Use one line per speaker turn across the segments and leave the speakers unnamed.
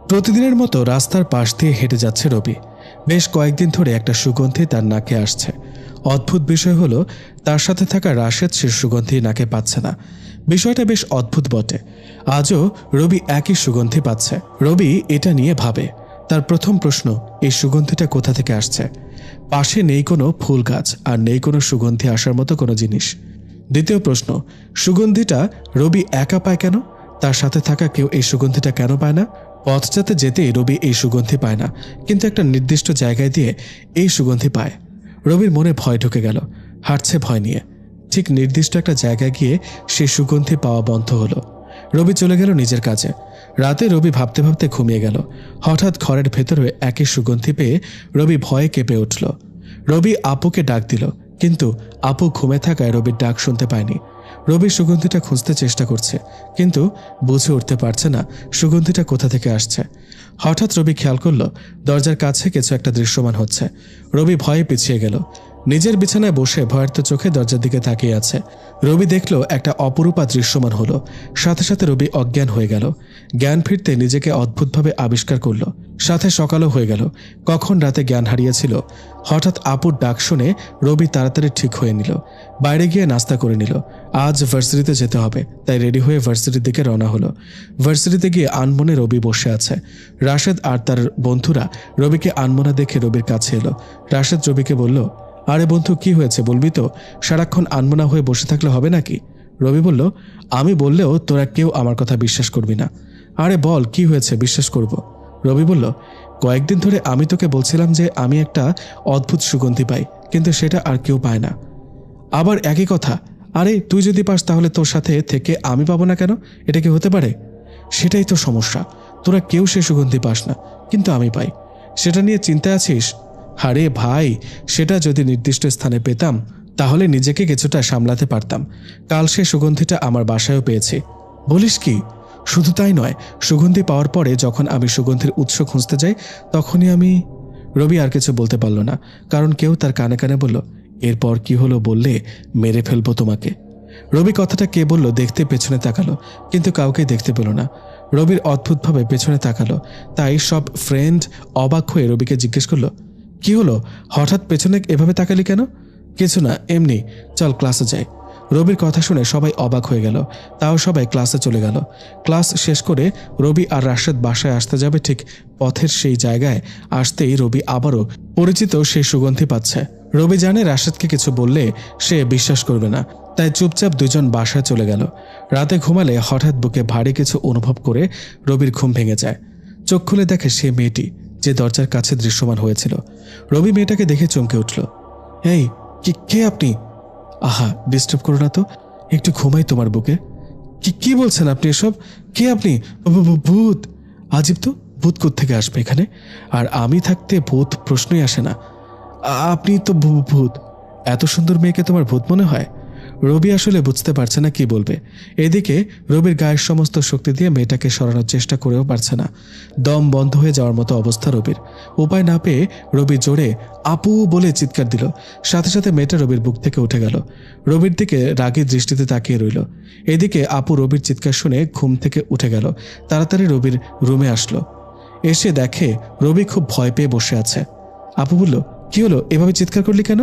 প্রতিদিনের মতো রাস্তার পাশ দিয়ে হেঁটে যাচ্ছে রবি। বেশ কয়েকদিন ধরে একটা সুগন্ধি তার নাকে আসছে। অদ্ভুত বিষয় হলো তার সাথে থাকা রাশেদ সে সুগন্ধি নাকে পাচ্ছে না। বিষয়টা বেশ অদ্ভুত বটে। আজও রবি একই সুগন্ধি পাচ্ছে। রবি এটা নিয়ে ভাবে। তার প্রথম প্রশ্ন, এই সুগন্ধিটা কোথা থেকে আসছে? পাশে নেই কোনো ফুল গাছ আর নেই কোনো সুগন্ধি আসার মতো কোনো জিনিস। দ্বিতীয় প্রশ্ন, সুগন্ধিটা রবি একা পায় কেন? তার সাথে থাকা কেউ এই সুগন্ধিটা কেন পায় না? পথটাতে যেতেই রবি এই সুগন্ধি পায় না, কিন্তু একটা নির্দিষ্ট জায়গায় দিয়ে এই সুগন্ধি পায়। রবির মনে ভয় ঢুকে গেল, হাঁটছে ভয় নিয়ে। ঠিক নির্দিষ্ট একটা জায়গায় গিয়ে সেই সুগন্ধি পাওয়া বন্ধ হলো। রবি চলে গেল নিজের কাজে। রাতে রবি ভাবতে ভাবতে ঘুমিয়ে গেল। হঠাৎ ঘরের ভেতরে একই সুগন্ধি পেয়ে রবি ভয়ে কেঁপে উঠল। রবি আপুকে ডাক দিল, কিন্তু আপু ঘুমে থাকায় রবির ডাক শুনতে পায়নি। রবি সুগন্ধিটা খুঁজতে চেষ্টা করছে, কিন্তু বুঝে উঠতে পারছে না সুগন্ধিটা কোথা থেকে আসছে। হঠাৎ রবি খেয়াল করল দরজার কাছে কিছু একটা দৃশ্যমান হচ্ছে। রবি ভয়ে পিছিয়ে গেল। নিজের বিছানায় বসে ভয়ার্ত চোখে দরজার দিকে তাকিয়ে আছে। রবি দেখল একটা অপরূপা দৃশ্যমান হলো। সাথে সাথে রবি অজ্ঞান হয়ে গেল। জ্ঞান ফিরতে নিজেকে অদ্ভুতভাবে আবিষ্কার করল। সাথে সকালও হয়ে গেল। কখন রাতে জ্ঞান হারিয়েছিল। হঠাৎ আপুর ডাক শুনে রবি তাড়াতাড়ি ঠিক হয়ে নিল। বাইরে গিয়ে নাস্তা করে নিল। আজ ভার্সিটিতে যেতে হবে, তাই রেডি হয়ে ভার্সিটির দিকে রওনা হলো। ভার্সিটিতে গিয়ে আনমনে রবি বসে আছে। রাশেদ আর তার বন্ধুরা রবিকে আনমনা দেখে রবির কাছে এলো। রাশেদ রবিকে বলল, আরে বন্ধু, কি হয়েছে বলবি তো? সারাক্ষণ আনমনা হয়ে বসে থাকলে হবে নাকি? রবি বলল, আমি বললেও তোরা কেউ আমার কথা বিশ্বাস করবি না। আরে বল, কি হয়েছে, বিশ্বাস করব। রবি বলল, কয়েকদিন ধরে আমি তোকে বলছিলাম যে আমি একটা অদ্ভুত সুগন্ধি পাই, কিন্তু সেটা আর কেউ পায় না। আবার একই কথা। আরে তুই যদি পাস তাহলে তোর সাথে থেকে আমি পাবো না কেন? এটা কি হতে পারে? সেটাই তো সমস্যা, তোরা কেউ সে সুগন্ধি পাস না, কিন্তু আমি পাই। সেটা নিয়ে চিন্তায় আছিস? আরে ভাই, সেটা যদি নির্দিষ্ট স্থানে পেতাম তাহলে নিজেকে কিছুটা সামলাতে পারতাম। কাল সে সুগন্ধিটা আমার বাসায়ও পেয়েছি। বলিস কি? শুধু তাই নয়, সুগন্ধি পাওয়ার পরে যখন আমি সুগন্ধির উৎস খুঁজতে যাই তখনই আমি... রবি আর কিছু বলতে পারল না, কারণ কেউ তার কানে কানে বলল, এরপর কি হলো বললে মেরে ফেলবো তোমাকে। রবি কথাটা কে বলল দেখতে পেছনে তাকালো, কিন্তু কাউকে দেখতে পেল না। রবির অদ্ভুতভাবে পেছনে তাকালো, তাই সব ফ্রেন্ড অবাক হয়ে রবিকে জিজ্ঞেস করলো, কি হলো, হঠাৎ পেছনে এভাবে তাকালি কেন? কিছু না, এমনি, চল ক্লাসে যাই। রবির কথা শুনে সবাই অবাক হয়ে গেল। তাও সবাই ক্লাসে চলে গেল। ক্লাস শেষ করে রবি আর রাশেদ বাসায় আসতে যাবে, ঠিক পথের সেই জায়গায় আসতেই রবি আবারও পরিচিত সেই সুগন্ধি পাচ্ছে। রবি জানে রাশেদকে কিছু বললে সে বিশ্বাস করবে না, তাই চুপচাপ দুজন বাসায় চলে গেল। রাতে ঘুমালে হঠাৎ বুকে ভারী কিছু অনুভব করে রবির ঘুম ভেঙে যায়। চোখ খুলে দেখে সে মেয়েটি যে দরজার কাছে দৃশ্যমান হয়েছিল। রবি মেয়েটাকে দেখে চমকে উঠল। এই, কে আপনি? আহা, ডিস্টার্ব করো না তো, একটু ঘুমাই তোমার বুকে। কি বলছেন আপনি এসব? কে আপনি? ভূত? আজীব তো, ভূত কোত্থেকে আসবে এখানে? আর আমি থাকতে ভূত প্রশ্নই আসে না। আপনি তো ভূত? এত সুন্দর মেয়েকে তোমার ভূত মনে হয়? রবি আসলে বুঝতে পারছে না কি বলবে। এদিকে রবির গায়ের সমস্ত শক্তি দিয়ে মেয়েটাকে সরানোর চেষ্টা করেও পারছে না। দম বন্ধ হয়ে যাওয়ার মতো অবস্থা রবির। উপায় না পেয়ে রবি জোরে আপু বলে চিৎকার দিল। সাথে সাথে মেয়েটা রবির বুক থেকে উঠে গেল। রবির দিকে রাগী দৃষ্টিতে তাকিয়ে রইল। এদিকে আপু রবির চিৎকার শুনে ঘুম থেকে উঠে গেল। তাড়াতাড়ি রবির রুমে আসলো। এসে দেখে রবি খুব ভয় পেয়ে বসে আছে। আপু বলল, কি হলো, এভাবে চিৎকার করলি কেন?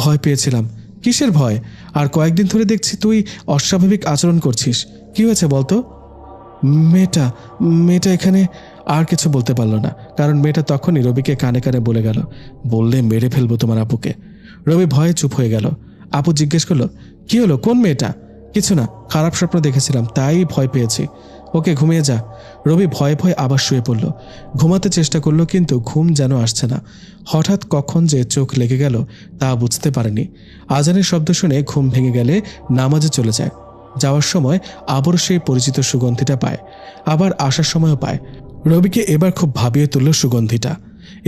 ভয় পেয়েছিলাম। কিসের ভয়? আর কয়েকদিন ধরে দেখছি তুই অস্বাভাবিক আচরণ করছিস, কি হয়েছে বলতো? মেয়েটা এখানে। আর কিছু বলতে পারল না, কারণ মেয়েটা তখনই রবিকে কানে কানে বলে গেল, বললে মেরে ফেলবো তোমার আপুকে। রবি ভয়ে চুপ হয়ে গেল। আপু জিজ্ঞেস করলো, কি হলো, কোন মেয়েটা? কিছু না, খারাপ স্বপ্ন দেখেছিলাম তাই ভয় পেয়েছি। ওকে, ঘুমিয়ে যা। রবি ভয়ে ভয়ে আবার শুয়ে পড়ল। ঘুমাতে চেষ্টা করলো, কিন্তু ঘুম যেন আসছে না। হঠাৎ কখন যে চোখ লেগে গেল তা বুঝতে পারেনি। আজানের শব্দ শুনে ঘুম ভেঙে গেলে নামাজে চলে যায়। যাওয়ার সময় আবারও সেই পরিচিত সুগন্ধিটা পায়, আবার আসার সময়ও পায়। রবিকে এবার খুব ভাবিয়ে তুলল সুগন্ধিটা।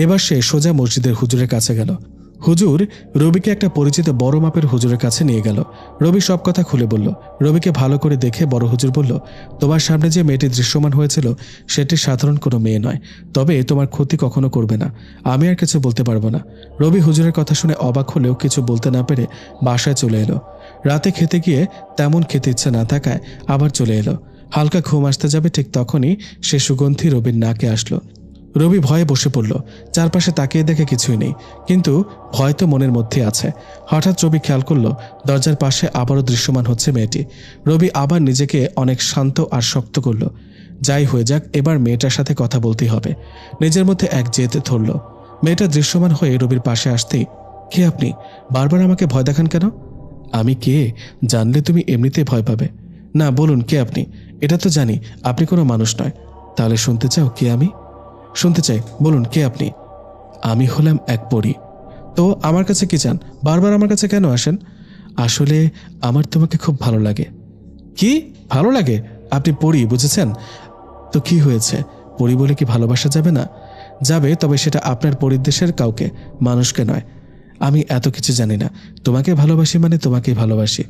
এবার সে সোজা মসজিদের হুজুরের কাছে গেল। হুজুর রবিকে একটা পরিচিত বড় মাপের হুজুরের কাছে নিয়ে গেল। রবি সব কথা খুলে বলল। রবিকে ভালো করে দেখে বড় হুজুর বলল, তোমার সামনে যে মেয়েটি দৃশ্যমান হয়েছিল সেটি সাধারণ কোনো মেয়ে নয়, তবে তোমার ক্ষতি কখনো করবে না। আমি আর কিছু বলতে পারবো না। রবি হুজুরের কথা শুনে অবাক হলেও কিছু বলতে না পেরে বাসায় চলে এলো। রাতে খেতে গিয়ে তেমন খেতে ইচ্ছে না থাকায় আবার চলে এলো। হালকা ঘুম আসতে যাবে ঠিক তখনই সে সুগন্ধি রবির নাকে আসলো। রবি ভয়ে বসে পড়ল। চারপাশে তাকিয়ে দেখে কিছুই নেই, কিন্তু ভয় তো মনের মধ্যে আছে। হঠাৎ রবি খেয়াল করল দরজার পাশে আবারও দৃশ্যমান হচ্ছে মেয়েটি। রবি আবার নিজেকে অনেক শান্ত আর শক্ত করল। যাই হয়ে যাক, এবার মেয়েটার সাথে কথা বলতেই হবে। নিজের মধ্যে এক জেদ ধরল। মেয়েটা দৃশ্যমান হয়ে রবির পাশে আসতেই, কে আপনি? বারবার আমাকে ভয় দেখান কেন? আমি কে জানলে তুমি এমনিতে ভয় পাবে। না, বলুন কে আপনি? এটা তো জানি আপনি কোনো মানুষ নয়। তাহলে শুনতে চাও কে আমি? শুনতে চাই, বলুন কে আপনি? আমি হলাম এক পরী। তো আমার কাছে কি চান? বারবার আমার কাছে কেন আসেন? আসলে আমার তোমাকে খুব ভালো লাগে। কি ভালো লাগে? আপনি পরী, বুঝেছেন? তো কি হয়েছে? পরী বলে কি ভালোবাসা যাবে না? যাবে, তবে সেটা আপনার পরিদেশের কাউকে, মানুষকে নয়। আমি এত কিছু জানি না। তোমাকে ভালোবাসি মানে তোমাকেই ভালোবাসি।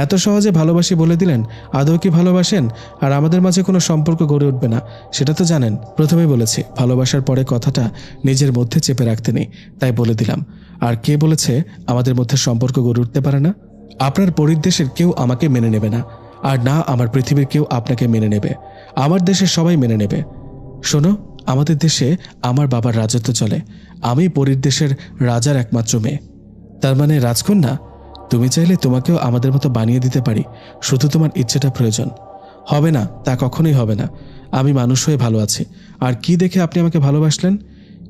এত সহজে ভালোবাসি বলে দিলেন। আদৌ কি ভালোবাসেন? আর আমাদের মাঝে কোনো সম্পর্ক গড়ে উঠবে না, সেটা তো জানেন। প্রথমেই বলেছি ভালোবাসার পরে কথাটা নিজের মধ্যে চেপে রাখতে নেই, তাই বলে দিলাম। আর কে বলেছে আমাদের মধ্যে সম্পর্ক গড়ে উঠতে পারে না? আপনার পরিদেশের কেউ আমাকে মেনে নেবে না, আর না আমার পৃথিবীর কেউ আপনাকে মেনে নেবে। আমার দেশের সবাই মেনে নেবে। শোনো, আমাদের দেশে আমার বাবার রাজত্ব চলে। আমি পরীর দেশের রাজার একমাত্র মেয়ে। তার মানে রাজকন্যা? তুমি চাইলে তোমাকেও আমাদের মতো বানিয়ে দিতে পারি, শুধু তোমার ইচ্ছেটা প্রয়োজন। হবে না, তা কখনোই হবে না। আমি মানুষ হয়ে ভালো আছি। আর কি দেখে আপনি আমাকে ভালোবাসলেন?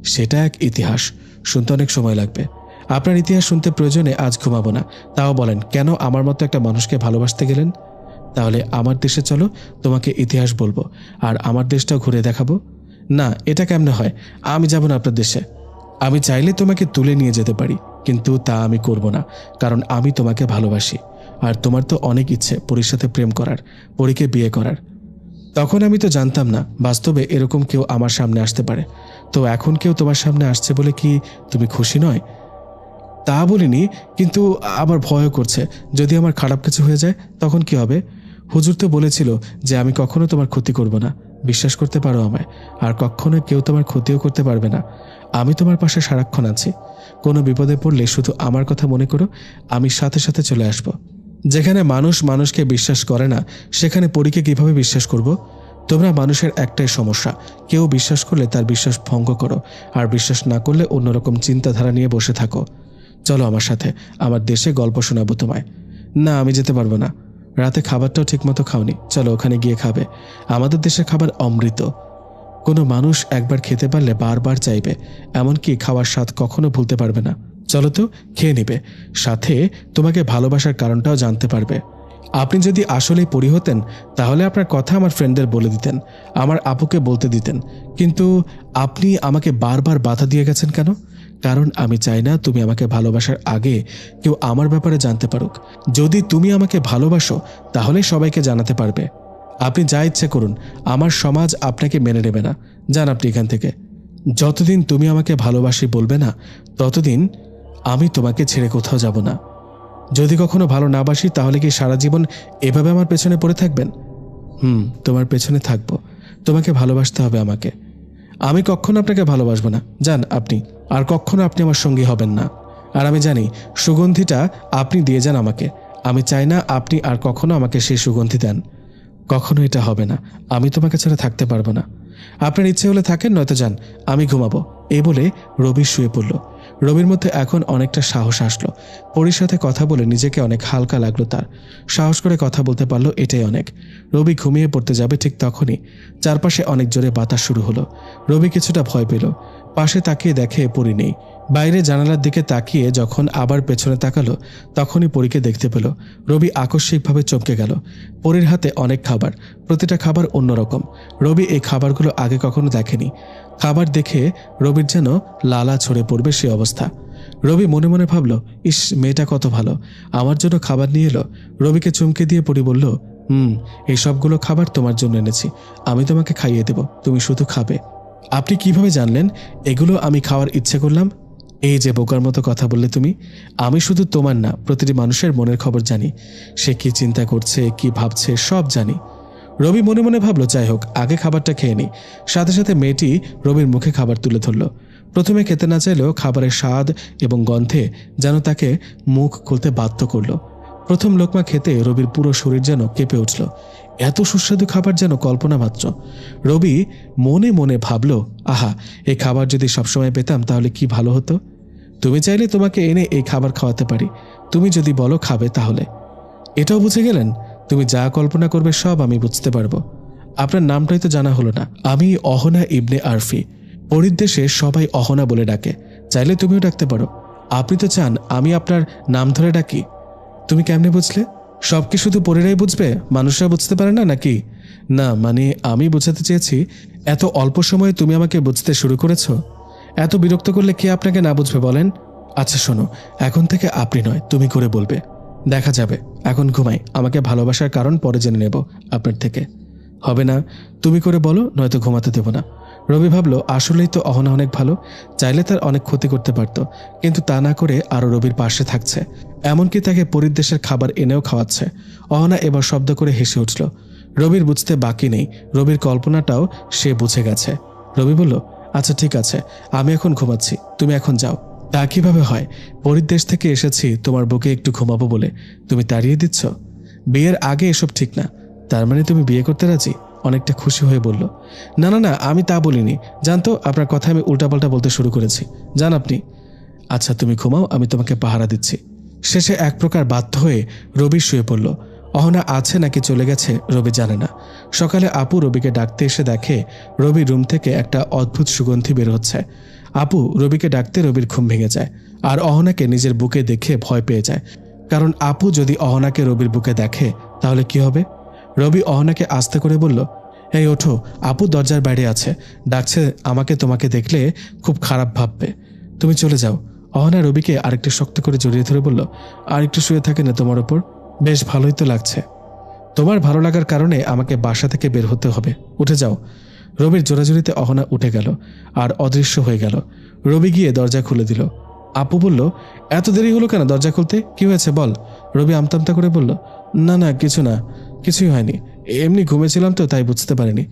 সেটা এক ইতিহাস, শুনতে অনেক সময় লাগবে। আপনার ইতিহাস শুনতে প্রয়োজনে আজ ঘুমাবো না। তাও বলেন, কেন আমার মতো একটা মানুষকে ভালোবাসতে গেলেন? তাহলে আমার দেশে চলো, তোমাকে ইতিহাস বলবো, আর আমার দেশটাও ঘুরে দেখাবো। না, এটা কেমনে হয়? আমি যাব না আপনার দেশে। আমি চাইলে তোমাকে তুলে নিয়ে যেতে পারি, কিন্তু তা আমি করব না, কারণ আমি তোমাকে ভালোবাসি। আর তোমার তো অনেক ইচ্ছে পরীর সাথে প্রেম করার, পরীকে বিয়ে করার। তখন আমি তো জানতাম না বাস্তবে এরকম কেউ আমার সামনে আসতে পারে। তো এখন কেউ তোমার সামনে আসছে বলে কি তুমি খুশি নয়? তা বলিনি, কিন্তু আবার ভয়ও করছে। যদি আমার খারাপ কিছু হয়ে যায় তখন কি হবে? হুজুর তো বলেছিল যে আমি কখনো তোমার ক্ষতি করব না। বিশ্বাস করতে পারো আমায়। আর কখনো কেউ তোমার ক্ষতিও করতে পারবে না। আমি তোমার পাশে সারাক্ষণ আছি। কোনো বিপদে পড়লে শুধু আমার কথা মনে করো, আমি সাথে সাথে চলে আসব। যেখানে মানুষ মানুষকে বিশ্বাস করে না, সেখানে পরীকে কিভাবে বিশ্বাস করব? তোমরা মানুষের একটাই সমস্যা, কেউ বিশ্বাস করলে তার বিশ্বাস ভঙ্গ করো, আর বিশ্বাস না করলে অন্যরকম চিন্তাধারা নিয়ে বসে থাকো। চলো আমার সাথে, আমার দেশে গল্প শোনাবো তোমায়। না, আমি যেতে পারবো না। রাতে খাবারটাও ঠিকমতো খাওনি, চলো ওখানে গিয়ে খাবে। আমাদের দেশের খাবার অমৃত। কোনো মানুষ একবার খেতে পারলে বারবার চাইবে, এমনকি খাওয়ার স্বাদ কখনো ভুলতে পারবে না। চলো তো, খেয়ে নিবে, সাথে তোমাকে ভালোবাসার কারণটাও জানতে পারবে। আপনি যদি আসলেই পরী হতেন তাহলে আপনার কথা আমার ফ্রেন্ডদের বলে দিতেন, আমার আপুকে বলতে দিতেন। কিন্তু আপনি আমাকে বারবার বাধা দিয়ে গেছেন কেন? কারণ আমি চাই না তুমি আমাকে ভালোবাসার আগে কেউ আমার ব্যাপারে জানতে পারুক। যদি তুমি আমাকে ভালোবাসো তাহলে সবাইকে জানাতে পারবে। আপনি যা ইচ্ছে করুন, আমার সমাজ আপনাকে মেনে নেবে না। যান আপনি এখান থেকে। যতদিন তুমি আমাকে ভালোবাসি বলবে না, ততদিন আমি তোমাকে ছেড়ে কোথাও যাব না। যদি কখনো ভালো না বাসি তাহলে কি সারা জীবন এভাবে আমার পেছনে পড়ে থাকবেন? তোমার পেছনে থাকবো। তোমাকে ভালোবাসতে হবে আমাকে। আমি কখনো আপনাকে ভালোবাসবো না। যান আপনি, আর কখনো আপনি আমার সঙ্গী হবেন না। আর আমি জানি সুগন্ধিটা আপনি দিয়ে যান আমাকে। আমি চাই না আপনি আর কখনো আমাকে সেই সুগন্ধি দেন। কখনো এটা হবে না। আমি তোমাকে ছাড়া থাকতে পারবো না। আপনার ইচ্ছে হলে থাকেন, নয়তো যান, আমি ঘুমাবো। এই বলে রবি শুয়ে পড়ল। রবির মধ্যে এখন অনেকটা সাহস আসলো। পরীর সাথে কথা বলে নিজেকে অনেক হালকা লাগলো তার। সাহস করে কথা বলতে পারলো, এটাই অনেক। রবি ঘুমিয়ে পড়তে যাবে ঠিক তখনই চারপাশে অনেক জোরে বাতাস শুরু হলো। রবি কিছুটা ভয় পেল। পাশে তাকিয়ে দেখে পরী নেই। বাইরে জানালার দিকে তাকিয়ে যখন আবার পেছনে তাকালো তখনই পরীকে দেখতে পেল। রবি আকস্মিকভাবে চমকে গেল। পরীর হাতে অনেক খাবার, প্রতিটা খাবার অন্যরকম। রবি এই খাবারগুলো আগে কখনো দেখেনি। খাবার দেখে রবির যেন লালা ছড়ে পড়বে সে অবস্থা। রবি মনে মনে ভাবল, ইস, মেয়েটা কত ভালো, আমার জন্য খাবার নিয়ে এলো। রবিকে চমকে দিয়ে পরী বলল, এই সবগুলো খাবার তোমার জন্য এনেছি, আমি তোমাকে খাইয়ে দেব, তুমি শুধু খাবে। আপনি কিভাবে জানলেন এগুলো আমি খাওয়ার ইচ্ছে করলাম? এই যে বোকার মতো কথা বললে তুমি। আমি শুধু তোমার না, প্রতিটি মানুষের মনের খবর জানি। সে কি চিন্তা করছে, কি ভাবছে, সব জানি। রবি মনে মনে ভাবলো, যাই হোক, আগে খাবারটা খেয়ে নি। সাথে সাথে মেয়েটি রবির মুখে খাবার তুলে ধরল। প্রথমে খেতে না চাইলেও খাবারের স্বাদ এবং গন্ধে যেন তাকে মুখ খুলতে বাধ্য করলো। প্রথম লোকমা খেতে রবির পুরো শরীর যেন কেঁপে উঠল। এত সুস্বাদু খাবার যেন কল্পনা মাত্র। রবি মনে মনে ভাবল, আহা, এই খাবার যদি সবসময় পেতাম তাহলে কি ভালো হতো। তুমি চাইলে তোমাকে এনে এই খাবার খাওয়াতে পারি, তুমি যদি বলো খাবে তাহলে। এটাও বুঝে গেলেন? তুমি যা কল্পনা করবে সব আমি বুঝতে পারবো। আপনার নামটাই তো জানা হলো না। আমি অহনা ইবনে আরফি। পরিদেশে সবাই অহনা বলে ডাকে, চাইলে তুমিও ডাকতে পারো। আপনি তো চান আমি আপনার নাম ধরে ডাকি। তুমি কেমনে বুঝলে? সব কি শুধু পরীরাই বুঝবে, মানুষরা বুঝতে পারে না নাকি? না, মানে আমি বোঝাতে চেয়েছি, এত অল্প সময়ে তুমি আমাকে বুঝতে শুরু করেছ। এত বিরক্ত করলে কে আপনাকে না বুঝবে বলেন? আচ্ছা শোনো, এখন থেকে আপনি নয় তুমি করে বলবে। দেখা যাবে, এখন ঘুমাই, আমাকে ভালোবাসার কারণ পরে জেনে নেব আপনার থেকে। হবে না, তুমি করে বলো, নয়তো ঘুমাতে দেব না। রবি ভাবল আসলেই তো অহনা অনেক ভালো, চাইলে তার অনেক ক্ষতি করতে পারত, কিন্তু তা না করে আরও রবির পাশে থাকছে, এমনকি তাকে পরিদেশের খাবার এনেও খাওয়াচ্ছে। অহনা এবার শব্দ করে হেসে উঠল। রবির বুঝতে বাকি নেই, রবির কল্পনাটাও সে বুঝে গেছে। রবি বলল, আচ্ছা ঠিক আছে, আমি এখন ঘুমাচ্ছি, তুমি এখন যাও। তা কিভাবে হয়? পরিদেশ থেকে এসেছি তোমার বুকে একটু ঘুমাবো বলে, তুমি তাড়িয়ে দিচ্ছ? বিয়ের আগে এসব ঠিক না। তার মানে তুমি বিয়ে করতে রাজি? অনেকটা খুশি হয়ে বলল। না না না, আমি তা বলিনি, জানতো আপনার কথা আমি উল্টাপাল্টা বলতে শুরু করেছি, জান আপনি। আচ্ছা তুমি ঘুমাও, আমি তোমাকে পাহারা দিচ্ছি। শেষে এক প্রকার বাধ্য হয়ে রবি শুয়ে পড়ল। অহনা আছে নাকি চলে গেছে রবি জানে না। সকালে আপু রবিকে ডাকতে এসে দেখে রবির রুম থেকে একটা অদ্ভুত সুগন্ধি বের হচ্ছে। আপু রবিকে ডাকতে রবির ঘুম ভেঙে যায়, আর অহনাকে নিজের বুকে দেখে ভয় পেয়ে যায়। কারণ আপু যদি অহনাকে রবির বুকে দেখে তাহলে কি হবে? রবি অহনাকে আস্তে করে বলল, এই ওঠো, আপু দরজার বাইরে আছে, ডাকছে, আমাকে তোমাকে দেখলে খুব খারাপ ভাববে, তুমি চলে যাও। অহনা রবিকে আরেকটু শক্ত করে জড়িয়ে ধরে বলল, আর একটু শুয়ে থাকে না তোমার ওপর? বেশ ভালোই তো লাগছে। তোমার ভালো লাগার কারণে আমাকে বাসা থেকে বের হতে হবে, উঠে যাও। রবির জোরাজুরিতে অহনা উঠে গেল আর অদৃশ্য হয়ে গেল। রবি গিয়ে দরজা খুলে দিল। আপু বলল, এত দেরি হলো কেন দরজা খুলতে, কি হয়েছে বল? রবি আমতামতা করে বলল, না না কিছু না, কিছুই হয়নি, এমনি ঘুমেছিলাম তো তাই বুঝতে পারিনি।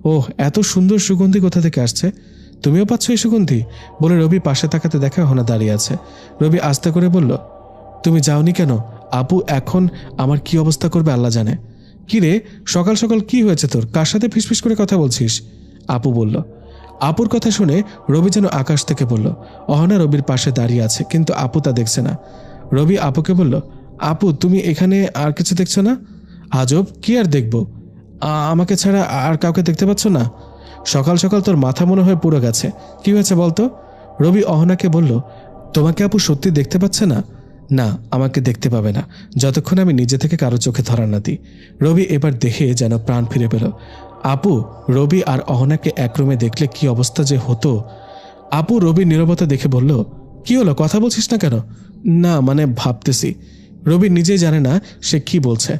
ওহ, এত সুন্দর সুগন্ধি কোথা থেকে আসছে? তুমিও পাচ্ছ এই সুগন্ধি? বলে রবি পাশে তাকাতে দেখা অহনা দাঁড়িয়ে আছে। রবি আস্তে করে বলল, তুমি যাওনি কেন? আপু এখন আমার কি অবস্থা করবে আল্লাহ জানে। কি রে, সকাল সকাল কি হয়েছে তোর? কার সাথে ফিসফিস করে কথা বলছিস? আপু বলল। আপুর কথা শুনে রবি যেন আকাশ থেকে বলল। অহনা রবির পাশে দাঁড়িয়ে আছে, কিন্তু আপু তা দেখছে না। রবি আপুকে বলল, আপু তুমি এখানে আর কিছু দেখছো না? আজব, কি আর দেখব, আমাকে ছাড়া আর কাউকে দেখতে পাচ্ছ না? সকাল সকাল তোর মাথা মনে হয় পুরো গেছে, কি হয়েছে বলতো? রবি অহনাকে বলল, তোমাকে আপু সত্যি দেখতে পাচ্ছে না? না, আমাকে দেখতে পাবে না যতক্ষণ আমি নিজে থেকে কারো চোখে ধরা না দিই। রবি এবার দেখে যেন প্রাণ ফিরে পেল। আপু রবি আর অহনাকে এক রুমে দেখলে কি অবস্থা যে হতো। আপু রবির নীরবতা দেখে বলল, কি হলো, কথা বলছিস না কেন? না মানে ভাবতেছি। রবি নিজেই জানে না সে কি বলছে।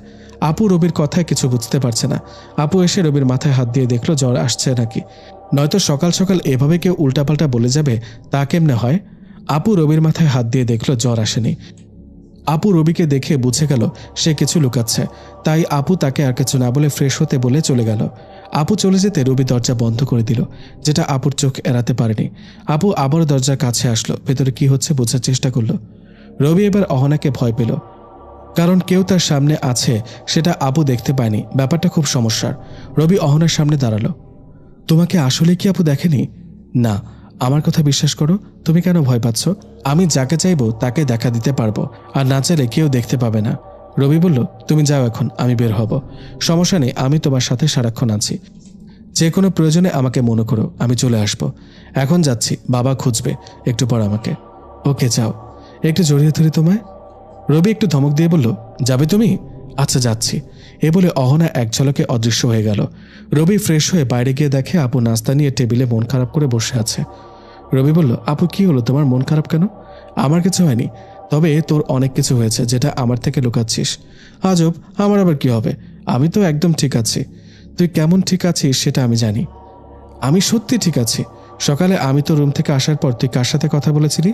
আপু রবির কথায় কিছু বুঝতে পারছে না। আপু এসে রবির মাথায় হাত দিয়ে দেখলো জ্বর আসছে নাকি, নয়তো সকাল সকাল এভাবে কেউ উল্টাপাল্টা বলে যাবে, তা কেমনে হয়? আপু রবির মাথায় হাত দিয়ে দেখলো জ্বর আসেনি। আপু রবিকে দেখে বুঝে গেল সে কিছু লুকাচ্ছে, তাই আপু তাকে আর কিছু না বলে ফ্রেশ হতে বলে চলে গেল। আপু চলে যেতে রবি দরজা বন্ধ করে দিল, যেটা আপুর চোখ এড়াতে পারেনি। আপু আবার দরজার কাছে আসলো, ভেতরে কি হচ্ছে বোঝার চেষ্টা করলো। রবি এবার অহনাকে ভয় পেল, কারণ কেউ তার সামনে আছে সেটা আপু দেখতে পায়নি। ব্যাপারটা খুব সমস্যার। রবি অহনার সামনে দাঁড়ালো। তোমাকে আসলে কি আপু দেখেনি? না, আমার কথা বিশ্বাস করো, তুমি কেন ভয় পাচ্ছ? আমি যাকে চাইবো তাকে দেখা দিতে পারবো, আর না চাইলে কেউ দেখতে পাবে না। রবি বলল, তুমি যাও এখন, আমি বের হব। সমস্যা নেই, আমি তোমার সাথে সারাক্ষণ আছি, যে কোনো প্রয়োজনে আমাকে মনে করো, আমি চলে আসব। এখন যাচ্ছি, বাবা খুঁজবে একটু পর আমাকে। ওকে যাও, একটু জড়িয়ে ধরি তোমায়। রবি একটু ধমক দিয়ে বলল, যাবে তুমি? আচ্ছা যাচ্ছি। এ বলে অহনা এক ঝলকে অদৃশ্য হয়ে গেল। রবি ফ্রেশ হয়ে বাইরে গিয়ে দেখে আপু নাস্তা নিয়ে টেবিলে মন খারাপ করে বসে আছে। রবি বলল, আপু কি হলো, তোমার মন খারাপ কেন? আমার কিছু হয়নি, তবে তোর অনেক কিছু হয়েছে যেটা আমার থেকে লুকাচ্ছিস। আজব, আমার আবার কি হবে? আমি তো একদম ঠিক আছি। তুই কেমন ঠিক আছিস সেটা আমি জানি। আমি সত্যি ঠিক আছি। সকালে আমি তো রুম থেকে আসার পর তুই কার সাথে কথা বলেছিলি?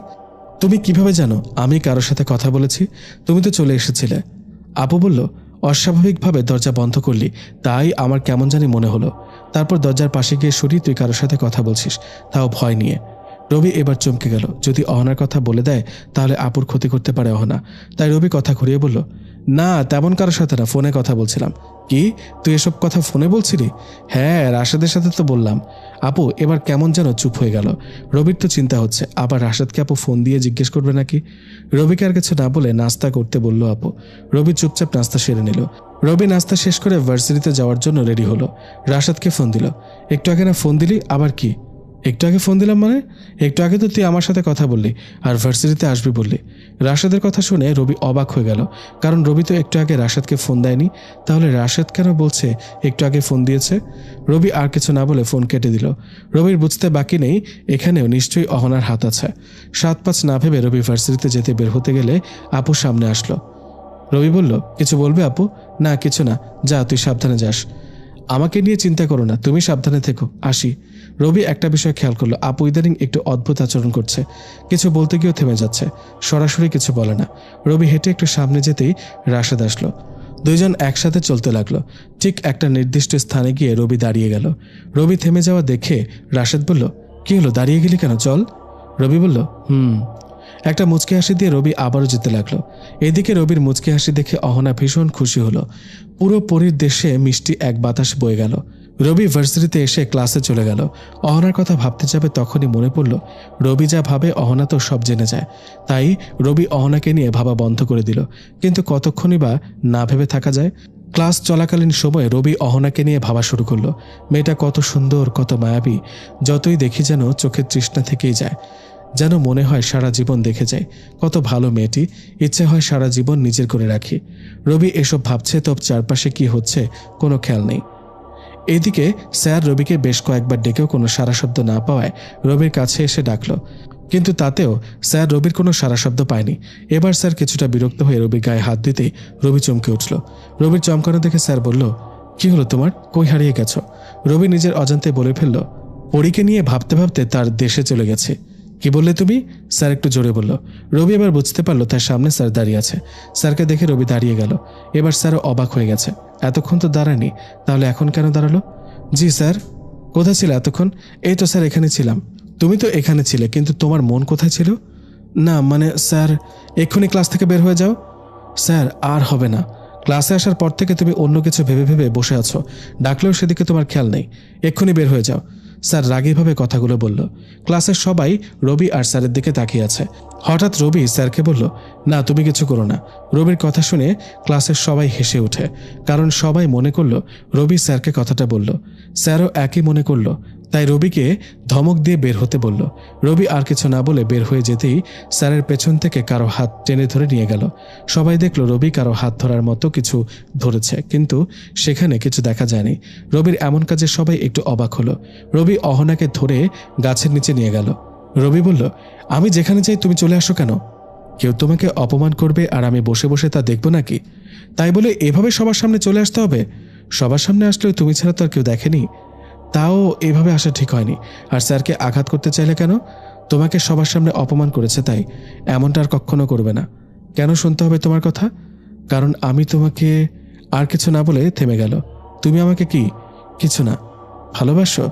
তুমি কিভাবে জানো আমি কারোর সাথে কথা বলেছি? তুমি তো চলে এসেছিলে। আপু বলল, অস্বাভাবিকভাবে দরজা বন্ধ করলি, তাই আমার কেমন জানি মনে হলো। তারপর দরজার পাশে গিয়ে শুনি তুই কারোর সাথে কথা বলছিস, তাও ভয় নিয়ে। রবি এবার চমকে গেল, যদি অহনার কথা বলে দেয় তাহলে আপুর ক্ষতি করতে পারে অহনা। তাই রবি কথা ঘুরিয়ে বলল, না তেমন কারোর সাথে না, ফোনে কথা বলছিলাম। কি, তুই এসব কথা ফোনে বলছিলি? হ্যাঁ, রাশেদের সাথে তো বললাম। আপু এবার কেমন যেন চুপ হয়ে গেল। রবির তো চিন্তা হচ্ছে আবার রাশেদকে আপু ফোন দিয়ে জিজ্ঞেস করবে নাকি। রবিকে আর কিছু না বলে নাস্তা করতে বলল আপু। রবি চুপচাপ নাস্তা সেরে নিল। রবি নাস্তা শেষ করে ভার্সিটিতে যাওয়ার জন্য রেডি হলো। রাশেদকে ফোন দিল। একটু আগে না ফোন দিলি? আবার কি? একটু আগে ফোন দিলাম মানে? একটু আগে তো তুই আমার সাথে কথা বললি আর ভার্সিটিতে আসবি বললি। রাশেদের কথা শুনে রবি অবাক হয়ে গেল, কারণ রবি তো একটু আগে রাশেদকে ফোন দেয়নি। তাহলে রাশেদ কেন বলছে একটু আগে ফোন দিয়েছে? রবি আর কিছু না বলে ফোন কেটে দিল। রবির বুঝতে বাকি নেই এখানেও নিশ্চয়ই অহনার হাত আছে। 7-5 না ভেবে রবি ভার্সিটিতে যেতে বের হতে গেলে আপু সামনে আসলো। রবি বলল, কিছু বলবে আপু? না কিছু না, যা তুই সাবধানে যাস। আমাকে নিয়ে চিন্তা করো না, তুমি সাবধানে থেকো, আসি। রবি একটা বিষয় খেয়াল করলো, আপু ইদানিং একটু অদ্ভুত আচরণ করছে। কিছু বলতে গিয়েও থেমে যাচ্ছে, সরাসরি কিছু বলে না। রবি হেঁটে একটু সামনে যেতেই রাশেদ আসলো। দুইজন একসাথে চলতে লাগলো। ঠিক একটা নির্দিষ্ট স্থানে গিয়ে রবি দাঁড়িয়ে গেল। রবি থেমে যাওয়া দেখে রাশেদ বলল, কি হলো, দাঁড়িয়ে গেলি কেন, চল। রবি বলল, একটা মুচকি হাসি দিয়ে রবি আবারও যেতে লাগলো। এদিকে রবির মুচকি হাসি দেখে অহনা ভীষণ খুশি হলো। পুরো পরীর দেশে মিষ্টি এক বাতাস বয়ে গেল। রবি ভার্সিটিতে এসে ক্লাসে চলে গেল। অহনার কথা ভাবতে যাবে তখনই মনে পড়ল রবি যা ভাবে অহনা তো সব জেনে যায়। তাই রবি অহনাকে নিয়ে ভাবা বন্ধ করে দিল। কিন্তু কতক্ষণই বা না ভেবে থাকা যায়। ক্লাস চলাকালীন সময়ে রবি অহনাকে নিয়ে ভাবা শুরু করলো। মেয়েটা কত সুন্দর, কত মায়াবী। যতই দেখি যেন চোখের তৃষ্ণা থেকেই যায়, যেন মনে হয় সারা জীবন দেখে যায়। কত ভালো মেয়েটি, ইচ্ছে হয় সারা জীবন নিজের করে রাখি। রবি এসব ভাবছে, তব চারপাশে কি হচ্ছে কোনো খেয়াল নেই। এদিকে স্যার রবিকে বেশ কয়েকবার ডেকেও কোনো সারা শব্দ না পাওয়ায় রবির কাছে এসে ডাকলো, কিন্তু তাতেও স্যার রবির কোনো সারা শব্দ পায়নি। এবার স্যার কিছুটা বিরক্ত হয়ে রবির গায়ে হাত দিতেই রবি চমকে উঠল। রবির চমকানো দেখে স্যার বলল, কি হলো তোমার, কই হারিয়ে গেছ? রবি নিজের অজান্তে বলে ফেলল, পরীকে নিয়ে ভাবতে ভাবতে তার দেশে চলে গেছে। কি বললে তুমি? স্যার একটু জোরে বলল। রবি এবার বুঝতে পারলো তার সামনে স্যার দাঁড়িয়ে আছে। স্যারকে দেখে রবি দাঁড়িয়ে গেল। এবার স্যারও অবাক হয়ে গেছে, এতক্ষণ তো দাঁড়ায়নি, তাহলে এখন কেন দাঁড়ালো? জি স্যার। কোথায় ছিল এতক্ষণ? এই তো স্যার এখানে ছিলাম। তুমি তো এখানে ছিলে, কিন্তু তোমার মন কোথায় ছিল? না মানে স্যার, এক্ষুনি ক্লাস থেকে বের হয়ে যাও। স্যার আর হবে না, ক্লাসে আসার পর থেকে তুমি অন্য কিছু ভেবে ভেবে বসে আছো, ডাকলেও সেদিকে তোমার খেয়াল নেই। এক্ষুনি বের হয়ে যাও। স্যার রাগীভাবে কথাগুলো বলল। ক্লাসের সবাই রবি আর স্যারের দিকে তাকিয়ে আছে। হঠাৎ রবি স্যারকে বলল, না তুমি কিছু করো না। রবির কথা শুনে ক্লাসের সবাই হেসে ওঠে, কারণ সবাই মনে করলো রবি স্যারকে কথাটা বলল। স্যারও একই মনে করলো, তাই রবিকে ধমক দিয়ে বের হতে বলল। রবি আর কিছু না বলে বের হয়ে যেতেই স্যারের পেছন থেকে কারো হাত টেনে ধরে নিয়ে গেল। সবাই দেখলো রবি কারো হাত ধরার মতো কিছু ধরেছে, কিন্তু সেখানে কিছু দেখা যায়নি। রবির এমন কাজে সবাই একটু অবাক হলো। রবি অহনাকে ধরে গাছের নিচে নিয়ে গেল। রবি বলল, আমি যেখানে যাই তুমি চলে আসো কেন? কেউ তোমাকে অপমান করবে আর আমি বসে বসে তা দেখব নাকি? তাই বলে এভাবে সবার সামনে চলে আসতে হবে? সবার সামনে আসলেও তুমি ছাড়া তো আর কেউ দেখেনি। তাও এভাবে আসা ঠিক হয়নি। আর স্যারকে আঘাত করতে চাইলে কেন? তোমাকে সবার সামনে অপমান করেছে তাই। এমনটা আর কখনো করবে না। কেন শুনতে হবে তোমার কথা? কারণ আমি তোমাকে। আর কিছু না বলে থেমে গেল। তুমি আমাকে কি? কিছু না। ভালোবাসো?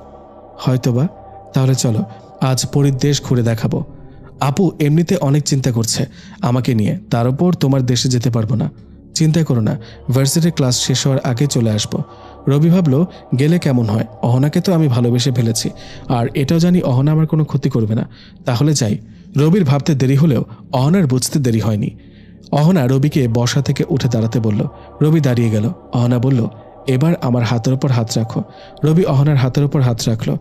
হয়তোবা। তাহলে চলো আজ পরীর দেশ ঘুরে দেখাবো। আপু এমনিতে অনেক চিন্তা করছে আমাকে নিয়ে, তার উপর তোমার দেশে যেতে পারবো না। চিন্তা করো না, ভার্সিটির ক্লাস শেষ হওয়ার আগে চলে আসবো। রবি ভাবলো, গেলে কেমন হয়, অহনাকে তো আমি ভালোবেসে ফেলেছি, আর এটাও জানি অহনা আমার কোনো ক্ষতি করবে না। তাহলে যাই। রবির ভাবতে দেরি হলেও অহনার বুঝতে দেরি হয়নি। অহনা রবিকে বসা থেকে উঠে দাঁড়াতে বলল। রবি দাঁড়িয়ে গেল। অহনা বলল, এবার আমার হাতের ওপর হাত রাখো। রবি অহনার হাতের ওপর হাত রাখলো।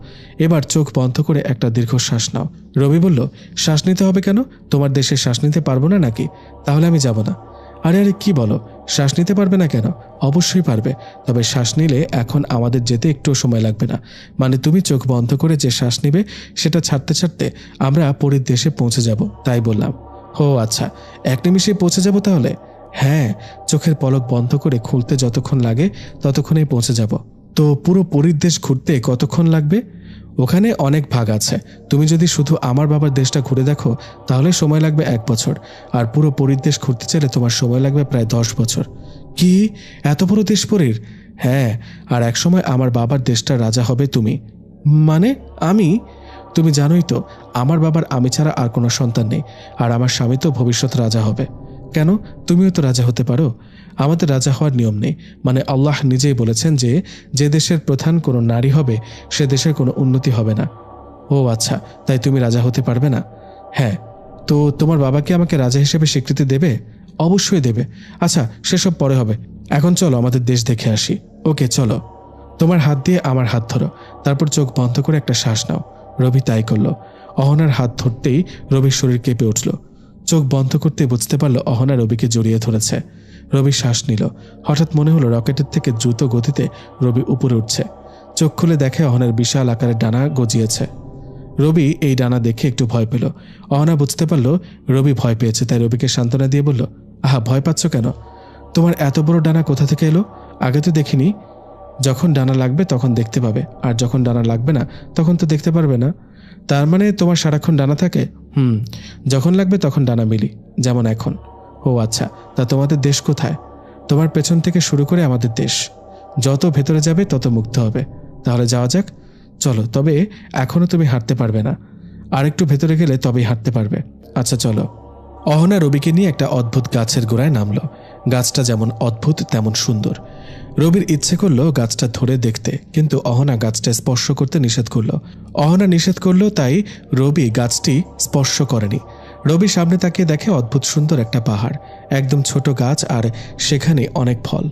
এবার চোখ বন্ধ করে একটা দীর্ঘ শ্বাস নাও। রবি বলল, শ্বাস নিতে হবে কেন? তোমার দেশে শ্বাস নিতে পারবো না নাকি? তাহলে আমি যাব না। আরে আরে কি বলো, শ্বাস নিতে পারবে না কেন? অবশ্যই পারবে, তবে শ্বাস নিলে এখন আমাদের যেতে একটু সময় লাগবে না। মানে তুমি চোখ বন্ধ করে যে শ্বাস নিবে সেটা ছাড়তে ছাড়তে আমরা পরীর দেশে পৌঁছে যাব, তাই বললাম। ও আচ্ছা, এক নিমিষেই পৌঁছে যাব তাহলে? হ্যাঁ, চোখের পলক বন্ধ করে খুলতে যতক্ষণ লাগে ততক্ষণেই পৌঁছে যাব। তো পুরো পরীর দেশ ঘুরতে কতক্ষণ লাগবে? ওখানে অনেক ভাগ আছে। তুমি যদি শুধু আমার বাবার দেশটা ঘুরে দেখো তাহলে সময় লাগবে 1 বছর, আর পুরো পরীর দেশ ঘুরতে চাইলে তোমার সময় লাগবে প্রায় 10 বছর। কি, এত বড় দেশ পরীর? হ্যাঁ, আর একসময় আমার বাবার দেশটার রাজা হবে তুমি। মানে আমি? তুমি জানোই তো আমার বাবার আমি ছাড়া আর কোনো সন্তান নেই, আর আমার স্বামী তো ভবিষ্যৎ রাজা হবে। কেন? তুমিও তো রাজা হতে পারো। আমাদের রাজা হওয়ার নিয়ম নেই, মানে আল্লাহ নিজেই বলেছেন যে যে দেশের প্রধান কোনো নারী হবে সে দেশের কোনো উন্নতি হবে না। ও আচ্ছা, তাই তুমি রাজা হতে পারবে না? হ্যাঁ। তো তোমার বাবা কি আমাকে রাজা হিসেবে স্বীকৃতি দেবে? অবশ্যই দেবে। আচ্ছা, সেসব পরে হবে, এখন চলো আমাদের দেশ দেখে আসি। ওকে চলো। তোমার হাত দিয়ে আমার হাত ধরো, তারপর চোখ বন্ধ করে একটা শ্বাস নাও। রবি তাই করলো। অহনার হাত ধরতেই রবির শরীর কেঁপে উঠল। চোখ বন্ধ করতে বুঝতে পারল অহনা রবিকে জড়িয়ে ধরেছে। রবি শ্বাস নিল। হঠাৎ মনে হলো রকেটের থেকে দ্রুত গতিতে রবি উপরে উঠছে। চোখ খুলে দেখে অহনার বিশাল আকারের ডানা গজিয়েছে। রবি এই ডানা দেখে একটু ভয় পেল। অহনা বুঝতে পারল রবি ভয় পেয়েছে, তাই রবিকে সান্ত্বনা দিয়ে বলল, আহা, ভয় পাচ্ছ কেন? তোমার এত বড় ডানা কোথা থেকে এলো? আগে তো দেখিনি। যখন ডানা লাগবে তখন দেখতে পাবে, আর যখন ডানা লাগবে না তখন তো দেখতে পারবে না। তার মানে তোমার সারাক্ষণ ডানা থাকে? যখন লাগবে তখন ডানা মিলি, যেমন এখন। ও আচ্ছা, তা তোমাদের দেশ কোথায়? তোমার পেছন থেকে শুরু করে আমাদের দেশ। যত ভেতরে যাবে তত মুক্ত হবে। তাহলে যাওয়া যাক। চলো, তবে এখনো তুমি হাঁটতে পারবে না, আর একটু ভেতরে গেলে তবেই হাঁটতে পারবে। আচ্ছা চলো। অহনা রবিকে নিয়ে একটা অদ্ভুত গাছের গোড়ায় নামলো। গাছটা যেমন অদ্ভুত তেমন সুন্দর। রবির ইচ্ছে করলো গাছটা ধরে দেখতে, কিন্তু অহনা গাছটা স্পর্শ করতে নিষেধ করলো। অহনা নিষেধ করলো, তাই রবি গাছটি স্পর্শ করেনি। রবি সামনে তাকিয়ে দেখে অদ্ভুত সুন্দর একটা পাহাড়, একদম ছোট গাছ, আর সেখানে অনেক ফল।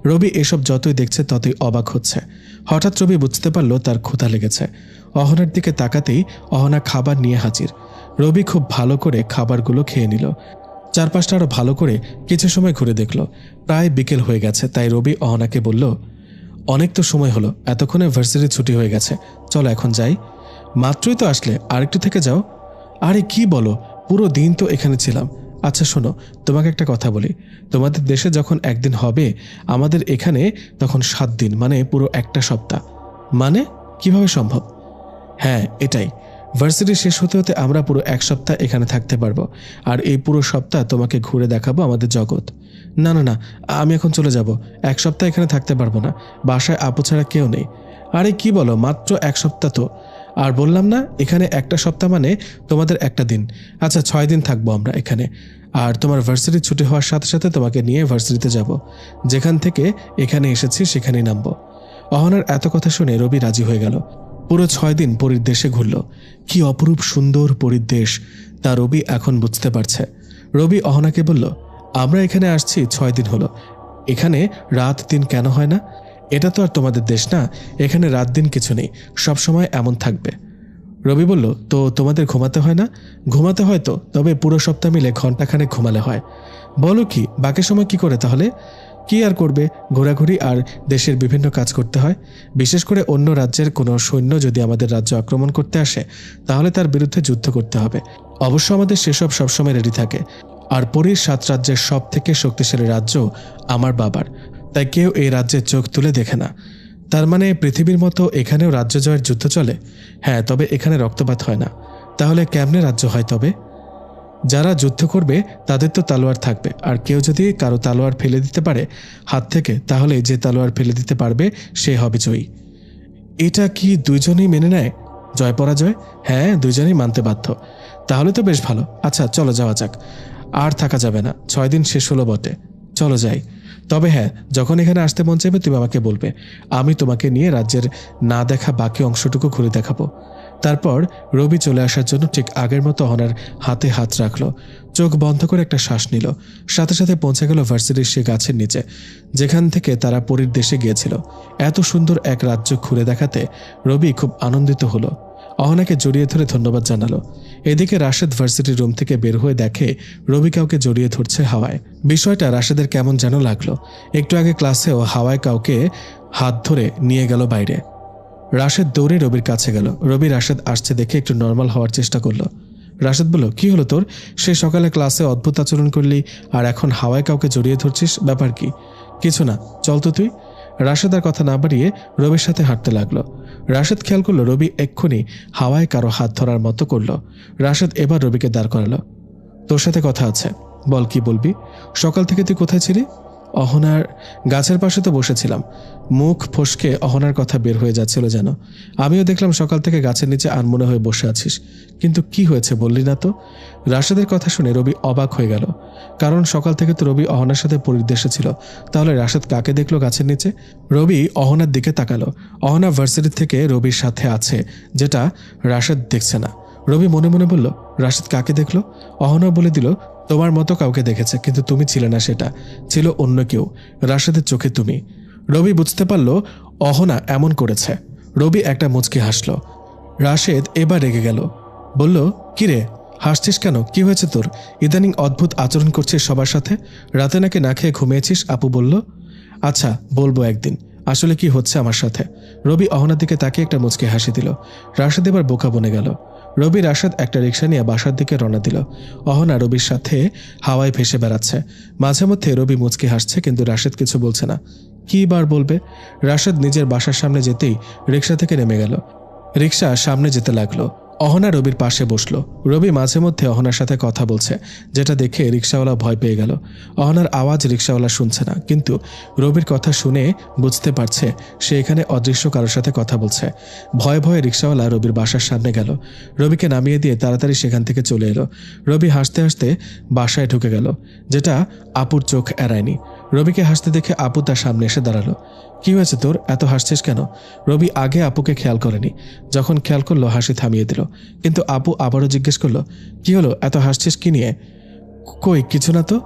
রবি এসব যতই দেখছে ততই অবাক হচ্ছে। হঠাৎ রবি বুঝতে পারলো তার ক্ষুধা লেগেছে। অহনার দিকে তাকাতেই অহনা খাবার নিয়ে হাজির। রবি খুব ভালো করে খাবারগুলো খেয়ে নিল। চারপাশটা আরো ভালো করে কিছু সময় ঘুরে দেখল। প্রায় বিকেল হয়ে গেছে, তাই রবি অহনাকে বলল, অনেক তো সময় হলো, এতক্ষণে ভার্সিটির ছুটি হয়ে গেছে, চলো এখন যাই। মাত্রই তো আসলে, আরেকটু থেকে যাও। আরে কি বলো, পুরো দিন তো এখানে ছিলাম। আচ্ছা শোনো, তোমাকে একটা কথা বলি, তোমাদের দেশে যখন একদিন হবে আমাদের এখানে তখন 7 দিন, মানে পুরো একটা সপ্তাহ। মানে কিভাবে সম্ভব? হ্যাঁ এটাই, ভার্সিটি শেষ হতে হতে আমরা পুরো 1 সপ্তাহ এখানে থাকতে পারবো, আর এই পুরো সপ্তাহ তোমাকে ঘুরে দেখাবো আমাদের জগৎ। না না না, আমি এখন চলে যাব। 1 সপ্তাহ এখানে থাকতে পারবো না, বাসায় আপু ছাড়া কেউ নেই। আরে কি বলো, মাত্র 1 সপ্তাহ তো। আর বললাম না, এখানে একটা সপ্তাহ মানে তোমাদের একটা দিন। আচ্ছা 6 দিন থাকবো আমরা এখানে, আর তোমার ভার্সিটি ছুটি হওয়ার সাথে সাথে তোমাকে নিয়ে ভার্সিটিতে যাব। যেখান থেকে এখানে এসেছি সেখানেই নামবো। অহনার এত কথা শুনে রবি রাজি হয়ে গেল। পুরো 6 দিন পরীর দেশে ঘুরল। কি অপরূপ সুন্দর পরীর দেশ তা রবি এখন বুঝতে পারছে। রবি অহনাকে বলল, আমরা এখানে আসছি 6 দিন হলো, এখানে রাত দিন কেন হয় না? এটা তো আর তোমাদের দেশ না, এখানে রাত দিন কিছু নেই, সব সময় এমন থাকবে। রবি বলল, তো তোমাদের ঘুমাতে হয় না? ঘুমাতে হয় তো, তবে পুরো সপ্তাহ মিলে ঘন্টাখানেক ঘুমালে হয়। বলো কি, বাকি সময় কি করে তাহলে? কি আর করবে, ঘোরাঘুরি আর দেশের বিভিন্ন কাজ করতে হয়। বিশেষ করে অন্য রাজ্যের কোনো সৈন্য যদি আমাদের রাজ্য আক্রমণ করতে আসে তাহলে তার বিরুদ্ধে যুদ্ধ করতে হবে। অবশ্য আমাদের সেসব সবসময় রেডি থাকে। আর পরীর 7 রাজ্যের সব থেকে শক্তিশালী রাজ্য আমার বাবার, তাই কেউ এই রাজ্যের চোখ তুলে দেখে না। তার মানে পৃথিবীর মতো এখানেও রাজ্য জয়ের যুদ্ধ চলে? হ্যাঁ, তবে এখানে রক্তপাত হয় না। তাহলে কেমনে রাজ্য হয় তবে? যারা যুদ্ধ করবে তাদের তো তালোয়ার থাকবে, আর কেউ যদি কারো তালোয়ার ফেলে দিতে পারে হাত থেকে, তাহলে যে তালোয়ার ফেলে দিতে পারবে সে হবে জয়ী। এটা কি দুইজনেই মেনে নেয় জয় পরাজয়? হ্যাঁ, দুইজনেই মানতে বাধ্য। তাহলে তো বেশ ভালো। আচ্ছা চলো যাওয়া যাক, আর থাকা যাবে না, 6 দিন শেষ হলো বটে, চলো যাই। তবে হ্যাঁ, যখন এখানে আসতে মন চাইবে তুমি আমাকে বলবে, আমি তোমাকে নিয়ে রাজ্যের না দেখা বাকি অংশটুকু ঘুরে দেখাবো। তারপর রবি চলে আসার জন্য ঠিক আগের মতো অহনার হাতে হাত রাখলো। চোখ বন্ধ করে একটা শ্বাস নিল। সাথে সাথে পৌঁছে গেল ভার্সিটির সে গাছের নিচে, যেখান থেকে তারা পরীর দেশে গিয়েছিল। এত সুন্দর এক রাজ্য ঘুরে দেখাতে রবি খুব আনন্দিত হলো। অহনাকে জড়িয়ে ধরে ধন্যবাদ জানালো। এদিকে রাশেদ ভার্সিটির রুম থেকে বের হয়ে দেখে রবি কাউকে জড়িয়ে ধরছে হাওয়ায়। বিষয়টা রাশেদের কেমন যেন লাগলো। একটু আগে ক্লাসেও হাওয়ায় কাউকে হাত ধরে নিয়ে গেল বাইরে। রাশেদ দৌড়ে রবির কাছে গেল। রবি রাশেদ আসছে দেখে একটু নর্মাল হওয়ার চেষ্টা করলো। রাশেদ বলল, কি হলো তোর? সে সকালে ক্লাসে অদ্ভুত আচরণ করলি, আর এখন হাওয়ায় কাউকে জড়িয়ে ধরছিস, ব্যাপার কি? কিছু না, চল তো তুই। রাশেদ আর কথা না বাড়িয়ে রবির সাথে হাঁটতে লাগলো। রাশেদ খেয়াল করলো রবি এক্ষুনি হাওয়ায় কারো হাত ধরার মতো করলো। রাশেদ এবার রবিকে দাঁড় করালো। তোর সাথে কথা আছে, বল কি বলবি? সকাল থেকে তুই কোথায় ছিলি? অহনার গাছের পাশে তো বসেছিলাম। মুখ ফসকে অহনার কথা বের হয়ে যাচ্ছিল যেন। আমিও দেখলাম সকাল থেকে গাছের নিচে আনমনে হয়ে বসে আছিস, কিন্তু কি হয়েছে বললি না তো। রাশেদের কথা শুনে রবি অবাক হয়ে গেল, কারণ সকাল থেকে তো রবি অহনার সাথে পরিদেশে ছিল। তাহলে রাশেদ কাকে দেখলো গাছের নিচে? রবি অহনার দিকে তাকালো। অহনা ভার্সিটি থেকে রবির সাথে আছে, যেটা রাশেদ দেখছে না। রবি মনে মনে বলল, রাশেদ কাকে দেখলো? অহনা বলে দিল, তোমার মতো কাউকে দেখেছে, কিন্তু তুমি ছিলে না, সেটা ছিল অন্য কেউ। রাশেদের চোখে তুমি। রবি বুঝতে পারল অহনা এমন করেছে। রবি একটা মুচকি হাসল। রাশেদ এবার রেগে গেল, বলল, কিরে হাসছিস কেন? কি হয়েছে তোর? ইদানিং অদ্ভুত আচরণ করছিস সবার সাথে। রাতে নাকি না খেয়ে ঘুমিয়েছিস? আপু বলল। আচ্ছা বলবো একদিন আসলে কি হচ্ছে আমার সাথে। রবি অহনার দিকে তাকিয়ে একটা মুচকি হাসি দিল। রাশেদ এবার বোকা বনে গেল। রবি রাশেদ একটা রিক্সা নিয়ে বাসার দিকে রওনা দিল। অহনা রবির সাথে হাওয়ায় ভেসে বেড়াচ্ছে। মাঝে মধ্যে রবি মুচকি হাসছে, কিন্তু রাশেদ কিছু বলছে না। কি বার বলবে? রাশেদ নিজের বাসার সামনে যেতেই রিক্সা থেকে নেমে গেল। রিক্সা সামনে যেতে লাগলো। অহনা রবির পাশে বসলো। রবি মাঝে মধ্যে অহনার সাথে কথা বলছে, যেটা দেখে রিক্সাওয়ালা ভয় পেয়ে গেল। অহনার আওয়াজ রিক্সাওয়ালা শুনছে না, কিন্তু রবির কথা শুনে বুঝতে পারছে সে এখানে অদৃশ্য কারোর সাথে কথা বলছে। ভয়ে ভয়ে রিক্সাওয়ালা রবির বাসার সামনে গেল। রবিকে নামিয়ে দিয়ে তাড়াতাড়ি সেখান থেকে চলে এলো। রবি হাসতে হাসতে বাসায় ঢুকে গেল, যেটা আপুর চোখ এড়ায়নি। রবিকে হাসতে দেখে আপু তার সামনে এসে দাঁড়ালো। কি হয়েছে তোর? এত হাসছিস কেন? রবি আগে আপুকে খেয়াল করেনি। যখন খেয়াল করলো হাসি থামিয়ে দিল, কিন্তু আপু আবারও জিজ্ঞেস করলো, কি হলো? এত হাসছিস কি নিয়ে? কই কিছু না তো।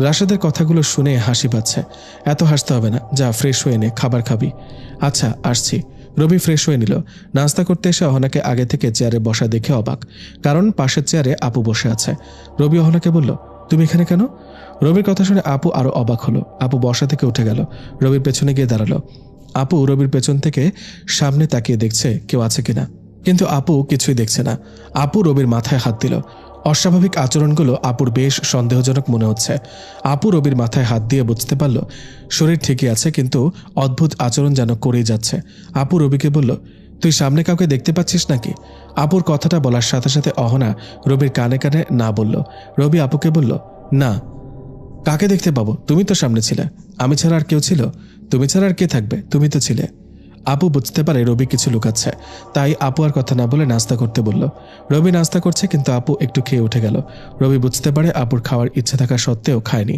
রাশেদের কথাগুলো শুনে হাসি পাচ্ছে। এত হাসতে হবে না, যা ফ্রেশ হয়ে নে, খাবার খাবি। আচ্ছা আসছি। রবি ফ্রেশ হয়ে নিল। নাস্তা করতে এসে অহনাকে আগে থেকে চেয়ারে বসা দেখে অবাক, কারণ পাশের চেয়ারে আপু বসে আছে। রবি অহনাকে বলল, তুমি এখানে কেন? রবির কথা শুনে আপু আরো অবাক হলো। আপু বসা থেকে উঠে গেল, রবির পেছনে গিয়ে দাঁড়ালো। আপু রবির পেছন থেকে সামনে তাকিয়ে দেখছে কেউ আছে কিনা, কিন্তু আপু কিছুই দেখছে না। আপু রবির মাথায় হাত দিল। অস্বাভাবিক আচরণগুলো আপুর বেশ সন্দেহজনক মনে হচ্ছে। আপু রবির মাথায় হাত দিয়ে বুঝতে পারল শরীর ঠিকই আছে, কিন্তু অদ্ভুত আচরণ যেন করেই যাচ্ছে। আপু রবিকে বলল, তুই সামনে কাউকে দেখতে পাচ্ছিস নাকি? আপুর কথাটা বলার সাথে সাথে অহনা রবির কানে কানে না বলল। রবি আপুকে বলল, না। কাকে দেখতে পাবো? তুমি তো সামনে ছিলে। আমি ছাড়া আর কেউ ছিল? তুমি ছাড়া আর কে থাকবে? তুমি তো ছিলে। আপু বুঝতে পারে রবি কিছু লুকাচ্ছে, তাই আপু আর কথা না বলে নাস্তা করতে বলল। রবি নাস্তা করছে, কিন্তু আপু একটু খেয়ে উঠে গেল। রবি বুঝতে পারে আপুর খাওয়ার ইচ্ছে থাকা সত্ত্বেও খায়নি।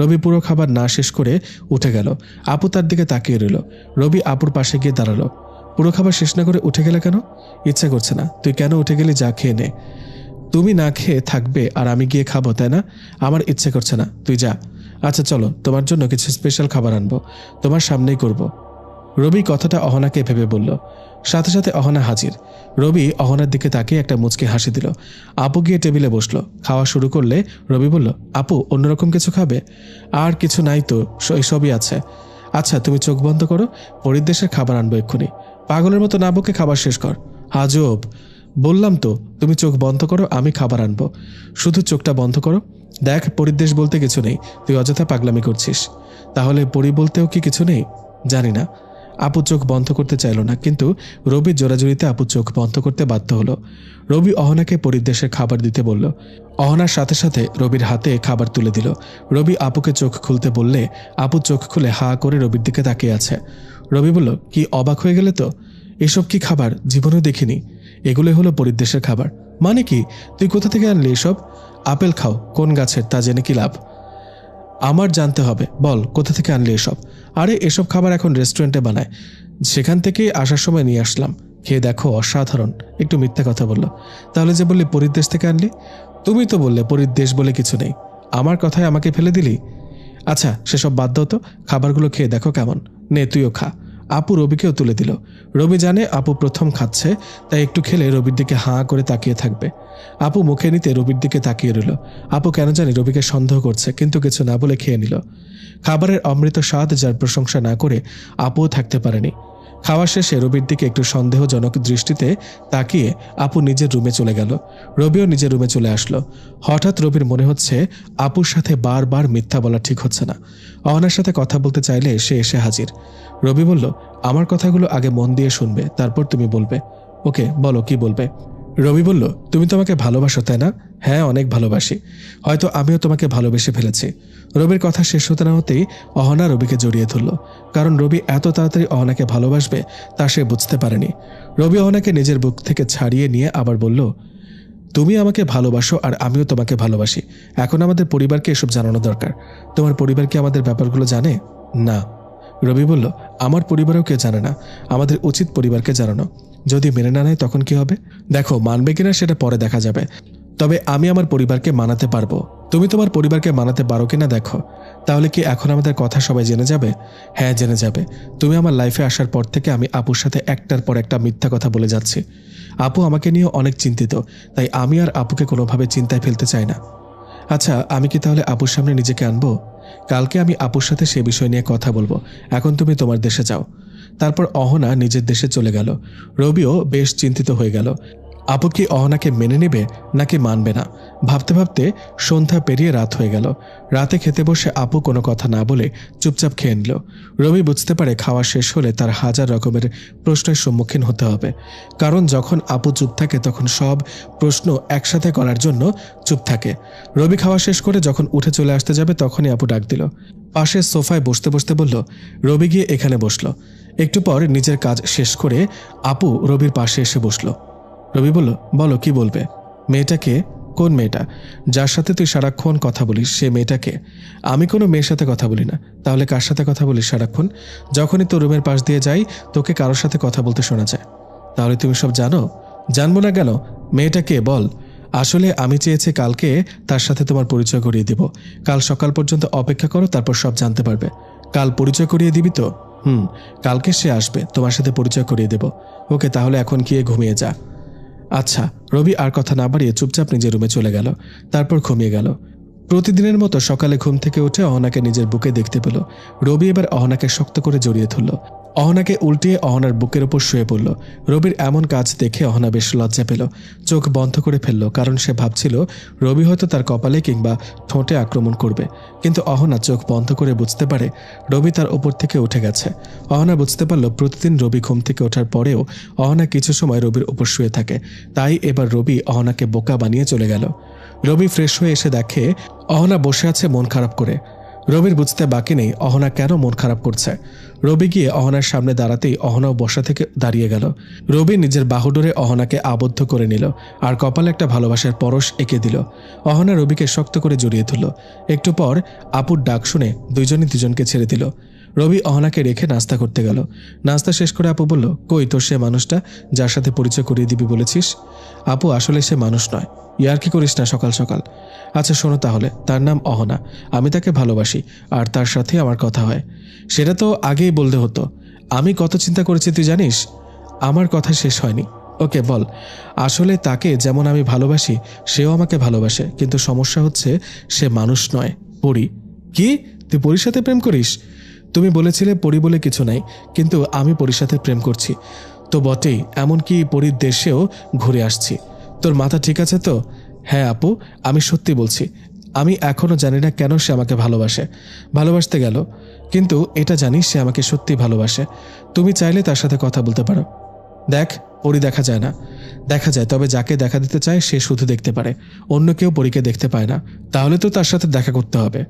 রবি পুরো খাবার না শেষ করে উঠে গেল। আপু তার দিকে তাকিয়ে রইল। রবি আপুর পাশে গিয়ে দাঁড়ালো। পুরো খাবার শেষ না করে উঠে গেলে কেন? ইচ্ছে করছে না। তুই কেন উঠে গেলি? যা খেয়ে নে। তুমি না খেয়ে থাকবে আর আমি গিয়ে খাবো, তাই না? আমার ইচ্ছে করছে না, তুই যা। আচ্ছা চলো, তোমার জন্য কিছু স্পেশাল খাবার আনবো, তোমার সামনেই করব। রবি কথাটা অহনাকে ভেবে বলল। সাথে সাথে অহনা হাজির। রবি অহনার দিকে তাকিয়ে একটা মুচকি হাসি দিল। আপু গিয়ে টেবিলে বসলো। খাওয়া শুরু করলে রবি বলল, আপু অন্যরকম কিছু খাবে? আর কিছু নাই তো, সবই আছে। আচ্ছা তুমি চোখ বন্ধ করো, পরিদেশের খাবার আনবো এক্ষুনি। পাগলের মতো না বকে খাবার শেষ কর। আজব। বললাম তো তুমি চোখ বন্ধ করো, আমি খাবার আনবো। শুধু চোখটা বন্ধ করো। দেখ, পরিদেশ বলতে কিছু নেই, তুই অযথা পাগলামি করছিস। তাহলে পরি বলতেও কি কিছু নেই? জানি না। আপু চোখ বন্ধ করতে চাইল না, কিন্তু রবির জোরাজুরিতে আপু চোখ বন্ধ করতে বাধ্য হলো। রবি অহনাকে পরিদেশের খাবার দিতে বলল। অহনার সাথে সাথে রবির হাতে খাবার তুলে দিল। রবি আপুকে চোখ খুলতে বললে আপু চোখ খুলে হা করে রবির দিকে তাকিয়ে আছে। রবি বলল, কি অবাক হয়ে গেলে তো? এসব কি খাবার? জীবনেও দেখিনি। এগুলোই হলো পরিদেশের খাবার। মানে কি? তুই কোথা থেকে আনলি এসব? আপেল খাও, কোন গাছের তা জেনে কি লাভ? আমার জানতে হবে, বল কোথা থেকে আনলি এসব? আরে এসব খাবার এখন রেস্টুরেন্টে বানায়, সেখান থেকেই আসার সময় নিয়ে আসলাম। খেয়ে দেখো, অসাধারণ। একটু মিথ্যা কথা বলল। তাহলে যে বললি পরিদেশ থেকে আনলি? তুমি তো বললে পরিদেশ বলে কিছু নেই। আমার কথায় আমাকে ফেলে দিলি। আচ্ছা সেসব বাদ দাও তো, খাবারগুলো খেয়ে দেখো কেমন। নে তুইও খা। আপু রবিকেও তুলে দিল। রবি জানে আপু প্রথম খাচ্ছে, তাই একটু খেলে রবির দিকে হাঁ করে তাকিয়ে থাকবে। আপু মুখে নিতে রবির দিকে তাকিয়ে রইল। আপু কেন জানি রবিকে সন্দেহ করছে, কিন্তু কিছু না বলে খেয়ে নিল। খাবারের অমৃত স্বাদ যার প্রশংসা না করে আপুও থাকতে পারেনি। খাওয়া শেষে রবির দিকে একটু সন্দেহজনক দৃষ্টিতে তাকিয়ে আপু নিজের রুমে চলে গেল। রবিও নিজের রুমে চলে আসলো। হঠাৎ রবির মনে হচ্ছে আপুর সাথে বারবার মিথ্যা বলা ঠিক হচ্ছে না। অহনার সাথে কথা বলতে চাইলে সে এসে হাজির। রবি বলল, আমার কথাগুলো আগে মন দিয়ে শুনবে, তারপর তুমি বলবে। ওকে বলো, কি বলবে? রবি বলল, তুমি তো আমাকে ভালোবাসো তাই না? হ্যাঁ, অনেক ভালোবাসি। হয়তো আমিও তোমাকে ভালোবেসে ফেলেছি। রবির কথা শেষ হতে না হতেই অহনা রবিকে জড়িয়ে ধরল। কারণ রবি এত তাড়াতাড়ি অহনাকে ভালোবাসবে তা সে বুঝতে পারেনি। রবি অহনাকে নিজের বুক থেকে ছাড়িয়ে নিয়ে আবার বলল, তুমি আমাকে ভালোবাসো আর আমিও তোমাকে ভালোবাসি। এখন আমাদের পরিবারকে এসব জানানো দরকার। তোমার পরিবার কি আমাদের ব্যাপারগুলো জানে? না। রবি বলল, আমার পরিবারও কেউ জানে না। আমাদের উচিত পরিবারকে জানানো। যদি মেনে না নেয় তখন কি হবে? দেখো, মানবে কিনা সেটা পরে দেখা যাবে, তবে আমি আমার পরিবারকে মানাতে পারবো। তুমি তোমার পরিবারকে মানাতে পারো কিনা দেখো। তাহলে কি এখন আমাদের কথা সবাই জেনে যাবে? হ্যাঁ, জেনে যাবে। তুমি আমার লাইফে আসার পর থেকে আমি আপুর সাথে একটার পর একটা মিথ্যা কথা বলে যাচ্ছি। আপু আমাকে নিয়ে অনেক চিন্তিত, তাই আমি আর আপুকে কোনোভাবে চিন্তায় ফেলতে চাই না। আচ্ছা, আমি কি তাহলে আপুর সামনে নিজেকে আনবো? কালকে আমি আপুর সাথে সে বিষয় নিয়ে কথা বলবো। এখন তুমি তোমার দেশে যাও। তারপর অহনা নিজের দেশে চলে গেল। রবিও বেশ চিন্তিত হয়ে গেল। আপু কি অহনাকে মেনে নেবে নাকি মানবে না? ভাবতে ভাবতে সন্ধ্যা পেরিয়ে রাত হয়ে গেল। রাতে খেতে বসে আপু কোনো কথা না বলে চুপচাপ খেয়ে নিল। রবি বুঝতে পারে খাওয়া শেষ হলে তার হাজার রকমের প্রশ্নের সম্মুখীন হতে হবে। কারণ যখন আপু চুপ থাকে তখন সব প্রশ্ন একসাথে করার জন্য চুপ থাকে। রবি খাওয়া শেষ করে যখন উঠে চলে আসতে যাবে তখনই আপু ডাক দিল। পাশের সোফায় বসতে বসতে বলল, রবি গিয়ে এখানে বসলো। একটু পর নিজের কাজ শেষ করে আপু রবির পাশে এসে বসলো। রবি বলল, বলো কি বলবে? মেয়েটাকে? কোন মেয়েটা? যার সাথে তুই সারাক্ষণ কথা বলিস সে মেয়েটাকে? আমি কোনো মেয়ের সাথে কথা বলি না। তাহলে কার সাথে কথা বলিস সারাক্ষণ? যখনই তোর রুমের পাশ দিয়ে যাই তোকে কারোর সাথে কথা বলতে শোনা যায়। তাহলে তুমি সব জানো? জানবো না কেন? মেয়েটাকে বল। আসলে আমি চেয়েছি কালকে তার সাথে তোমার পরিচয় করিয়ে দিব। কাল সকাল পর্যন্ত অপেক্ষা করো, তারপর সব জানতে পারবে। কাল পরিচয় করিয়ে দিবি তো? কালকে সে আসবে, তোমার সাথে পরিচয় করিয়ে দেব। ওকে, তাহলে এখন গিয়ে ঘুমিয়ে যা। আচ্ছা। রবি আর কথা না বাড়িয়ে চুপচাপ নিজের রুমে চলে গেল। তারপর ঘুমিয়ে গেল। প্রতিদিনের মতো সকালে ঘুম থেকে উঠে অহনাকে নিজের বুকে দেখতে পেল। রবি এবার অহনাকে শক্ত করে জড়িয়ে ধরল। অহনাকে উল্টিয়ে অহনার বুকের ওপর শুয়ে পড়ল। রবির এমন কাজ দেখে অহনা বেশ লজ্জা পেল। চোখ বন্ধ করে ফেলল, কারণ সে ভাবছিল রবি হয়তো তার কপালে কিংবা ঠোঁটে আক্রমণ করবে। কিন্তু অহনা চোখ বন্ধ করে বুঝতে পারে রবি তার ওপর থেকে উঠে গেছে। অহনা বুঝতে পারল প্রতিদিন রবি ঘুম থেকে ওঠার পরেও অহনা কিছু সময় রবির ওপর শুয়ে থাকে। তাই এবার রবি অহনাকে বোকা বানিয়ে চলে গেল। রবি ফ্রেশ হয়ে এসে দেখে অহনা বসে আছে মন খারাপ করে। রবির বুঝতে বাকি নেই অহনা কেন মন খারাপ করছে। রবি গিয়ে অহনার সামনে দাঁড়াতেই অহনাও বসা থেকে দাঁড়িয়ে গেল। রবি নিজের বাহুডোরে অহনাকে আবদ্ধ করে নিল আর কপালে একটা ভালোবাসার পরশ এঁকে দিল। অহনা রবিকে শক্ত করে জড়িয়ে ধরল। একটু পর আপুর ডাক শুনে দুজনই দুজনকে ছেড়ে দিল। রবি অহনাকে রেখে নাস্তা করতে গেল। নাস্তা শেষ করে আপু বলল, কই তোর সে মানুষটা যার সাথে পরিচয় করিয়ে দিবি বলেছিস? আপু, আসলে সে মানুষ নয়। ইয়ার্কি করিস না সকাল সকাল। আচ্ছা শোনো তাহলে, তার নাম অহনা। আমি তাকে ভালোবাসি আর তার সাথে আমার কথা হয়। সেটা তো আগেই বলতে হতো। আমি কত চিন্তা করেছি তুই জানিস? আমার কথা শেষ হয়নি। ওকে বল। আসলে তাকে যেমন আমি ভালোবাসি সেও আমাকে ভালোবাসে, কিন্তু সমস্যা হচ্ছে সে মানুষ নয়, পরী। কি? তুই পরীর সাথে প্রেম করিস? তুমি বলেছিলে পরী বলে কিছু নাই, কিন্তু আমি পরীর সাথে প্রেম করছি তো বটেই, এমনকি পরীর দেশেও ঘুরে আসছি। তোর মাথা ঠিক আছে তো? হ্যাঁ আপু, আমি সত্যি বলছি। আমি এখনও জানি না কেন সে আমাকে ভালোবাসতে গেল, কিন্তু এটা জানি সে আমাকে সত্যি ভালোবাসে। তুমি চাইলে তার সাথে কথা বলতে পারো। দেখ, পরী দেখা যায় না। দেখা যায়, তবে যাকে দেখা দিতে চায় সে শুধু দেখতে পারে, অন্য কেউ পরীকে দেখতে পায় না। তাহলে তো তার সাথে দেখা করতে হবে।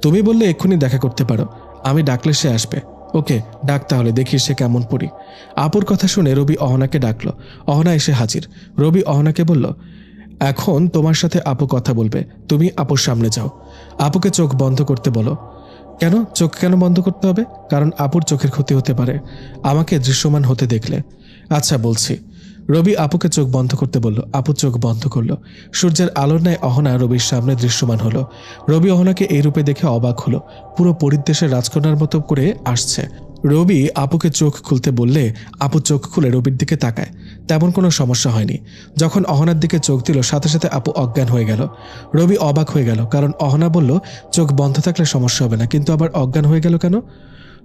তুমি বললে এক্ষুনি দেখা করতে পারো, আমি ডাকলে সে আসবে। ওকে ডাক তাহলে, দেখি সে কেমন পরী। আপুর কথা শুনে রবি অহনাকে ডাকলো। অহনা এসে হাজির। রবি অহনাকে বলল, এখন তোমার সাথে আপু কথা বলবে, তুমি আপুর সামনে যাও। আপুকে চোখ বন্ধ করতে বলো। কেন চোখ কেন বন্ধ করতে হবে? কারণ আপুর চোখের ক্ষতি হতে পারে আমাকে দৃশ্যমান হতে দেখলে। আচ্ছা বলছি। রবি আপুকে চোখ বন্ধ করতে বলল। আপু চোখ বন্ধ করলো। সূর্যের আলোর ন্যায় অহনা রবির সামনে দৃশ্যমান হলো। রবি অহনাকে এই রূপে দেখে অবাক হলো। পুরো পরিদেশের রাজকন্যার মতো করে আসছে। রবি আপুকে চোখ খুলতে বললে আপু চোখ খুলে রবির দিকে তাকায়। তেমন কোনো সমস্যা হয়নি। যখন অহনার দিকে চোখ দিল সাথে সাথে আপু অজ্ঞান হয়ে গেল। রবি অবাক হয়ে গেল, কারণ অহনা বলল চোখ বন্ধ থাকলে সমস্যা হবে না, কিন্তু আবার অজ্ঞান হয়ে গেল কেন?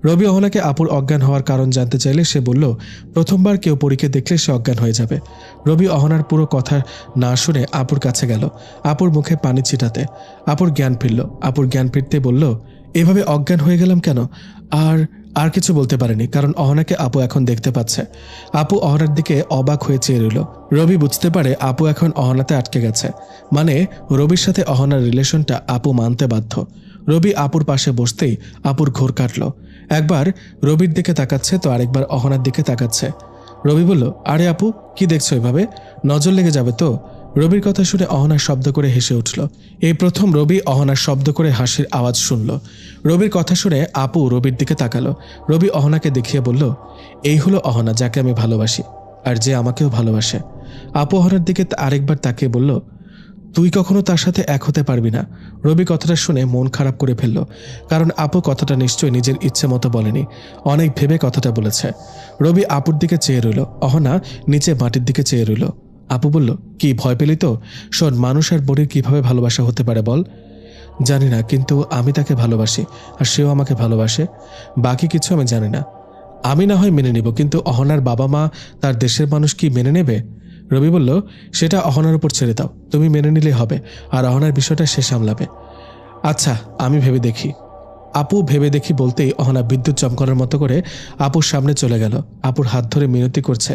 রবি অহনাকে আপুর অজ্ঞান হওয়ার কারণ জানতে চাইলে সে বলল, প্রথমবার কেউ পরীকে দেখলে সে অজ্ঞান হয়ে যাবে। রবি অহনার পুরো কথা না শুনে আপুর কাছে গেল, আপুর মুখে পানি ছিটাতে। আপুর জ্ঞান ফিরল। আপুর জ্ঞান ফিরতে বলল, এভাবে অজ্ঞান হয়ে গেলাম কেন? আর আর কিছু বলতে পারেনি, কারণ অহনাকে আপু এখন দেখতে পাচ্ছে। আপু অহনার দিকে অবাক হয়ে চেয়ে রইল। রবি বুঝতে পারে আপু এখন অহনাতে আটকে গেছে, মানে রবির সাথে অহনার রিলেশনটা আপু মানতে বাধ্য। রবি আপুর পাশে বসতেই আপুর ঘোর কাটল। একবার রবির দিকে তাকাচ্ছে তো আরেকবার অহনার দিকে তাকাচ্ছে। রবি বলল, আরে আপু, কি দেখছো এভাবে? নজর লেগে যাবে তো। রবির কথা শুনে অহনা শব্দ করে হেসে উঠল। এই প্রথম রবি অহনার শব্দ করে হাসির আওয়াজ শুনল। রবির কথা শুনে আপু রবির দিকে তাকালো। রবি অহনাকে দেখিয়ে বলল, এই হলো অহনা, যাকে আমি ভালোবাসি আর যে আমাকেও ভালোবাসে। আপু অহনার দিকে আরেকবার তাকিয়ে বলল, তুই কখনো তার সাথে এক হতে পারবি না। রবি কথাটা শুনে মন খারাপ করে ফেলল, কারণ আপু কথাটা নিশ্চয়ই নিজের ইচ্ছে মতো বলেনি, অনেক ভেবে কথাটা বলেছে। রবি আপুর দিকে চেয়ে রইল। অহনা নিচে মাটির দিকে চেয়ে রইল। আপু বলল, কি ভয় পেলি তো? শোন, মানুষ আর বড়ির কিভাবে ভালোবাসা হতে পারে বল? জানি না, কিন্তু আমি তাকে ভালোবাসি আর সেও আমাকে ভালোবাসে। বাকি কিছু আমি জানি না। আমি না হয় মেনে নিব, কিন্তু অহনার বাবা মা, তার দেশের মানুষ কি মেনে নেবে? রবি বলল, সেটা অহনার উপর ছেড়ে দাও, তুমি মেনে নিলেই হবে, আর অহনার বিষয়টা সে সামলাবে। আচ্ছা, আমি ভেবে দেখি। আপু ভেবে দেখি বলতেই অহনা বিদ্যুৎ চমকানোর মতো করে আপুর সামনে চলে গেল। আপুর হাত ধরে মিনতি করছে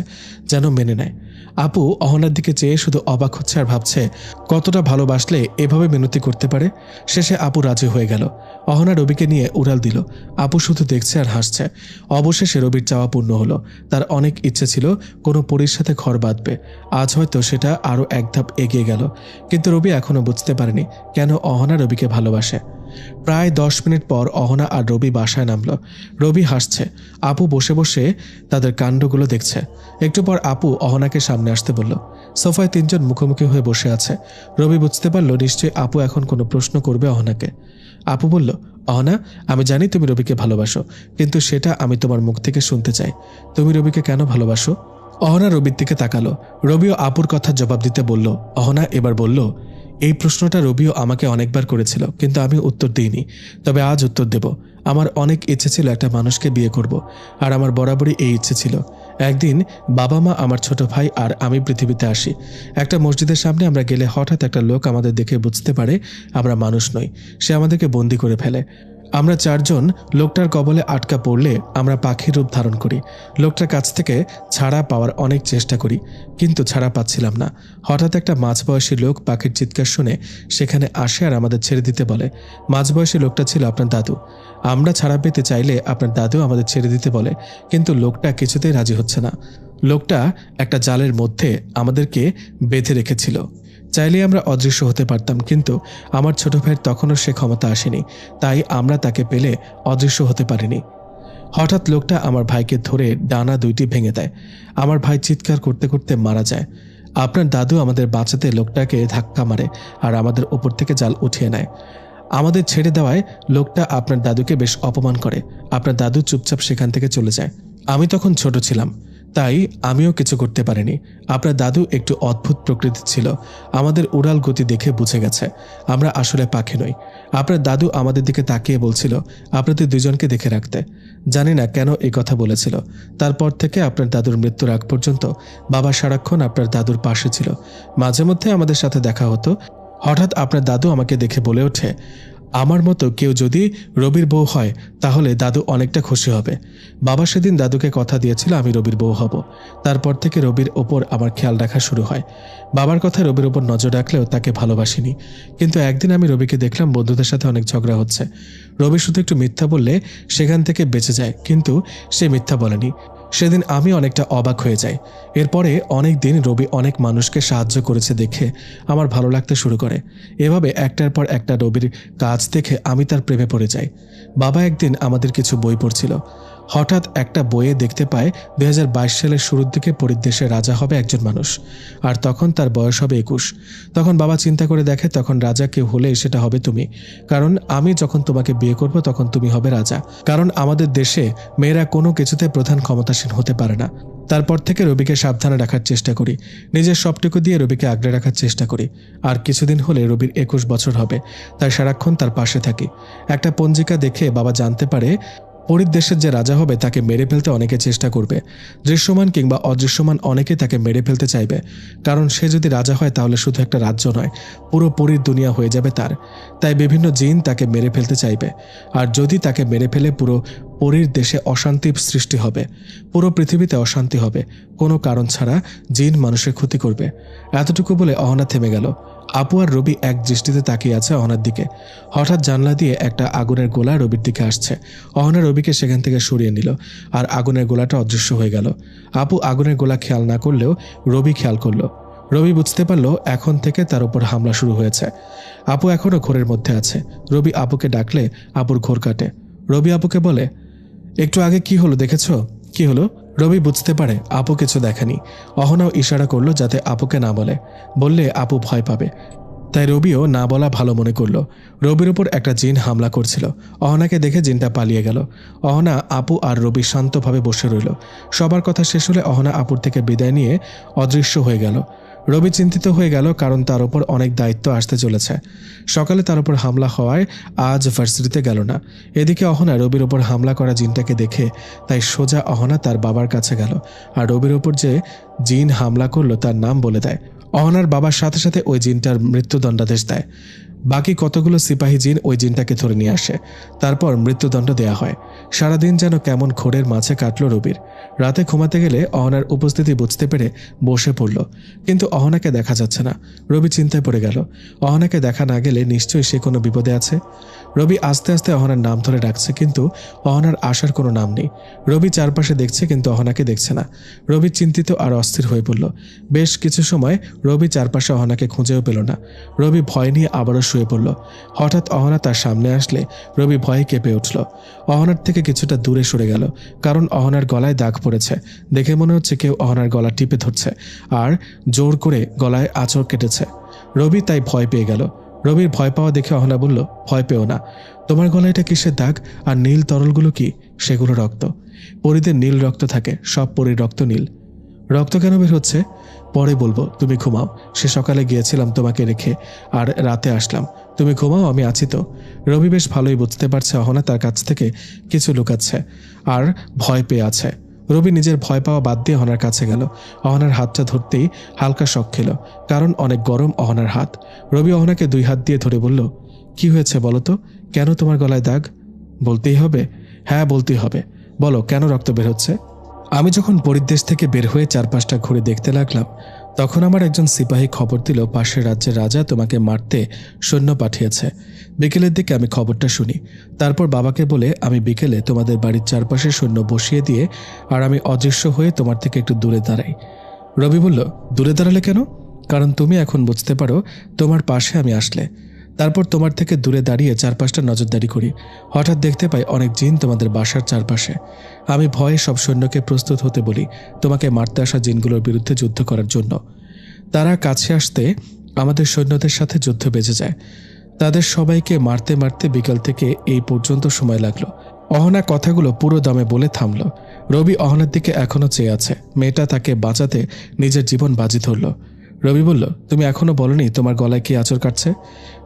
যেন মেনে নেয়। আপু অহনার দিকে চেয়ে শুধু অবাক হচ্ছে আর ভাবছে কতটা ভালোবাসলে এভাবে মিনতি করতে পারে। শেষে আপু রাজি হয়ে গেল। অহনা রবিকে নিয়ে উড়াল দিল। আপু শুধু দেখছে আর হাসছে। অবশেষে রবির চাওয়া পূর্ণ হলো। তার অনেক ইচ্ছে ছিল কোনো পরীর সাথে ঘর বাঁধবে। আজ হয়তো সেটা আরও এক ধাপ এগিয়ে গেল। কিন্তু রবি এখনও বুঝতে পারেনি কেন অহনা রবিকে ভালোবাসে। প্রায় 10 মিনিট পর অহনা আর রবি বাসায় নামল। রবি হাসছে, আপু বসে বসে তাদের কাণ্ডগুলো দেখছে। একটু পর আপু অহনাকে সামনে আসতে বলল। সোফায় 3 জন মুখোমুখি হয়ে বসে আছে। রবি বুঝতে পারল নিশ্চয়ই আপু এখন কোনো প্রশ্ন করবে অহনাকে। আপু বলল, অহনা, আমি জানি তুমি রবিকে ভালোবাসো, কিন্তু সেটা আমি তোমার মুখ থেকে শুনতে চাই। তুমি রবিকে কেন ভালোবাসো? অহনা রবির দিকে তাকালো। রবিও আপুর কথা জবাব দিতে বলল। অহনা এবার বলল, এই প্রশ্নটা রবিও আমাকে অনেকবার করেছিল, কিন্তু আমি উত্তর দিইনি। তবে আজ উত্তর দেব। আমার অনেক ইচ্ছে ছিল একটা মানুষকে বিয়ে করব, আর আমার বরাবরই এই ইচ্ছে ছিল। একদিন বাবা মা, আমার ছোট ভাই আর আমি পৃথিবীতে আসি। একটা মসজিদের সামনে আমরা গেলে হঠাৎ একটা লোক আমাদের দেখে বুঝতে পারে আমরা মানুষ নই। সে আমাদেরকে বন্দি করে ফেলে। আমরা 4 জন লোকটার কবলে আটকা পড়লে আমরা পাখির রূপ ধারণ করি। লোকটার কাছ থেকে ছাড়া পাওয়ার অনেক চেষ্টা করি, কিন্তু ছাড়া পাচ্ছিলাম না। হঠাৎ একটা মাঝবয়সী লোক পাখির চিৎকার শুনে সেখানে আসে আর আমাদের ছেড়ে দিতে বলে। মাঝবয়সী লোকটা ছিল আপনার দাদু। আমরা ছাড়া পেতে চাইলে আপনার দাদু আমাদের ছেড়ে দিতে বলে, কিন্তু লোকটা কিছুতেই রাজি হচ্ছে না। লোকটা একটা জালের মধ্যে আমাদেরকে বেঁধে রেখেছিল। চাইলে আমরা অদৃশ্য হতে পারতাম, কিন্তু আমার ছোট ভাইয়ের তখনও সে ক্ষমতা আসেনি, তাই আমরা তাকে পেলে অদৃশ্য হতে পারিনি। হঠাৎ লোকটা আমার ভাইকে ধরে ডানা 2টি ভেঙে দেয়। আমার ভাই চিৎকার করতে করতে মারা যায়। আপনার দাদু আমাদের বাঁচাতে লোকটাকে ধাক্কা মারে আর আমাদের ওপর থেকে জাল উঠিয়ে নেয়। আমাদের ছেড়ে দেওয়ায় লোকটা আপনার দাদুকে বেশ অপমান করে। আপনার দাদু চুপচাপ সেখান থেকে চলে যায়। আমি তখন ছোট ছিলাম, তাই আমিও কিছু করতে পারিনি। আপনার দাদু একটু অদ্ভুত প্রকৃতির ছিল। আমাদের উড়াল গতি দেখে বুঝে গেছে আমরা আসলে পাখি নই। আপনার দাদু আমাদের দিকে তাকিয়ে বলছিল আপনাদের 2 জনকে দেখে রাখতে। জানি না কেন এই কথা বলেছিল। তারপর থেকে আপনার দাদুর মৃত্যুর আগ পর্যন্ত বাবা সারাক্ষণ আপনার দাদুর পাশে ছিল। মাঝে মধ্যে আমাদের সাথে দেখা হতো। হঠাৎ আপনার দাদু আমাকে দেখে বলে ওঠে, আমার মতো কেউ যদি রবির বউ হয় তাহলে দাদু অনেকটা খুশি হবে। বাবা সেদিন দাদুকে কথা দিয়েছিল আমি রবির বউ হব। তারপর থেকে রবির ওপর আমার খেয়াল রাখা শুরু হয়। বাবার কথায় রবির ওপর নজর রাখলেও তাকে ভালোবাসিনি। কিন্তু একদিন আমি রবিকে দেখলাম বন্ধুদের সাথে অনেক ঝগড়া হচ্ছে। রবি শুধু একটু মিথ্যা বললে সেখান থেকে বেঁচে যায়, কিন্তু সে মিথ্যা বলেনি। সেদিন আমি অনেকটা অবাক হয়ে যাই। এরপরে অনেক দিন রবি অনেক মানুষকে সাহায্য করেছে দেখে আমার ভালো লাগতে শুরু করে। এভাবে একটার পর একটা রবির কাজ দেখে আমি তার প্রেমে পড়ে যাই। বাবা একদিন আমাদের কিছু বই পড়ছিল। হঠাৎ একটা বইয়ে দেখতে পায় 2022 সালের শুরুর দিকে পরিদেশে রাজা হবে একজন মানুষ, আর তখন তার বয়স হবে 21। তখন বাবা চিন্তা করে দেখে তখন রাজা কেউ হলে সেটা হবে তুমি, কারণ আমি যখন তোমাকে বিয়ে করব তখন তুমি হবে রাজা। কারণ আমাদের দেশে মেয়েরা কোনো কিছুতে প্রধান ক্ষমতাসীন হতে পারে না। তারপর থেকে রবিকে সাবধানে রাখার চেষ্টা করি। নিজের সবটুকু দিয়ে রবিকে আগলে রাখার চেষ্টা করি। আর কিছুদিন হলে রবির 21 বছর হবে, তাই সারাক্ষণ তার পাশে থাকি। একটা পঞ্জিকা দেখে বাবা জানতে পারে পরিদেশের যে রাজা হবে তাকে মেরে ফেলতে অনেকে চেষ্টা করবে। দৃশ্যমান কিংবা অদৃশ্যমান অনেকে তাকে মেরে ফেলতে চাইবে, কারণ সে যদি রাজা হয় তাহলে শুধু একটা রাজ্য নয়, পুরো পরীর দুনিয়া হয়ে যাবে তার। তাই বিভিন্ন জিন তাকে মেরে ফেলতে চাইবে, আর যদি তাকে মেরে ফেলে পুরো পরীর দেশে অশান্তি সৃষ্টি হবে, পুরো পৃথিবীতে অশান্তি হবে, কোনো কারণ ছাড়া জিন মানুষের ক্ষতি করবে। এতটুকু বলে অহনা থেমে গেল। আপু আর রবি এক দৃষ্টিতে তাকিয়ে আছে অহনার দিকে। হঠাৎ জানলা দিয়ে একটা আগুনের গোলা রবির দিকে আসছে। অহনা রবিকে সেখান থেকে সরিয়ে নিল, আর আগুনের গোলাটা অদৃশ্য হয়ে গেল। আপু আগুনের গোলা খেয়াল না করলেও রবি খেয়াল করলো। রবি বুঝতে পারল এখন থেকে তার উপর হামলা শুরু হয়েছে। আপু এখনও ঘোরের মধ্যে আছে। রবি আপুকে ডাকলে আপুর ঘোর কাটে। রবি আপুকে বলে, একটু আগে কি হলো দেখেছ? কি হলো? রবি বুঝতে পারে আপু কিছু দেখেনি। অহনাও ইশারা করলো যাতে আপুকে না বলে, বললে আপু ভয় পাবে। তাই রবিও না বলা ভালো মনে করলো। রবির উপর একটা জিন হামলা করছিল। অহনাকে দেখে জিনটা পালিয়ে গেল। অহনা, আপু আর রবি শান্তভাবে বসে রইল। সবার কথা শেষ হলে অহনা আপুর থেকে বিদায় নিয়ে অদৃশ্য হয়ে গেল। রবি চিন্তিত হয়ে গেল, কারণ তার উপর অনেক দায়িত্ব আসতে চলেছে। সকালে তার উপর হামলা হওয়ায় আজ ভার্সিটিতে গেল না। এদিকে অহনা রবির উপর হামলা করা জিনটাকে দেখে তাই সোজা অহনা তার বাবার কাছে গেল, আর রবির উপর যে জিন হামলা করলো তার নাম বলে দেয়। অহনার বাবার সাথে সাথে ওই জিনটার মৃত্যুদণ্ডাদেশ দেয়। বাকি কতগুলো সিপাহী জিন ওই জিনটাকে ধরে নিয়ে আসে। তারপর মৃত্যুদণ্ড দেয়া হয়। সারাদিন যেন কেমন ঘোরের মাঝে কাটল রবির। রাতে ঘুমাতে গেলে অহনার উপস্থিতি বুঝতে পেরে বসে পড়ল, কিন্তু অহনাকে দেখা যাচ্ছে না। রবি চিন্তায় পড়ে গেল। অহনাকে দেখা না গেলে নিশ্চয়ই সে কোনো বিপদে আছে। রবি আস্তে আস্তে অহনার নাম ধরে ডাকছে, কিন্তু অহনার আসার কোনো নাম নেই। রবি চারপাশে দেখছে, কিন্তু অহনাকে দেখছে না। রবি চিন্তিত আর অস্থির হয়ে পড়ল। বেশ কিছু সময় রবি চারপাশে অহনাকে খুঁজেও পেল না। রবি ভয় নিয়ে আবারও শুয়ে পড়ল। হঠাৎ অহনা তার সামনে আসলে রবি ভয়ে কেঁপে উঠল। অহনার থেকে কিছুটা দূরে সরে গেল, কারণ অহনার গলায় দাগ পড়েছে। দেখে মনে হচ্ছে কেউ অহনার গলা টিপে ধরছে আর জোর করে গলায় আঁচড় কেটেছে। রবি তাই ভয় পেয়ে গেল। রবির ভয় পাওয়া দেখে অহনা বলল, ভয় পেও না। তোমার গলায় এটা কিসের দাগ? আর নীল তরলগুলো কি? সেগুলো রক্ত। পরীদের নীল রক্ত থাকে, সব পরীর রক্ত নীল। রক্ত কেন বের হচ্ছে? পরে বলবো, তুমি ঘুমাও। সে সকালে গিয়েছিলাম তোমাকে রেখে, আর রাতে আসলাম। তুমি ঘুমাও, আমি আছি তো। রবি বেশ ভালোই বুঝতে পারছে অহনা তার কাছ থেকে কিছু লুকাচ্ছে আর ভয় পেয়ে আছে। রবি নিজের ভয় পাওয়া বাদ দিয়ে অহনার কাছে গেল। অহনার হাতটা ধরতেই হালকা শক খেল, কারণ অনেক গরম অহনার হাত। রবি অহনাকে 2 হাত দিয়ে ধরে বলল, কি হয়েছে বলো তো? কেন তোমার গলায় দাগ? বলতেই হবে? হ্যাঁ, বলতেই হবে। বলো, কেন রক্ত বের হচ্ছে? আমি যখন পরিদেশ থেকে বের হয়ে চারপাশটা ঘুরে দেখতে লাগলাম, তখন আমার একজন সিপাহী খবর দিল পাশের রাজ্যের রাজা তোমাকে মারতে সৈন্য পাঠিয়েছে। বিকেলের দিকে আমি খবরটা শুনি। তারপর বাবাকে বলে আমি বিকেলে তোমাদের বাড়ির চারপাশে সৈন্য বসিয়ে দিয়ে আর আমি অদৃশ্য হয়ে তোমার থেকে একটু দূরে দাঁড়াই। রবি বলল, দূরে দাঁড়ালে কেন? কারণ তুমি এখন বুঝতে পারো তোমার পাশে আমি আসলে। তারপর তোমার থেকে দূরে দাঁড়িয়ে চারপাশটা নজরদারি করি। হঠাৎ দেখতে পাই অনেক জিন তোমাদের বাসার চারপাশে। আমি ভয়ে সব সৈন্যকে প্রস্তুত হতে বলি তোমাকে মারতে আসা জিনগুলোর বিরুদ্ধে যুদ্ধ করার জন্য। তারা কাছে আসতে আমাদের সৈন্যদের সাথে যুদ্ধ বেজে যায়। তাদের সবাইকে মারতে মারতে বিকাল থেকে এই পর্যন্ত সময় লাগলো। অহনা কথাগুলো পুরো দমে বলে থামল। রবি অহনার দিকে এখনো চেয়ে আছে। মেয়েটা তাকে বাঁচাতে নিজের জীবন বাজি ধরল। রবি বলল, তুমি এখনো বলনি তোমার গলায় কি আঁচড় কাটছে?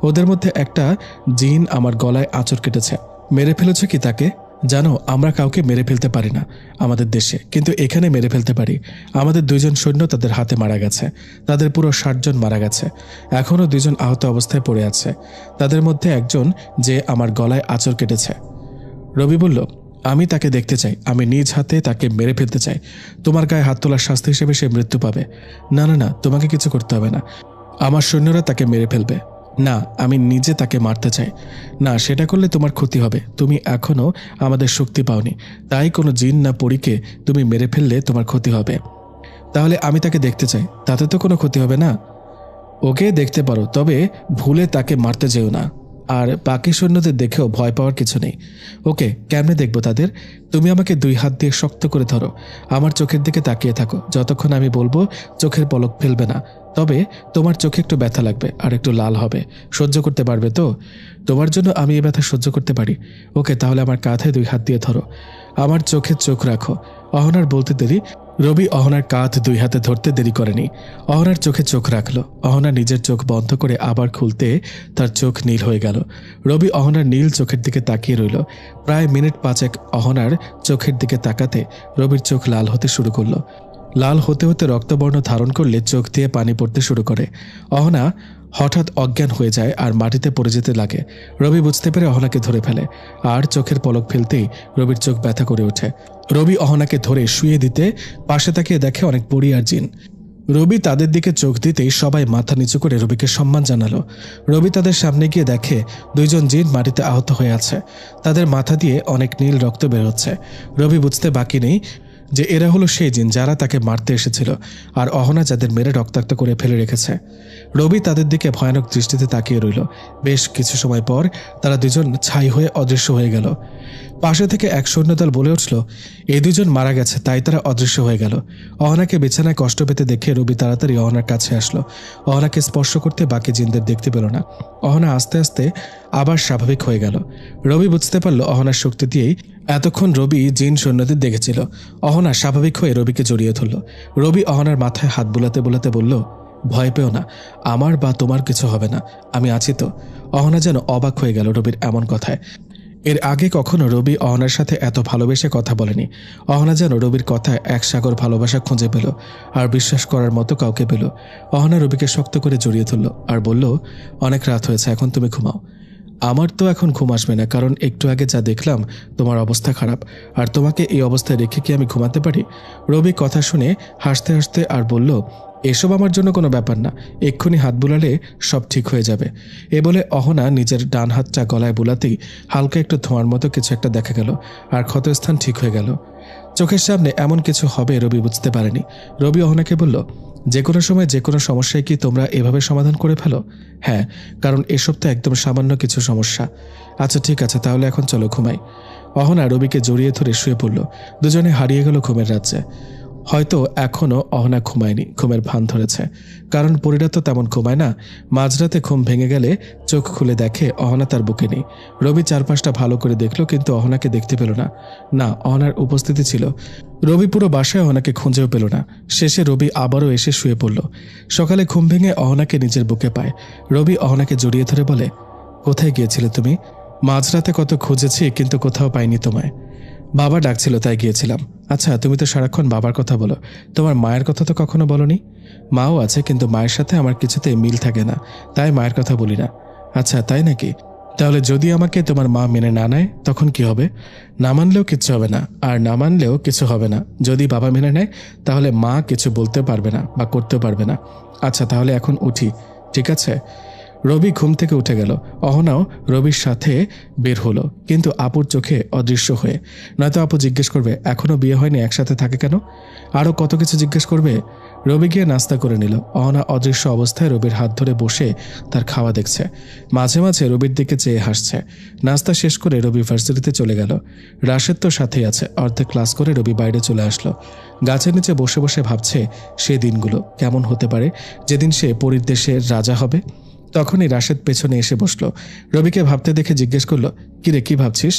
ওদের মধ্যে একটা জিন আমার গলায় আঁচড় কেটেছে। মেরে ফেলেছে কি তাকে? জানো, আমরা কাউকে মেরে ফেলতে পারি না আমাদের দেশে, কিন্তু এখানে মেরে ফেলতে পারি। আমাদের 2 জন সৈন্য তাদের হাতে মারা গেছে। তাদের পুরো 60 জন মারা গেছে। এখনও 2 জন আহত অবস্থায় পড়ে আছে। তাদের মধ্যে একজন যে আমার গলায় আঁচড় কেটেছে। রবি বলল, আমি তাকে দেখতে চাই। আমি নিজ হাতে তাকে মেরে ফেলতে চাই। তোমার গায়ে হাত তোলার শাস্তি হিসেবে সে মৃত্যু পাবে। না না না, তোমাকে কিছু করতে হবে না। আমার সৈন্যরা তাকে মেরে ফেলবে। না, আমি নিজে তাকে মারতে চাই। না, সেটা করলে তোমার ক্ষতি হবে। তুমি এখনও আমাদের শক্তি পাওনি, তাই কোনো জিন না পরীকে তুমি মেরে ফেললে তোমার ক্ষতি হবে। তাহলে আমি তাকে দেখতে চাই, তাতে তো কোনো ক্ষতি হবে না। ওকে দেখতে পারো, তবে ভুলে তাকে মারতে যেও না। আর বাকি সৈন্যদের দেখেও ভয় পাওয়ার কিছু নেই। ওকে, কেমনে দেখবো তাদের? তুমি আমাকে 2 হাত দিয়ে শক্ত করে ধরো। আমার চোখের দিকে তাকিয়ে থাকো। যতক্ষণ আমি বলবো চোখের পলক ফেলবে না। তবে তোমার চোখে একটু ব্যথা লাগবে আর একটু লাল হবে। সহ্য করতে পারবে তো? তোমার জন্য আমি এই ব্যথা সহ্য করতে পারি। ওকে, তাহলে আমার কাঁধে 2 হাত দিয়ে ধরো। আমার চোখে চোখ রাখো। অহনার বলতে দেরি রবি অহনার কাঁধ 2 হাতে ধরতে দেরি করেনি। অহনার চোখে চোখ রাখলো। অহনা নিজের চোখ বন্ধ করে আবার খুলতে তার চোখ নীল হয়ে গেল। রবি অহনার নীল চোখের দিকে তাকিয়ে রইল। প্রায় মিনিট 5 অহনার চোখের দিকে তাকাতে রবির চোখ লাল হতে শুরু করলো। লাল হতে হতে রক্তবর্ণ ধারণ করলে চোখ দিয়ে পানি পড়তে শুরু করে। অহনা হঠাৎ অজ্ঞান হয়ে যায় আর মাটিতে পড়ে যেতে লাগে। রবি বুঝতে পেরে অহনাকে ধরে ফেলে আর চোখের পলক ফেলতেই রবির চোখ ব্যথা করে ওঠে। রবি অহনাকে ধরে শুয়ে দিতে পাশে তাকিয়ে দেখে অনেক পরী আর জিন। রবি তাদের দিকে চোখ দিতেই সবাই মাথা নিচু করে রবিকে সম্মান জানালো। রবি তাদের সামনে গিয়ে দেখে দুইজন জিন মাটিতে আহত হয়ে আছে, তাদের মাথা দিয়ে অনেক নীল রক্ত বের হচ্ছে। রবি বুঝতে বাকি নেই যে এরা হলো সেই জিন যারা তাকে মারতে এসেছিল আর অহনা যাদের মেরে রক্তাক্ত করে ফেলে রেখেছে। রবি তাদের দিকে ভয়ানক দৃষ্টিতে তাকিয়ে রইল। বেশ কিছু সময় পর তারা দুজন ছাই হয়ে অদৃশ্য হয়ে গেল। পাশে থেকে এক সৈন্যদল বলে উঠল, এই দুজন মারা গেছে, তাই তারা অদৃশ্য হয়ে গেল। অহনাকে বিছানায় কষ্ট পেতে দেখে রবি তাড়াতাড়ি অহনার কাছে আসলো। অহনাকে স্পর্শ করতে বাকি জিনদের দেখতে পেল না। অহনা আস্তে আস্তে আবার স্বাভাবিক হয়ে গেল। রবি বুঝতে পারল অহনার শক্তি দিয়েই এতক্ষণ রবি জিন সৈন্যদের দেখেছিল। অহনা স্বাভাবিক হয়ে রবিকে জড়িয়ে ধরল। রবি অহনার মাথায় হাত বুলাতে বুলাতে বলল, ভয় পেও না, আমার বা তোমার কিছু হবে না, আমি আছি তো। অহনা যেন অবাক হয়ে গেল রবির এমন কথায়। এর আগে কখনো রবি অহনার সাথে এত ভালোবেসে কথা বলেনি। অহনা যেন রবির কথায় এক সাগর ভালোবাসা খুঁজে পেল আর বিশ্বাস করার মতো কাউকে পেল। অহনা রবিকে শক্ত করে জড়িয়ে ধরল আর বলল, অনেক রাত হয়েছে, এখন তুমি ঘুমাও। আমার তো এখন ঘুম আসবে না, কারণ একটু আগে যা দেখলাম তোমার অবস্থা খারাপ, আর তোমাকে এই অবস্থায় রেখে কি আমি ঘুমাতে পারি? রবি কথা শুনে হাসতে হাসতে আর বলল, এসব আমার জন্য কোনো ব্যাপার না, এক্ষুনি হাত বুলালে সব ঠিক হয়ে যাবে। এ বলে অহনা নিজের ডান হাতটা গলায় বুলাতেই হালকা একটু ধোঁয়ার মতো কিছু একটা দেখা গেল আর ক্ষতস্থান ঠিক হয়ে গেল। চোখের সামনে এমন কিছু হবে রবি বুঝতে পারেনি। রবি অহনাকে বলল, যে কোনো সময় যে কোনো সমস্যায় কি তোমরা এভাবে সমাধান করে ফেলো? হ্যাঁ, কারণ এসব তো একদম সামান্য কিছু সমস্যা। আচ্ছা ঠিক আছে, তাহলে এখন চলো ঘুমাই। অহনা রবিকে জড়িয়ে ধরে শুয়ে পড়ল। দুজনে হারিয়ে গেল ঘুমের রাজ্যে। হয়তো এখনও অহনা ঘুমায়নি, ঘুমের ভান ধরেছে, কারণ পরীরা তো তেমন ঘুমায় না। মাঝরাতে ঘুম ভেঙে গেলে চোখ খুলে দেখে অহনা তার বুকে নেই। রবি চারপাশটা ভালো করে দেখলো, কিন্তু অহনাকে দেখতে পেল না। না, অহনার উপস্থিতি ছিল। রবি পুরো বাসায় অহনাকে খুঁজেও পেল না। শেষে রবি আবারও এসে শুয়ে পড়ল। সকালে ঘুম ভেঙে অহনাকে নিজের বুকে পায়। রবি অহনাকে জড়িয়ে ধরে বলে, কোথায় গিয়েছিলে তুমি? মাঝরাতে কত খুঁজেছি, কিন্তু কোথাও পাইনি তোমায়। বাবা ডাকছিল তাই গিয়েছিলাম। আচ্ছা, তুমি তো সারাক্ষণ বাবার কথা বলো, তোমার মায়ের কথা তো কখনো বলনি। মাও আছে, কিন্তু মায়ের সাথে আমার কিছুতেই মিল থাকে না, তাই মায়ের কথা বলি না। আচ্ছা তাই নাকি? তাহলে যদি আমাকে তোমার মা মেনে না নেয় তখন কি হবে? না মানলেও কিচ্ছু হবে না, আর না মানলেও কিছু হবে না। যদি বাবা মেনে নেয় তাহলে মা কিছু বলতে পারবে না বা করতে পারবে না। আচ্ছা তাহলে এখন উঠি, ঠিক আছে? রবি ঘুম থেকে উঠে গেল। অহনাও রবির সাথে বের হলো, কিন্তু আপুর চোখে অদৃশ্য হয়ে। নয়তো আপু জিজ্ঞেস করবে, এখনও বিয়ে হয়নি, একসাথে থাকে কেন? আরও কত কিছু জিজ্ঞেস করবে। রবি গিয়ে নাস্তা করে নিল। অহনা অদৃশ্য অবস্থায় রবির হাত ধরে বসে তার খাওয়া দেখছে, মাঝে মাঝে রবির দিকে চেয়ে হাসছে। নাস্তা শেষ করে রবি ভার্সিটিতে চলে গেল। রাশেদ তো সাথেই আছে। অর্ধেক ক্লাস করে রবি বাইরে চলে আসলো। গাছের নিচে বসে বসে ভাবছে সে দিনগুলো কেমন হতে পারে যেদিন সে পরীর দেশের রাজা হবে। তখনই রাশেদ পেছনে এসে বসলো। রবিকে ভাবতে দেখে জিজ্ঞেস করলো, কিরে কি ভাবছিস?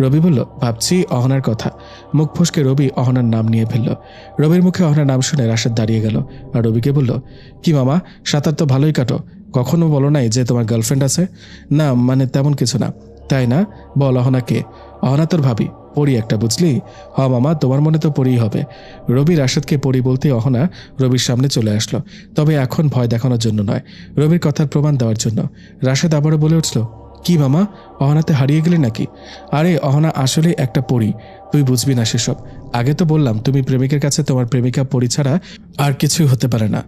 রবি বলল, ভাবছি অহনার কথা। মুখ ফসকে রবি অহনার নাম নিয়ে ফেলল। রবির মুখে অহনার নাম শুনে রাশেদ দাঁড়িয়ে গেল আর রবিকে বলল, কি মামা, সাঁতার তো ভালোই কাটো, কখনো বলো নাই যে তোমার গার্লফ্রেন্ড আছে? না মানে তেমন কিছু না। তাই না? বল অহনা কে? অহনা তোর ভাবি, পরি একটা, বুঝলি? হ মামা, তোমার মনে তো পরিই হবে। রবি রাশেদকে পরি বলতে অহনা রবির সামনে চলে আসলো, তবে এখন ভয় দেখানোর জন্য নয়, রবির কথার প্রমাণ দেওয়ার জন্য। রাশেদ আবারও বলে উঠল, কি মামা, অহনাতে হারিয়ে গেলে নাকি? আরে অহনা আসলে একটা পরি, তুই বুঝবি না সেসব। আগে তো বললাম তুমি প্রেমিকের কাছে তোমার প্রেমিকা পরি ছাড়া আর কিছুই হতে পারে না।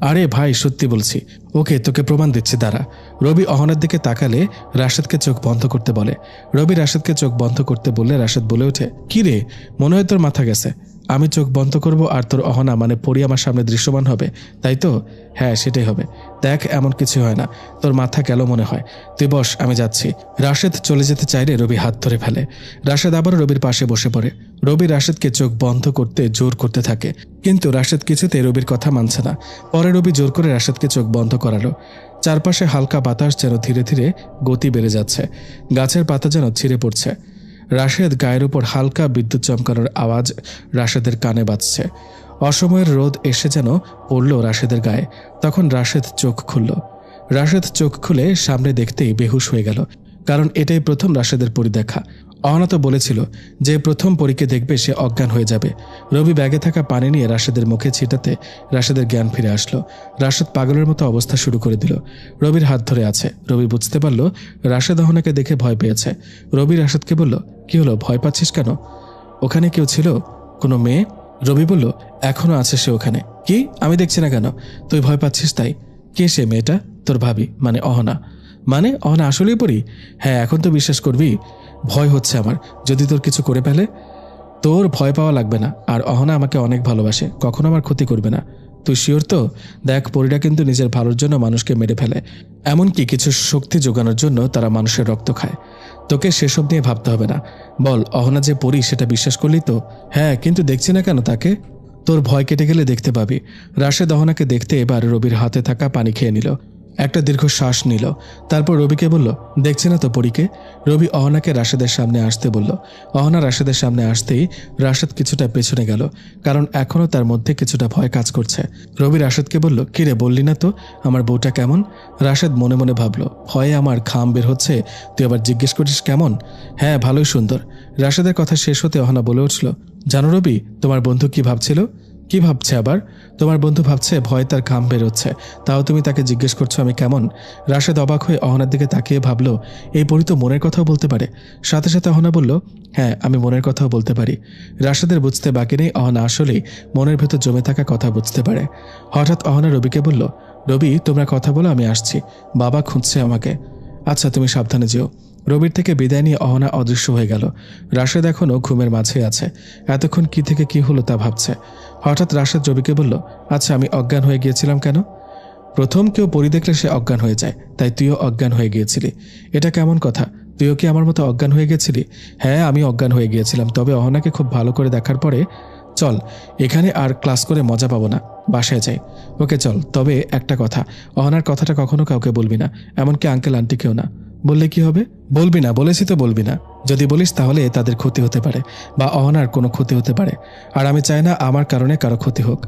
আরে ভাই সত্যি বলছি, ওকে তোকে প্রমাণ দিচ্ছি, দাঁড়া। রবি অহনার দিকে তাকালে রাশেদকে চোখ বন্ধ করতে বলে। রবি রাশেদকে চোখ বন্ধ করতে বললে রাশেদ বলে ওঠে, কি রে, মনে হয় তোর মাথা গেছে? আমি চোখ বন্ধ করব আর তোর অহনা মানে পরি আমার সামনে দৃশ্যমান হবে, তাই তো? হ্যাঁ সেটাই হবে। দেখ এমন কিছু হয় না, তোর মাথা গেল মনে হয়। তুই বস, আমি যাচ্ছি। রাশেদ চলে যেতে চাইলে রবি হাত ধরে ফেলে। রাশেদ আবার রবির পাশে বসে পড়ে। রবি রাশেদকে চোখ বন্ধ করতে জোর করতে থাকে, কিন্তু রাশেদ কিছুতে রবির কথা মানছে না। পরে রবি জোর করে রাশেদকে চোখ বন্ধ করালো। চারপাশে হালকা বাতাস যেন ধীরে ধীরে গতি বেড়ে যাচ্ছে, গাছের পাতা যেন ছিঁড়ে পড়ছে। রাশেদ গায়ের উপর হালকা বিদ্যুৎ চমকানোর আওয়াজ রাশেদের কানে বাজছে। অসময়ের রোদ এসে যেন পড়ল রাশেদের গায়ে। তখন রাশেদ চোখ খুলল। রাশেদ চোখ খুলে সামনে দেখতেই বেহুশ হয়ে গেল, কারণ এটাই প্রথম রাশেদের পরিদেখা। অহনা তো বলেছিল যে প্রথম পরীকে দেখবে সে অজ্ঞান হয়ে যাবে। রবি ব্যাগে থাকা পানি নিয়ে রাশেদের মুখে ছিটাতে রাশেদের জ্ঞান ফিরে আসলো। রাশেদ পাগলের মতো অবস্থা শুরু করে দিল। রবির হাত ধরে আছে। রবি বুঝতে পারল রাশেদ অহনাকে দেখে ভয় পেয়েছে। রবি রাশেদকে বলল, কি হলো, ভয় পাচ্ছিস কেন? ওখানে কেউ ছিল? কোনো মেয়ে? রবি বলল, এখনো আছে সে ওখানে। কি? আমি দেখছি না কেন? তুই ভয় পাচ্ছিস তাই? কে সে মেয়েটা? তোর ভাবি, মানে অহনা। মানে অহনা আসলেই পড়ি? হ্যাঁ, এখন তো বিশ্বাস করবি? ভয় হচ্ছে আমার, যদি তোর কিছু করে ফেলে। তোর ভয় পাওয়া লাগবে না, আর অহনা আমাকে অনেক ভালোবাসে, কখনো আমার ক্ষতি করবে না। তুই শিওর তো? দেখ, পরীরা কিন্তু নিজের ভালোর জন্য মানুষকে মেরে ফেলে, এমনকি কিছু শক্তি যোগানোর জন্য তারা মানুষের রক্ত খায়। তোকে সেসব নিয়ে ভাবতে হবে না। বল, অহনা যে পরী সেটা বিশ্বাস করলি তো? হ্যাঁ, কিন্তু দেখছি না কেন তাকে? তোর ভয় কেটে গেলে দেখতে পাবি। রাশেদ অহনাকে দেখতে এবার রবির হাতে থাকা পানি খেয়ে নিল, একটা দীর্ঘ শ্বাস নিল। তারপর রবিকে বলল, দেখছি না তো পরীকে? রবি অহনাকে রাশেদের সামনে আসতে বলল। অহনা রাশেদের সামনে আসতেই রাশেদ কিছুটা পেছনে গেল, কারণ এখনও তার মধ্যে কিছুটা ভয় কাজ করছে। রবি রাশেদকে বলল, কিরে, বললি না তো আমার বউটা কেমন? রাশেদ মনে মনে ভাবল, ভয়ে আমার ঘাম বের হচ্ছে, তুই আবার জিজ্ঞেস করিস কেমন? হ্যাঁ, ভালোই সুন্দর। রাশেদের কথা শেষ হতে অহনা বলে উঠল, জানো রবি, তোমার বন্ধু কি ভাবছিল? কি ভাবছে আবার? তোমার বন্ধু ভাবছে ভয় তার ঘাম বেরোচ্ছে, তাও তুমি তাকে জিজ্ঞেস করছো আমি কেমন? রাশেদ অবাক হয়ে অহনার দিকে তাকিয়ে ভাবল, এই পরী তো মনের কথাও বলতে পারে। সাথে সাথে অহনা বলল, হ্যাঁ, আমি মনের কথাও বলতে পারি। রাশেদের বুঝতে বাকি নেই অহনা আসলেই মনের ভেতর জমে থাকা কথা বুঝতে পারে। হঠাৎ অহনা রবিকে বলল, রবি, তোমরা কথা বলো, আমি আসছি, বাবা খুঁজছে আমাকে। আচ্ছা, তুমি সাবধানে যেও। রবির থেকে বিদায় নিয়ে অহনা অদৃশ্য হয়ে গেল। রাশেদ এখনও ঘুমের মাঝে আছে, এতক্ষণ কি থেকে কি হলো তা ভাবছে। হঠাৎ রাশেদ রবিকে বলল, আচ্ছা, আমি অজ্ঞান হয়ে গিয়েছিলাম কেন? প্রথম কেউ পরী দেখলে সে অজ্ঞান হয়ে যায়, তাই তুইও অজ্ঞান হয়ে গিয়েছিলি। এটা কেমন কথা? তুইও কি আমার মতো অজ্ঞান হয়ে গেছিলি? হ্যাঁ, আমি অজ্ঞান হয়ে গিয়েছিলাম, তবে অহনাকে খুব ভালো করে দেখার পরে। চল, এখানে আর ক্লাস করে মজা পাবো না, বাসায় যাই। ওকে চল, তবে একটা কথা, অহনার কথাটা কখনো কাউকে বলবি না, এমনকি আঙ্কেল আন্টিকেও না। বললে কি হবে? বলবি না, বলেছি তো বলবি না। যদি বলিস তাহলে তাদের ক্ষতি হতে পারে, বা অহনার কোনো ক্ষতি হতে পারে, আর আমি চাই না আমার কারণে কারো ক্ষতি হোক।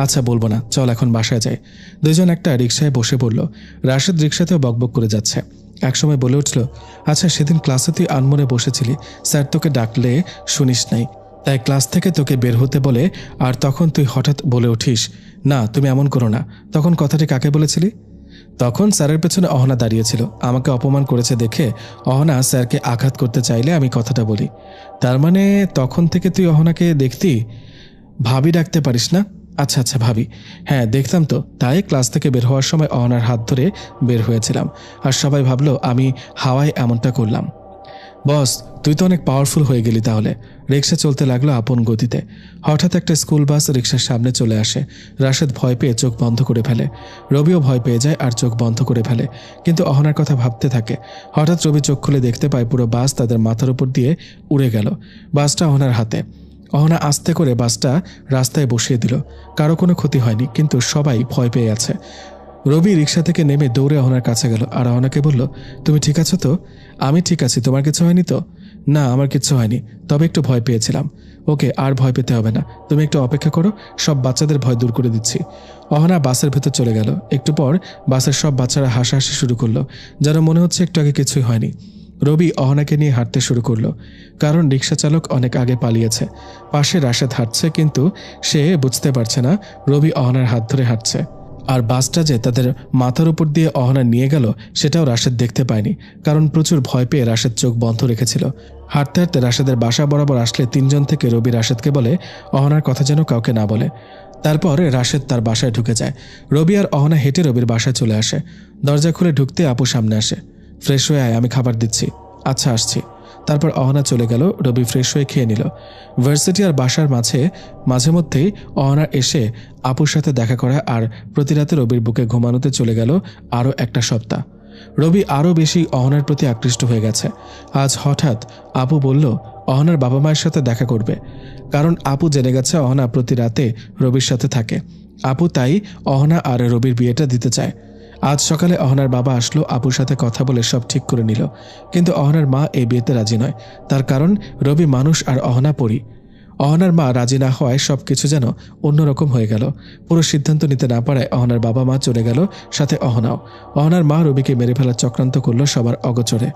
আচ্ছা, বলবো না, চল এখন বাসায় যাই। দুজন একটা রিকশায় বসে পড়ল। রাশেদ রিকশাতেও বকবক করে যাচ্ছে। একসময় বলে উঠল, আচ্ছা, সেদিন ক্লাসে তুই আনমনে বসেছিলি, স্যার তোকে ডাকলে শুনিস নাই, তাই ক্লাস থেকে তোকে বের হতে বলে, আর তখন তুই হঠাৎ বলে উঠিস, না তুমি এমন করো না। তখন কথাটি কাকে বলেছিলি? তখন স্যারের পেছনে অহনা দাঁড়িয়েছিল, আমাকে অপমান করেছে দেখে অহনা স্যারকে আঘাত করতে চাইলে আমি কথাটা বলি। তার মানে তখন থেকে তুই অহনাকে দেখতি? ভাবি ডাকতে পারিস না? আচ্ছা আচ্ছা, ভাবি। হ্যাঁ, দেখতাম তো, তাই ক্লাস থেকে বের হওয়ার সময় অহনার হাত ধরে বের হয়েছিলাম, আর সবাই ভাবলো আমি হাওয়ায় এমনটা করলাম। বস, তুই তো অনেক পাওয়ারফুল হয়ে গেলি তাহলে। রিক্সা চলতে লাগলো আপন গতিতে। হঠাৎ একটা স্কুল বাস রিক্সার সামনে চলে আসে। রাশেদ ভয় পেয়ে চোখ বন্ধ করে ফেলে। রবিও ভয় পেয়ে যায় আর চোখ বন্ধ করে ফেলে, কিন্তু অহনার কথা ভাবতে থাকে। হঠাৎ রবি চোখ খুলে দেখতে পায় পুরো বাস তাদের মাথার উপর দিয়ে উড়ে গেল। বাসটা অহনার হাতে। অহনা আস্তে করে বাসটা রাস্তায় বসিয়ে দিল। কারো কোনো ক্ষতি হয়নি, কিন্তু সবাই ভয় পেয়ে আছে। রবি রিক্সা থেকে নেমে দৌড়ে অহনার কাছে গেল আর অহনাকে বলল, তুমি ঠিক আছো তো? আমি ঠিক আছি, তোমার কিছু হয়নি তো? না, আমার কিছু হয়নি, তবে একটু ভয় পেয়েছিলাম। ওকে, আর ভয় পেতে হবে না, তুমি একটু অপেক্ষা করো, সব বাচ্চাদের ভয় দূর করে দিচ্ছি। অহনা বাসের ভেতর চলে গেল। একটু পর বাসের সব বাচ্চারা হাসাহাসি শুরু করলো, যেন মনে হচ্ছে একটু আগে কিছুই হয়নি। রবি অহনাকে নিয়ে হাঁটতে শুরু করলো, কারণ রিক্সা চালক অনেক আগে পালিয়েছে। পাশে রাশেদ হাঁটছে, কিন্তু সে বুঝতে পারছে না রবি অহনার হাত ধরে হাঁটছে। আর বাসটা যে তাদের মাথার উপর দিয়ে অহনা নিয়ে গেল সেটাও রাশেদ দেখতে পায়নি, কারণ প্রচুর ভয় পেয়ে রাশেদ চোখ বন্ধ রেখেছিল। হাঁটতে হাঁটতে রাশেদের বাসা বরাবর আসলে তিনজন থেকে রবি রাশেদকে বলে অহনার কথা যেন কাউকে না বলে। তারপর রাশেদ তার বাসায় ঢুকে যায়। রবি আর অহনা হেঁটে রবির বাসায় চলে আসে। দরজা খুলে ঢুকতে আপু সামনে আসে। ফ্রেশ হয়ে আয়, আমি খাবার দিচ্ছি। আচ্ছা, আসছি। তারপর অহনা চলে গেল। রবি ফ্রেশ হয়ে খেয়ে নিল। ভার্সিটি আর বাসার মাঝে মধ্যেই অহনা এসে আপুর সাথে দেখা করা, আর প্রতি রাতে রবির বুকে ঘুমানোতে চলে গেল আরও একটা সপ্তাহ। রবি আরও বেশি অহনার প্রতি আকৃষ্ট হয়ে গেছে। আজ হঠাৎ আপু বলল অহনার বাবা মায়ের সাথে দেখা করবে, কারণ আপু জেনে গেছে অহনা প্রতি রাতে রবির সাথে থাকে। আপু তাই অহনা আর রবির বিয়েটা দিতে চায়। আজ সকালে অহনার বাবা আসলো, আপুর সাথে কথা বলে সব ঠিক করে নিল, কিন্তু অহনার মা এই বিয়েতে রাজি নয়। তার কারণ রবি মানুষ আর অহনা পরী। অহনার মা রাজি না হওয়ায় সবকিছু যেন অন্যরকম হয়ে গেল। পুরো সিদ্ধান্ত নিতে না পারায় অহনার বাবা মা চলে গেল, সাথে অহনাও। অহনার মা রবিকে মেরে ফেলার চক্রান্ত করলো সবার অগোচরে।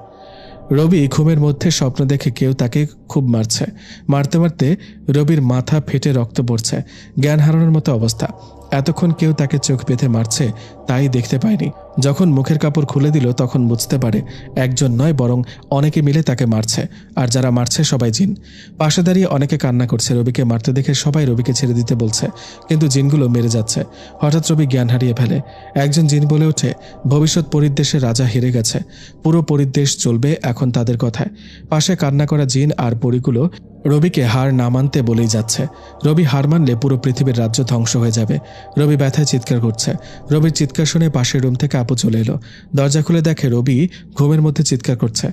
রবি ঘুমের মধ্যে স্বপ্ন দেখে কেউ তাকে খুব মারছে। মারতে মারতে রবির মাথা ফেটে রক্ত পড়ছে, জ্ঞান হারানোর মতো অবস্থা। এতক্ষণ কেউ তাকে চোখ বেঁধে মারছে তাই দেখতে পায়নি। যখন মুখের কাপড় খুলে দিল তখন বুঝতে পারে একজন নয় বরং অনেকে মিলে তাকে মারছে, আর যারা মারছে সবাই জিন। পাশে দাঁড়িয়ে অনেকে কান্না করছে। রবিকে মারতে দেখে সবাই রবিকে ছেড়ে দিতে বলছে, কিন্তু জিনগুলো মেরে যাচ্ছে। হঠাৎ রবি জ্ঞান হারিয়ে ফেলে। একজন জিন বলে ওঠে, ভবিষ্যৎ পরিদেশের রাজা হেরে গেছে, পুরো পরিদেশ চলবে এখন তাদের কথায়। পাশে কান্না করা জিন আর পরিগুলো রবিকে হার না মানতে বলেই যাচ্ছে। রবি হার মানলে পুরো পৃথিবীর রাজ্য ধ্বংস হয়ে যাবে। রবি ব্যথায় চিৎকার করছে। রবির চিৎকার শুনে পাশের রুম থেকে আপু চলে এলো। দরজা খুলে দেখে রবি ঘুমের মধ্যে চিৎকার করছে।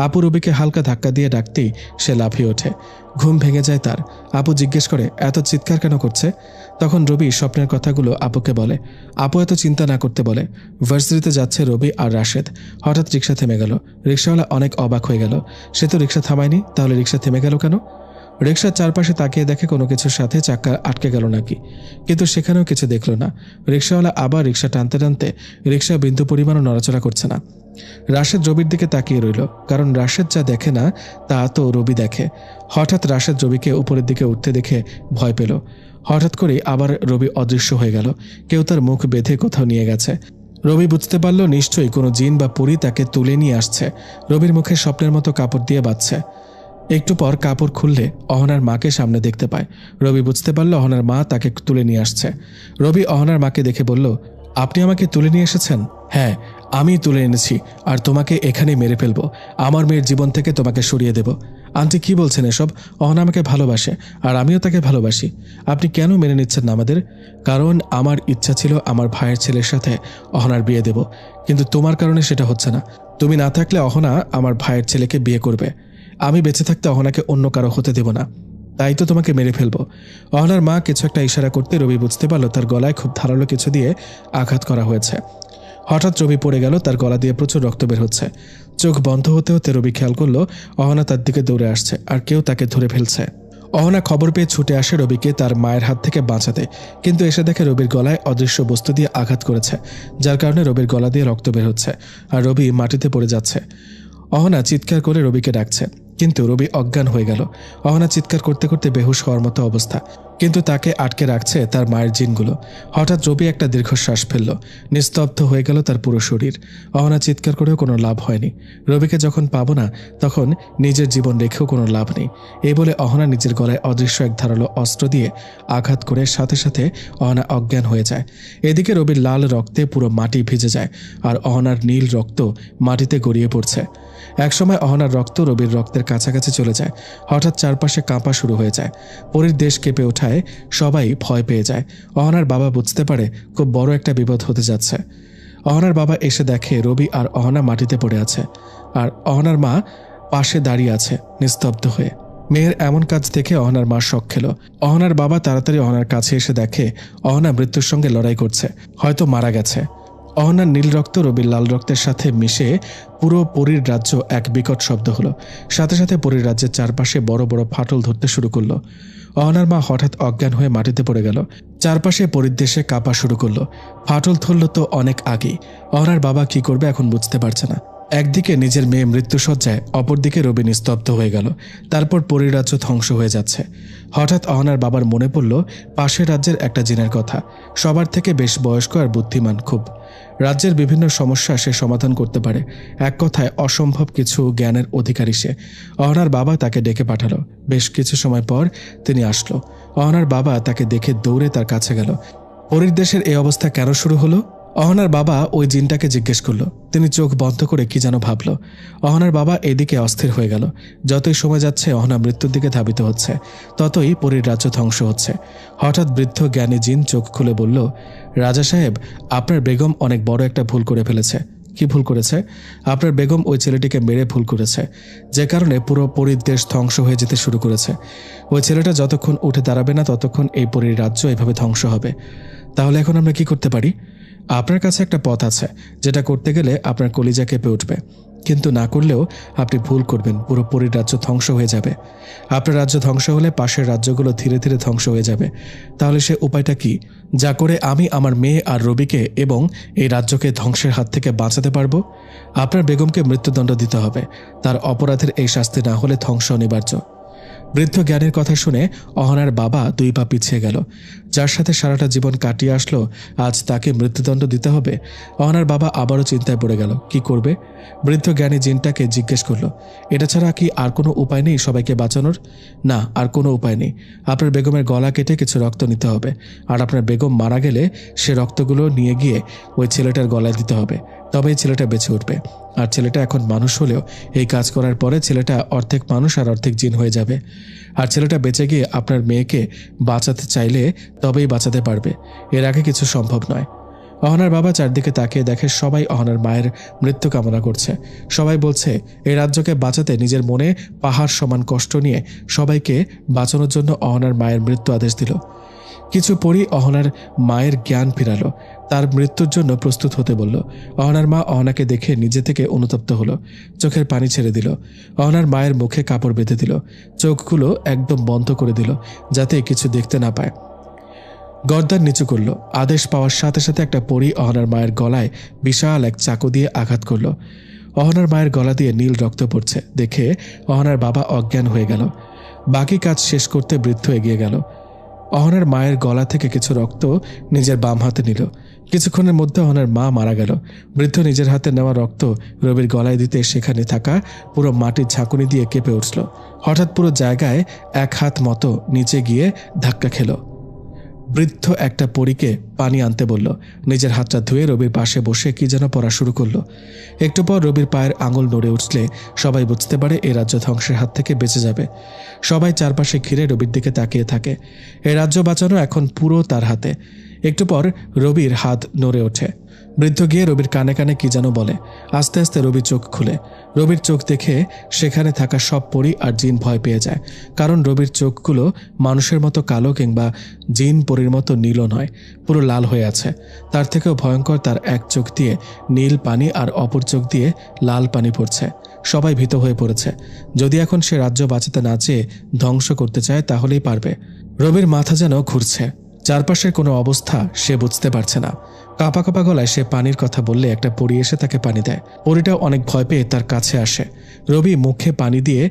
আপু রবিকে হালকা ধাক্কা দিয়ে ডাকতেই সে লাফিয়ে ওঠে। ঘুম ভেঙে যায় তার। আপু জিজ্ঞেস করে, এত চিৎকার কেন করছে? তখন রবি স্বপ্নের কথাগুলো আপুকে বলে। আপু এত চিন্তা না করতে বলে। ভার্সিটিতে যাচ্ছে রবি আর রাশেদ। হঠাৎ রিক্সা থেমে গেল। রিক্সাওয়ালা অনেক অবাক হয়ে গেল। সে তো রিক্সা থামায়নি, তাহলে রিক্সা থেমে গেল কেন? রিক্সার চারপাশে তাকিয়ে দেখে কোনো কিছুর সাথে চাক্কা আটকে গেল নাকি, কিন্তু সেখানেও কিছু দেখল না। রিক্সাওয়ালা আবার রিক্সা টানতে টানতে রিক্সা বিন্দু পরিমাণও নড়াচড়া করছে না। রাশেদ রবির দিকে তাকিয়ে রইল, কারণ রাশেদ যা দেখে না তা তো রবি দেখে। হঠাৎ রাশেদ রবিকে উপরের দিকে উঠতে দেখে ভয় পেল। হঠাৎ করে আবার রবি অদৃশ্য হয়ে গেল। কেউ তার মুখ বেঁধে কোথাও নিয়ে গেছে। রবি বুঝতে পারল নিশ্চয়ই কোনো জিন বা পরী তাকে তুলে নিয়ে আসছে। রবির মুখে স্বপ্নের মতো কাপড় দিয়ে বাঁধছে। একটু পর কাপড় খুললে অহনার মাকে সামনে দেখতে পায়। রবি বুঝতে পারল অহনার মা তাকে তুলে নিয়ে আসছে। রবি অহনার মাকে দেখে বলল, আপনি আমাকে তুলে নিয়ে এসেছেন? হ্যাঁ, আমি তুলে এনেছি, আর তোমাকে এখানেই মেরে ফেলবো। আমার মেয়ের জীবন থেকে তোমাকে সরিয়ে দেব। আন্টি কি বলছেন এসব? অহনা আমাকে ভালোবাসে, আর আমিও তাকে ভালোবাসি। আপনি কেন মেনে নিচ্ছেন না আমাদের? কারণ আমার ইচ্ছা ছিল আমার ভাইয়ের ছেলের সাথে অহনার বিয়ে দেব, কিন্তু তোমার কারণে সেটা হচ্ছে না। তুমি না থাকলে অহনা আমার ভাইয়ের ছেলেকে বিয়ে করবে। আমি বেঁচে থাকতে অহনাকে অন্য কারো হতে দেব না, তাই তো তোমাকে মেরে ফেলবো। অহনার মা কিছু একটা ইশারা করতে রবি বুঝতে পারল তার গলায় খুব ধারালো কিছু দিয়ে আঘাত করা হয়েছে। হঠাৎ রবি পড়ে গেল, তার গলা দিয়ে প্রচুর রক্ত বের হচ্ছে। চোখ বন্ধ হতে হতে রবি খেয়াল করলো অহনা তার দিকে দৌড়ে আসছে, আর কেউ তাকে ধরে ফেলছে। অহনা খবর পেয়ে ছুটে আসে রবিকে তার মায়ের হাত থেকে বাঁচাতে, কিন্তু এসে দেখে রবির গলায় অদৃশ্য বস্তু দিয়ে আঘাত করেছে, যার কারণে রবির গলা দিয়ে রক্ত বের হচ্ছে, আর রবি মাটিতে পড়ে যাচ্ছে। অহনা চিৎকার করে রবিকে ডাকছে, কিন্তু রবি অজ্ঞান হয়ে গেল। অহনা চিৎকার করতে করতে বেহুশ হওয়ার মতো অবস্থা, কিন্তু তাকে আটকে রাখছে তার মায়ের জিনগুলো। হঠাৎ রবি একটা দীর্ঘশ্বাস ফেলল। নিস্তব্ধ হয়ে গেল তার পুরো শরীর। অহনা চিৎকার করেও কোনো লাভ হয়নি। রবিকে যখন পাবো না তখন নিজের জীবন রেখেও কোনো লাভ নেই, এই বলে অহনা নিজের গলায় অদৃশ্য এক ধারালো অস্ত্র দিয়ে আঘাত করে সাথে সাথে অহনা অজ্ঞান হয়ে যায়। এদিকে রবির লাল রক্তে পুরো মাটি ভিজে যায়, আর অহনার নীল রক্ত মাটিতে গড়িয়ে পড়ছে। একসময় অহনার রক্ত রবির রক্তের কাছাকাছি চলে যায়। হঠাৎ চারপাশে কাঁপা শুরু হয়ে যায়। পরীর দেশ কেঁপে ওঠায় সবাই ভয় পেয়ে যায়। অহনার বাবা বুঝতে পারে খুব বড় একটা বিপদ হতে যাচ্ছে। অহনার বাবা এসে দেখে রবি আর অহনা মাটিতে পড়ে আছে, আর অহনার মা পাশে দাঁড়িয়ে আছে নিস্তব্ধ হয়ে। মেয়ের এমন কাজ দেখে অহনার মা শক খেল। অহনার বাবা তাড়াতাড়ি অহনার কাছে এসে দেখে অহনা মৃত্যুর সঙ্গে লড়াই করছে, হয়তো মারা গেছে। অহনার নীল রক্ত রবির লাল রক্তের সাথে মিশে পুরো পরীর রাজ্য এক বিকট শব্দ হলো। সাথে সাথে পরীর রাজ্যের চারপাশে বড় বড় ফাটল ধরতে শুরু করলো। অহনার মা হঠাৎ অজ্ঞান হয়ে মাটিতে পড়ে গেল। চারপাশে পরীর দেশে কাঁপা শুরু করলো। ফাটল ধরল তো অনেক আগেই। অহনার বাবা কি করবে এখন বুঝতে পারছে না। একদিকে নিজের মেয়ে মৃত্যুসজ্জায়, অপরদিকে রবি নিস্তব্ধ হয়ে গেল। তারপর পরীর রাজ্য ধ্বংস হয়ে যাচ্ছে। হঠাৎ অহনার বাবার মনে পড়ল পাশের রাজ্যের একটা জিনের কথা। সবার থেকে বেশ বয়স্ক আর বুদ্ধিমান খুব। রাজ্যের বিভিন্ন সমস্যা সে সমাধান করতে পারে। এক কথায় অসম্ভব কিছু জ্ঞানের অধিকারী সে। অহনার বাবা তাকে ডেকে পাঠালো। বেশ কিছু সময় পর তিনি আসলো। অহনার বাবা তাকে দেখে দৌড়ে তার কাছে গেল। পরীর দেশের এই অবস্থা কেন শুরু হলো? অহনার বাবা ওই জিনটাকে জিজ্ঞেস করলো। তিনি চোখ বন্ধ করে কি যেন ভাবল। অহনার বাবা এদিকে অস্থির হয়ে গেল। যতই সময় যাচ্ছে অহনা মৃত্যুর দিকে ধাবিত হচ্ছে, ততই পরীর রাজ্য ধ্বংস হচ্ছে। হঠাৎ বৃদ্ধ জ্ঞানী জিন চোখ খুলে বলল, রাজা সাহেব, আপনার বেগম অনেক বড় একটা ভুল করে ফেলেছে। কি ভুল করেছে? আপনার বেগম ওই ছেলেটিকে মেরে ভুল করেছে, যে কারণে পুরো পরীর দেশ ধ্বংস হয়ে যেতে শুরু করেছে। ওই ছেলেটা যতক্ষণ উঠে দাঁড়াবে না ততক্ষণ এই পরীর রাজ্য এভাবে ধ্বংস হবে। তাহলে এখন আমরা কি করতে পারি? আপনার কাছে একটা পথ আছে, যেটা করতে গেলে আপনার কলিজা কেঁপে উঠবে। কিন্তু না করলেও আপনি ভুল করবেন, পুরো পরীর রাজ্য ধ্বংস হয়ে যাবে। আপনার রাজ্য ধ্বংস হলে পাশের রাজ্যগুলো ধীরে ধীরে ধ্বংস হয়ে যাবে। তাহলে সে উপায়টা কি, যা করে আমি আমার মেয়ে আর রবিকে এবং এই রাজ্যকে ধ্বংসের হাত থেকে বাঁচাতে পারবো? আপনার বেগমকে মৃত্যুদণ্ড দিতে হবে। তার অপরাধের এই শাস্তি না হলে ধ্বংস অনিবার্য। বৃদ্ধ জ্ঞানীর কথা শুনে অহনার বাবা 2 পা পিছিয়ে গেল। যার সাথে সারাটা জীবন কাটিয়ে আসলো, আজ তাকে মৃত্যুদণ্ড দিতে হবে। অহনার বাবা আবারও চিন্তায় পড়ে গেল, কি করবে? বৃদ্ধ জ্ঞানী জিনটাকে জিজ্ঞেস করলো, এটা ছাড়া কি আর কোনো উপায় নেই সবাইকে বাঁচানোর? না, আর কোনো উপায় নেই। আপনার বেগমের গলা কেটে কিছু রক্ত নিতে হবে, আর আপনার বেগম মারা গেলে সে রক্তগুলো নিয়ে গিয়ে ওই ছেলেটার গলায় দিতে হবে, তবেই ছেলেটা বেঁচে উঠবে। আর ছেলেটা এখন মানুষ হলেও এই কাজ করার পরে ছেলেটা অর্ধেক মানুষ আর অর্ধেক জিন হয়ে যাবে। আর ছেলেটা বেঁচে গিয়ে আপনার মেয়েকে বাঁচাতে চাইলে তবেই বাঁচাতে পারবে, এর আগে কিছু সম্ভব নয়। অহনার বাবা চারদিকে তাকিয়ে দেখে সবাই অহনার মায়ের মৃত্যু কামনা করছে। সবাই বলছে এই রাজ্যকে বাঁচাতে নিজের মনে পাহাড় সমান কষ্ট নিয়ে সবাইকে বাঁচানোর জন্য অহনার মায়ের মৃত্যু আদেশ দিল। কিছু পরই অহনার মায়ের জ্ঞান ফিরালো, তার মৃত্যুর জন্য প্রস্তুত হতে বলল। অহনার মা অহনাকে দেখে নিজে থেকে অনুতপ্ত হলো, চোখের পানি ছেড়ে দিল। অহনার মায়ের মুখে কাপড় বেঁধে দিল, চোখগুলো একদম বন্ধ করে দিল যাতে কিছু দেখতে না পায়। গর্দান নিচু করলো। আদেশ পাওয়ার সাথে সাথে একটা পরী অহনার মায়ের গলায় বিশাল এক চাকু দিয়ে আঘাত করলো। অহনার মায়ের গলা দিয়ে নীল রক্ত পড়ছে দেখে অহনার বাবা অজ্ঞান হয়ে গেল। বাকি কাজ শেষ করতে বৃদ্ধ এগিয়ে গেল। অহনার মায়ের গলা থেকে কিছু রক্ত নিজের বাম হাতে নিল। কিছুক্ষণের মধ্যে অহনার মা মারা গেল। বৃদ্ধ নিজের হাতে নেওয়া রক্ত রবির গলায় দিতে সেখানে থাকা পুরো মাটির ঝাঁকুনি দিয়ে কেঁপে উঠল। হঠাৎ পুরো জায়গায় 1 হাত মতো নিচে গিয়ে ধাক্কা খেল। বৃদ্ধ একটা পরীকে পানি আনতে বলল। নিজের হাতটা ধুয়ে রবির পাশে বসে কি যেন পড়া শুরু করলো। একটু পর রবির পায়ের আঙুল নড়ে উঠলে সবাই বুঝতে পারে এই রাজ্য ধ্বংসের হাত থেকে বেঁচে যাবে। সবাই চারপাশে ঘিরে রবির দিকে তাকিয়ে থাকে। এই রাজ্য বাঁচানো এখন পুরো তার হাতে। একটু পর রবির হাত নড়ে ওঠে। বৃদ্ধ গিয়ে রবির কানে কানে কি যেন বলে। আস্তে আস্তে রবির চোখ খুলে। রবির চোখ দেখে সেখানে থাকা সব পরী আর জিন ভয় পেয়ে যায়, কারণ রবির চোখগুলো মানুষের মতো কালো কিংবা জিন পরীর মতো নীলও নয়, পুরো লাল হয়ে আছে। তার থেকেও ভয়ঙ্কর, তার এক চোখ দিয়ে নীল পানি আর অপর চোখ দিয়ে লাল পানি পড়ছে। সবাই ভীত হয়ে পড়েছে। যদি এখন সে রাজ্য বাঁচাতে না চেয়ে ধ্বংস করতে চায় তাহলেই পারবে। রবির মাথা যেন ঘুরছে। চারপাশের কোনো অবস্থা সে বুঝতে পারছে না। কাঁপা কাঁপা গলায় সে পানির কথা বললে একটা পরী এসে তাকে পানি দেয়। পরীটাও অনেক ভয় পেয়ে তার কাছে আসে। রবি মুখে পানি দিয়ে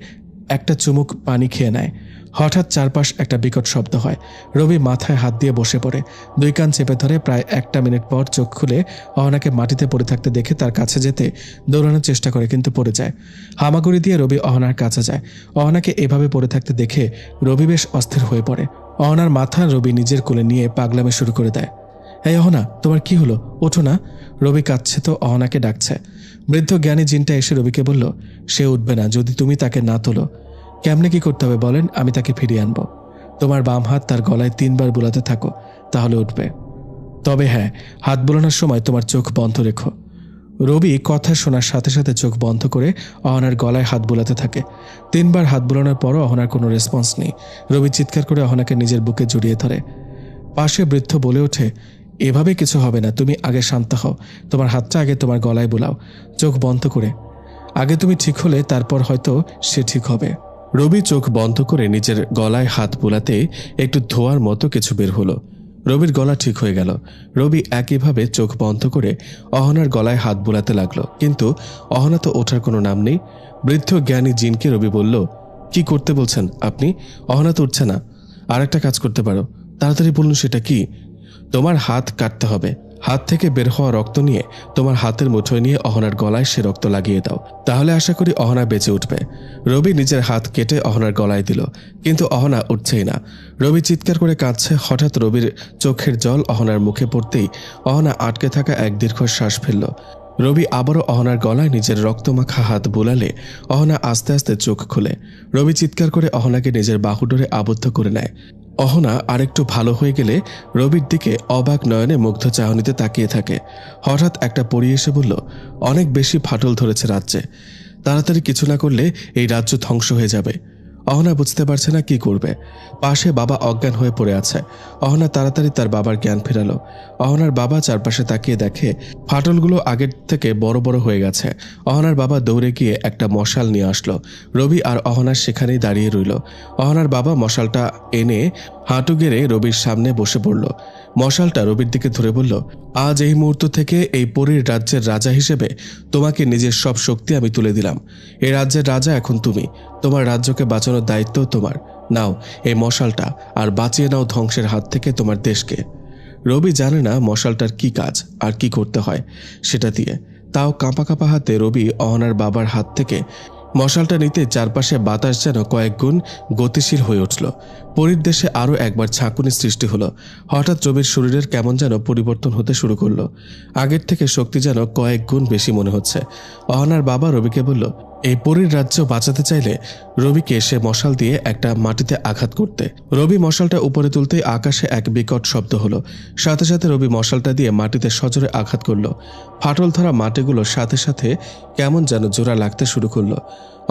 একটা চুমুক পানি খেয়ে নেয়। হঠাৎ চারপাশ একটা বিকট শব্দ হয়। রবি মাথায় হাত দিয়ে বসে পড়ে, 2 কান চেপে ধরে। প্রায় 1 মিনিট পর চোখ খুলে অহনাকে মাটিতে পড়ে থাকতে দেখে তার কাছে যেতে দৌড়ানোর চেষ্টা করে, কিন্তু পড়ে যায়। হামাগুড়ি দিয়ে রবি অহনার কাছে যায়। অহনাকে এভাবে পড়ে থাকতে দেখে রবি বেশ অস্থির হয়ে পড়ে। অহনার মাথা রবি নিজের কোলে নিয়ে পাগলামে শুরু করে দেয়। এই অহনা, তোমার কি হলো? ওঠো না। রবি কাঁদছে তো অহনাকে ডাকছে। বৃদ্ধ জ্ঞানী জিনটা এসে রবিকে বলল, সে উঠবে না যদি তুমি তাকে না তোলো। কেমনে কি করতে হবে বলেন, আমি তাকে ফিরিয়ে আনবো। তোমার বাম হাত তার গলায় 3 বার বুলাতে থাকো, তাহলে উঠবে। তবে হ্যাঁ, হাত বুলানোর সময় তোমার চোখ বন্ধ রেখো। রবি কথা শোনার সাথে সাথে চোখ বন্ধ করে অহনার গলায় হাত বুলাতে থাকে। 3 বার হাত বুলানোর পরও অহনার কোনো রেসপন্স নেই। রবি চিৎকার করে অহনাকে নিজের বুকে জড়িয়ে ধরে। পাশে বৃদ্ধ বলে ওঠে, এভাবে কিছু হবে না, তুমি আগে শান্ত হও। তোমার হাতটা আগে তোমার গলায় বুলাও, চোখ বন্ধ করে। আগে তুমি ঠিক হলে তারপর হয়তো সে ঠিক হবে। রবি চোখ বন্ধ করে নিজের গলায় হাত বুলাতে একটু ধোয়ার মতো কিছু বের হলো। রবির গলা ঠিক হয়ে গেল। রবি একইভাবে চোখ বন্ধ করে অহনার গলায় হাত বুলাতে লাগলো, কিন্তু অহনা তো ওঠার কোনো নাম নেই। বৃদ্ধ জ্ঞানী জিনকে রবি বলল, কি করতে বলছেন আপনি? অহনা তো উঠছে না। আর একটা কাজ করতে পারো, তাড়াতাড়ি বলুন সেটা কি? তোমার হাত কাটতে হবে। হাত থেকে বের হওয়া রক্ত নিয়ে তোমার হাতের মুঠোয় নিয়ে অহনার গলায় সে রক্ত লাগিয়ে দাও, তাহলে আশা করি অহনা বেঁচে উঠবে। রবি নিজের হাত কেটে অহনার গলায় দিল, কিন্তু অহনা উঠছেই না। রবি চিৎকার করে কাঁদছে। হঠাৎ রবির চোখের জল অহনার মুখে পড়তেই অহনা আটকে থাকা এক দীর্ঘশ্বাস ফেলল। রবি আবারও অহনার গলায় নিজের রক্তমাখা হাত বুলালে অহনা আস্তে আস্তে চোখ খুলে। রবি চিৎকার করে অহনাকে নিজের বাহুডোরে আবদ্ধ করে নেয়। অহনা আরেকটু ভালো হয়ে গেলে রবির দিকে অবাক নয়নে মুগ্ধ চাহনিতে তাকিয়ে থাকে। হঠাৎ একটা পরী এসে বলল, অনেক বেশি ফাটল ধরেছে রাজ্যে, তাড়াতাড়ি কিছু না করলে এই রাজ্য ধ্বংস হয়ে যাবে। অহনা বুঝতে পারছে না কি করবে। পাশে বাবা অজ্ঞান হয়ে পড়ে আছে। অহনা তাড়াতাড়ি তার বাবার জ্ঞান ফেরালো। অহনার বাবা চারপাশে তাকিয়ে দেখে ফাটলগুলো আগের থেকে বড় বড় হয়ে গেছে। অহনার বাবা দৌড়ে গিয়ে একটা মশাল নিয়ে আসলো। রবি আর অহনা সেখানেই দাঁড়িয়ে রইল। অহনার বাবা মশালটা এনে হাঁটু গেড়ে রবির সামনে বসে পড়ল। মশালটা রবির দিকে ধরে বলল, আজ এই মুহূর্ত থেকে এই পরীর রাজ্যের রাজা হিসেবে তোমাকে নিজের সব শক্তি আমি তুলে দিলাম। এই রাজ্যের রাজা এখন তুমি। তোমার রাজ্যকে বাঁচানোর দায়িত্ব তোমার। নাও এই মশালটা, আর বাঁচিয়ে নাও ধ্বংসের হাত থেকে তোমার দেশকে। রবি জানে না মশালটার কি কাজ আর কি করতে হয় সেটা দিয়ে। তাও কাঁপা কাঁপা হাতে রবি অহনার বাবার হাত থেকে মশালটা নিতে চারপাশে বাতাস যেন কয়েক গুণ গতিশীল হয়ে উঠল। পরীর দেশে আরও একবার ঝাঁকুনির সৃষ্টি হলো। হঠাৎ রবির শরীরের কেমন যেন পরিবর্তন হতে শুরু করলো। আগের থেকে শক্তি যেন কয়েক গুণ বেশি মনে হচ্ছে। অহনার বাবা রবিকে বলল, এই পরীর রাজ্য বাঁচাতে চাইলে রবিকে সে মশাল দিয়ে একটা মাটিতে আঘাত করতে। রবি মশালটা উপরে তুলতেই আকাশে এক বিকট শব্দ হলো। সাথে সাথে রবি মশালটা দিয়ে মাটিতে সজোরে আঘাত করলো। ফাটল ধরা মাটিগুলোর সাথে সাথে কেমন যেন জোড়া লাগতে শুরু করলো।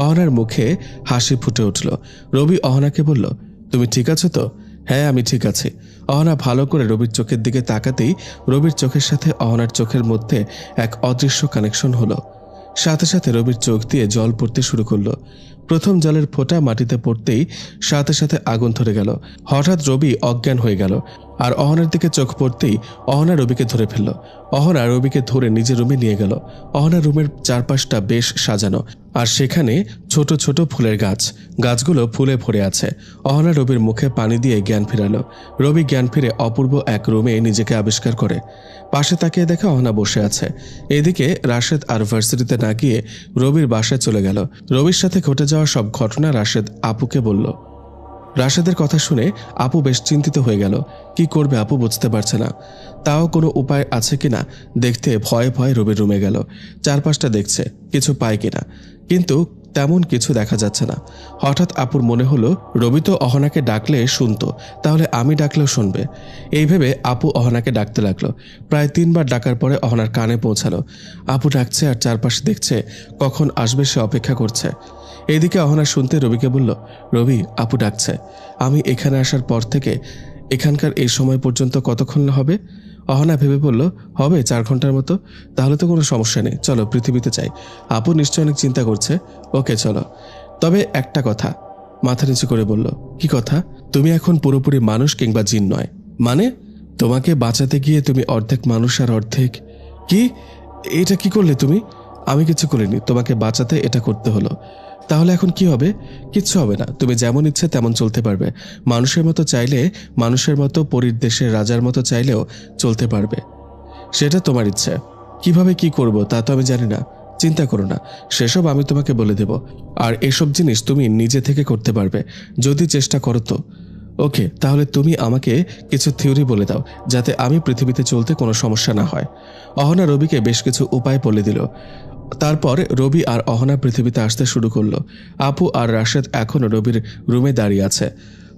অহনার মুখে হাসি ফুটে উঠল। রবি অহনাকে বলল, তুমি ঠিক আছো তো? হ্যাঁ, আমি ঠিক আছি। অহনা ভালো করে রবির চোখের দিকে তাকাতেই রবির চোখের সাথে অহনার চোখের মধ্যে এক অদৃশ্য কানেকশন হলো। সাথে সাথে রবির চোখ দিয়ে জল পড়তে শুরু করলো। প্রথম জলের ফোঁটা মাটিতে পড়তেই সাথে সাথে আগুন ধরে গেল। হঠাৎ রবি অজ্ঞান হয়ে গেল, আর অহনার দিকে চোখ পড়তেই অহনা রবিকে ধরে ফেলল। অহনা রবিকে ধরে নিজের রুমে নিয়ে গেল। অহনা রুমের চারপাশটা বেশ সাজানো, আর সেখানে ছোট ছোট ফুলের গাছ। গাছগুলো ফুলে ভরে আছে। অহনা রবির মুখে পানি দিয়ে জ্ঞান ফেরালো। রবি জ্ঞান ফিরে অপূর্ব এক রুমে নিজেকে আবিষ্কার করে। পাশে তাকিয়ে দেখে অহনা বসে আছে। এদিকে রাশেদ আর ভার্সিটিতে না গিয়ে রবির বাসায় চলে গেল। রবির সাথে ঘটে যাওয়া সব ঘটনা রাশেদ আপুকে বলল। রাশেদের কথা শুনে আপু বেশ চিন্তিত হয়ে গেল। কি করবে আপু বুঝতে পারছে না। তাও কোনো উপায় আছে কিনা দেখতে ভয়ে ভয়ে রবির রুমে গেল। চারপাশটা দেখছে কিছু পায় কিনা, কিন্তু তেমন কিছু দেখা যাচ্ছে না। হঠাৎ আপুর মনে হলো, রবি তো অহনাকে ডাকলে শুনতো, তাহলে আমি ডাকলেও শুনবে। এই ভেবে আপু অহনাকে ডাকতে লাগলো। প্রায় 3 বার ডাকার পরে অহনার কানে পৌঁছালো। আপু ডাকছে আর চারপাশে দেখছে, কখন আসবে সে অপেক্ষা করছে। এইদিকে অহনা শুনতে রবিকে বলল, রবি, আপু ডাকছে। আমি এখানে আসার পর থেকে এখানকার এই সময় পর্যন্ত কতক্ষণ হবে? অহনা ভেবে বলল, হবে 4 ঘন্টার মতো। তাহলে তো কোনো সমস্যা নেই, চলো পৃথিবীতে যাই। আপু নিশ্চয় অনেক চিন্তা করছে। ওকে চলো। তবে একটা কথা, মাথা নিচু করে বলল। কি কথা? তুমি এখন পুরোপুরি মানুষ কিংবা জিন নয়। মানে? তোমাকে বাঁচাতে গিয়ে তুমি অর্ধেক মানুষ আর অর্ধেক... কি? এটা কি করলে তুমি? আমি কিছু করিনি, তোমাকে বাঁচাতে এটা করতে হলো। তাহলে এখন কি হবে? কিচ্ছু হবে না, তুমি যেমন ইচ্ছে তেমন চলতে পারবে। মানুষের মতো চাইলে মানুষের মতো, পরীর দেশের রাজার মতো চাইলেও চলতে পারবে। সেটা তোমার ইচ্ছে। কিভাবে কি করব তা তো আমি জানি না। চিন্তা করো না, সেসব আমি তোমাকে বলে দেব। আর এসব জিনিস তুমি নিজে থেকে করতে পারবে যদি চেষ্টা করো তো। ওকে, তাহলে তুমি আমাকে কিছু থিওরি বলে দাও, যাতে আমি পৃথিবীতে চলতে কোনো সমস্যা না হয়। অহনা রবিকে বেশ কিছু উপায় বলে দিল। তারপর রবি আর অহনা পৃথিবীতে আসতে শুরু করলো। আপু আর রাশেদ এখনও রবির রুমে দাঁড়িয়ে আছে।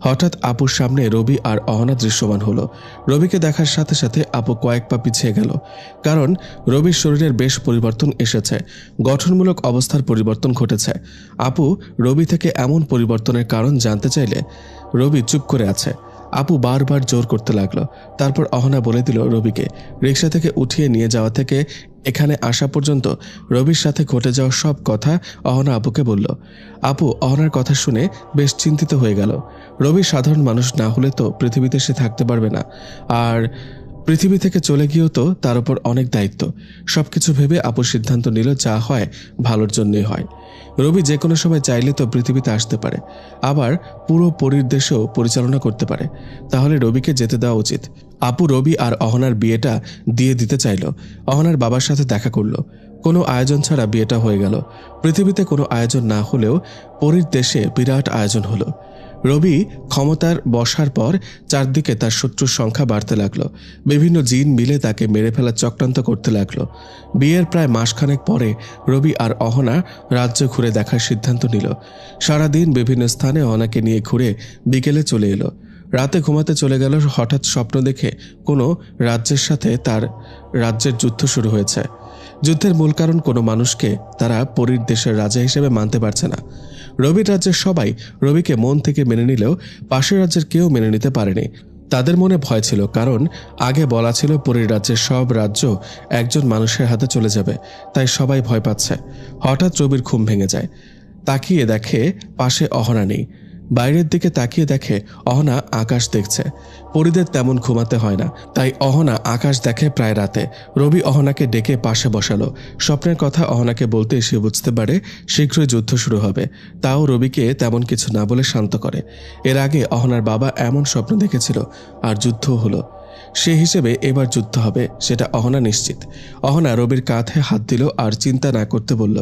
হঠাৎ আপুর সামনে রবি আর অহনা দৃশ্যমান হলো। রবিকে দেখার সাথে সাথে আপু কয়েক পা পিছিয়ে গেল, কারণ রবির শরীরের বেশ পরিবর্তন এসেছে। গঠনমূলক অবস্থার পরিবর্তন ঘটেছে। আপু রবি থেকে এমন পরিবর্তনের কারণ জানতে চাইলে রবি চুপ করে আছে। আপু বারবার জোর করতে লাগলো। তারপর অহনা বলে দিল রবিকে রিক্সা থেকে উঠিয়ে নিয়ে যাওয়া থেকে এখানে আসা পর্যন্ত রবির সাথে ঘটে যাওয়া সব কথা অহনা আপুকে বলল। আপু অহনার কথা শুনে বেশ চিন্তিত হয়ে গেল। রবি সাধারণ মানুষ না হলে তো পৃথিবীতে সে থাকতে পারবে না, আর পৃথিবী থেকে চলে গিয়েও তো তার উপর অনেক দায়িত্ব। সবকিছু ভেবে আপু সিদ্ধান্ত নিল যা হয় ভালোর জন্যই হয়। রবি যে কোনো সময় চাইলে তো পৃথিবীতে আসতে পারে, আবার পুরো পরীর দেশেও পরিচালনা করতে পারে। তাহলে রবিকে যেতে দেওয়া উচিত। আপু রবি আর অহনার বিয়েটা দিয়ে দিতে চাইল। অহনার বাবার সাথে দেখা করলো। কোনো আয়োজন ছাড়া বিয়েটা হয়ে গেল। পৃথিবীতে কোনো আয়োজন না হলেও পরীর দেশে বিরাট আয়োজন হলো। রবি ক্ষমতার বসার পর চারদিকে তার শত্রুর সংখ্যা বাড়তে লাগলো। বিভিন্ন জিন মিলে তাকে মেরে ফেলার চক্রান্ত করতে লাগলো। বিয়ের প্রায় মাসখানেক পরে রবি আর অহনা রাজ্য ঘুরে দেখার সিদ্ধান্ত নিল। সারাদিন বিভিন্ন স্থানে অহনাকে নিয়ে ঘুরে বিকেলে চলে এলো। রাতে ঘুমাতে চলে গেল। হঠাৎ স্বপ্ন দেখে কোনো রাজ্যের সাথে তার রাজ্যের যুদ্ধ শুরু হয়েছে। যুদ্ধের মূল কারণ কোনো মানুষকে তারা পরীর দেশের রাজা হিসেবে মানতে পারছে না। রবির রাজ্যের সবাই রবিকে মন থেকে মেনে নিলেও পাশের রাজ্যের কেউ মেনে নিতে পারেনি। তাদের মনে ভয় ছিল, কারণ আগে বলা ছিল পরীর রাজ্যের সব রাজ্য একজন মানুষের হাতে চলে যাবে, তাই সবাই ভয় পাচ্ছে। হঠাৎ রবির ঘুম ভেঙে যায়। তাকিয়ে দেখে পাশে অহনা নেই। বাইরের দিকে তাকিয়ে দেখে অহনা আকাশ দেখছে। পরীদের তেমন ঘুমাতে হয় না, তাই অহনা আকাশ দেখে প্রায় রাতে। রবি অহনাকে ডেকে পাশে বসালো। স্বপ্নের কথা অহনাকে বলতে সে বুঝতে পারে শীঘ্রই যুদ্ধ শুরু হবে। তাও রবিকে তেমন কিছু না বলে শান্ত করে। এর আগে অহনার বাবা এমন স্বপ্ন দেখেছিল, আর যুদ্ধও হলো। সে হিসেবে এবার যুদ্ধ হবে, সেটা অহনা নিশ্চিত। অহনা রবির কাঁধে হাত দিল আর চিন্তা না করতে বলল।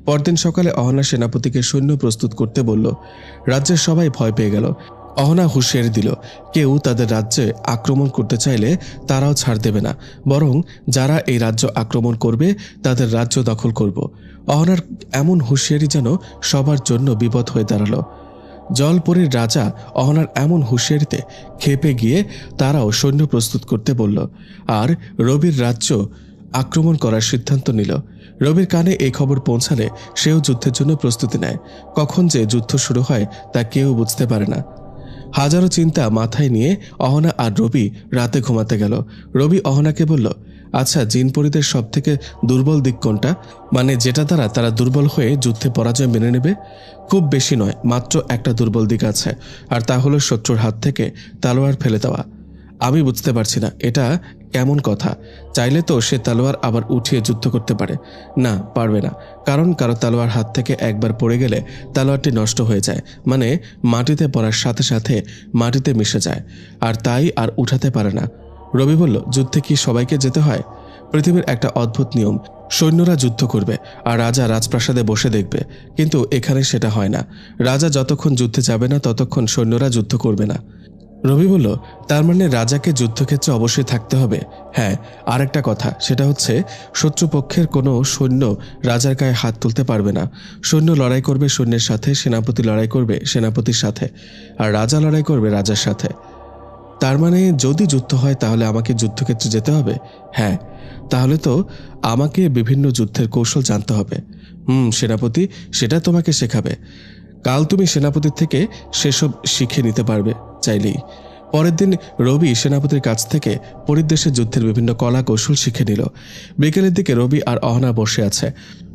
পরদিন সকালে অহনা সেনাপতিকে সৈন্য প্রস্তুত করতে বলল। রাজ্যের সবাই ভয় পেয়ে গেল। অহনা হুঁশিয়ারি দিল, কেউ তাদের রাজ্যে আক্রমণ করতে চাইলে তারাও ছাড় দেবে না, বরং যারা এই রাজ্য আক্রমণ করবে তাদের রাজ্য দখল করব। অহনার এমন হুঁশিয়ারি যেন সবার জন্য বিপদ হয়ে দাঁড়ালো। জলপরীর রাজা অহনার এমন হুঁশিয়ারিতে ক্ষেপে গিয়ে তারাও সৈন্য প্রস্তুত করতে বলল, আর রবির রাজ্য আক্রমণ করার সিদ্ধান্ত নিল। রবির কানে এই খবর পৌঁছালে সেও যুদ্ধের জন্য প্রস্তুতি নেয়। কখন যে যুদ্ধ শুরু হয় তা কেউ বুঝতে পারে না। হাজারো চিন্তা মাথায় নিয়ে অহনা আর রবি রাতে ঘুমাতে গেল। রবি অহনাকে বলল, আচ্ছা, জিনপরীদের সব থেকে দুর্বল দিক কোনটা? মানে যেটা দ্বারা তারা দুর্বল হয়ে যুদ্ধে পরাজয় মেনে নেবে? খুব বেশি নয়, মাত্র একটা দুর্বল দিক আছে, আর তা হলো শত্রুর হাত থেকে তালোয়ার ফেলে দেওয়া। আমি বুঝতে পারছি না, এটা কেমন কথা? চাইলে তো সে তালোয়ার আবার উঠিয়ে যুদ্ধ করতে পারে। না, পারবে না, কারণ কারো তালোয়ার হাত থেকে একবার পড়ে গেলে তালোয়ারটি নষ্ট হয়ে যায়, মানে মাটিতে পড়ার সাথে সাথে মাটিতে মিশে যায়, আর তাই আর উঠাতে পারে না। রবি বলল, যুদ্ধে কি সবাইকে যেতে হয়? পৃথিবীর একটা অদ্ভুত নিয়ম, সৈন্যরা যুদ্ধ করবে আর রাজা রাজপ্রাসাদে বসে দেখবে, কিন্তু এখানে সেটা হয় না। রাজা যতক্ষণ যুদ্ধে যাবে না ততক্ষণ সৈন্যরা যুদ্ধ করবে না। রবি বলল, তার মানে রাজাকে যুদ্ধক্ষেত্রে অবশ্যই থাকতে হবে? হ্যাঁ, আর একটা কথা, সেটা হচ্ছে শত্রুপক্ষের কোনো সৈন্য রাজার গায়ে হাত তুলতে পারবে না। সৈন্য লড়াই করবে সৈন্যের সাথে, সেনাপতি লড়াই করবে সেনাপতির সাথে, আর রাজা লড়াই করবে রাজার সাথে। তার মানে যদি যুদ্ধ হয় তাহলে আমাকে যুদ্ধক্ষেত্রে যেতে হবে? হ্যাঁ, তাহলে তো আমাকে বিভিন্ন যুদ্ধের কৌশল জানতে হবে। সেনাপতি সেটা তোমাকে শেখাবে। কাল তুমি সেনাপতির থেকে সেসব শিখে নিতে পারবে চাইলেই। পরের দিন রবি সেনাপতির কাছ থেকে পরিদেশে যুদ্ধের বিভিন্ন কলা কৌশল শিখে নিল। বিকেলের দিকে রবি আর অহনা বসে আছে।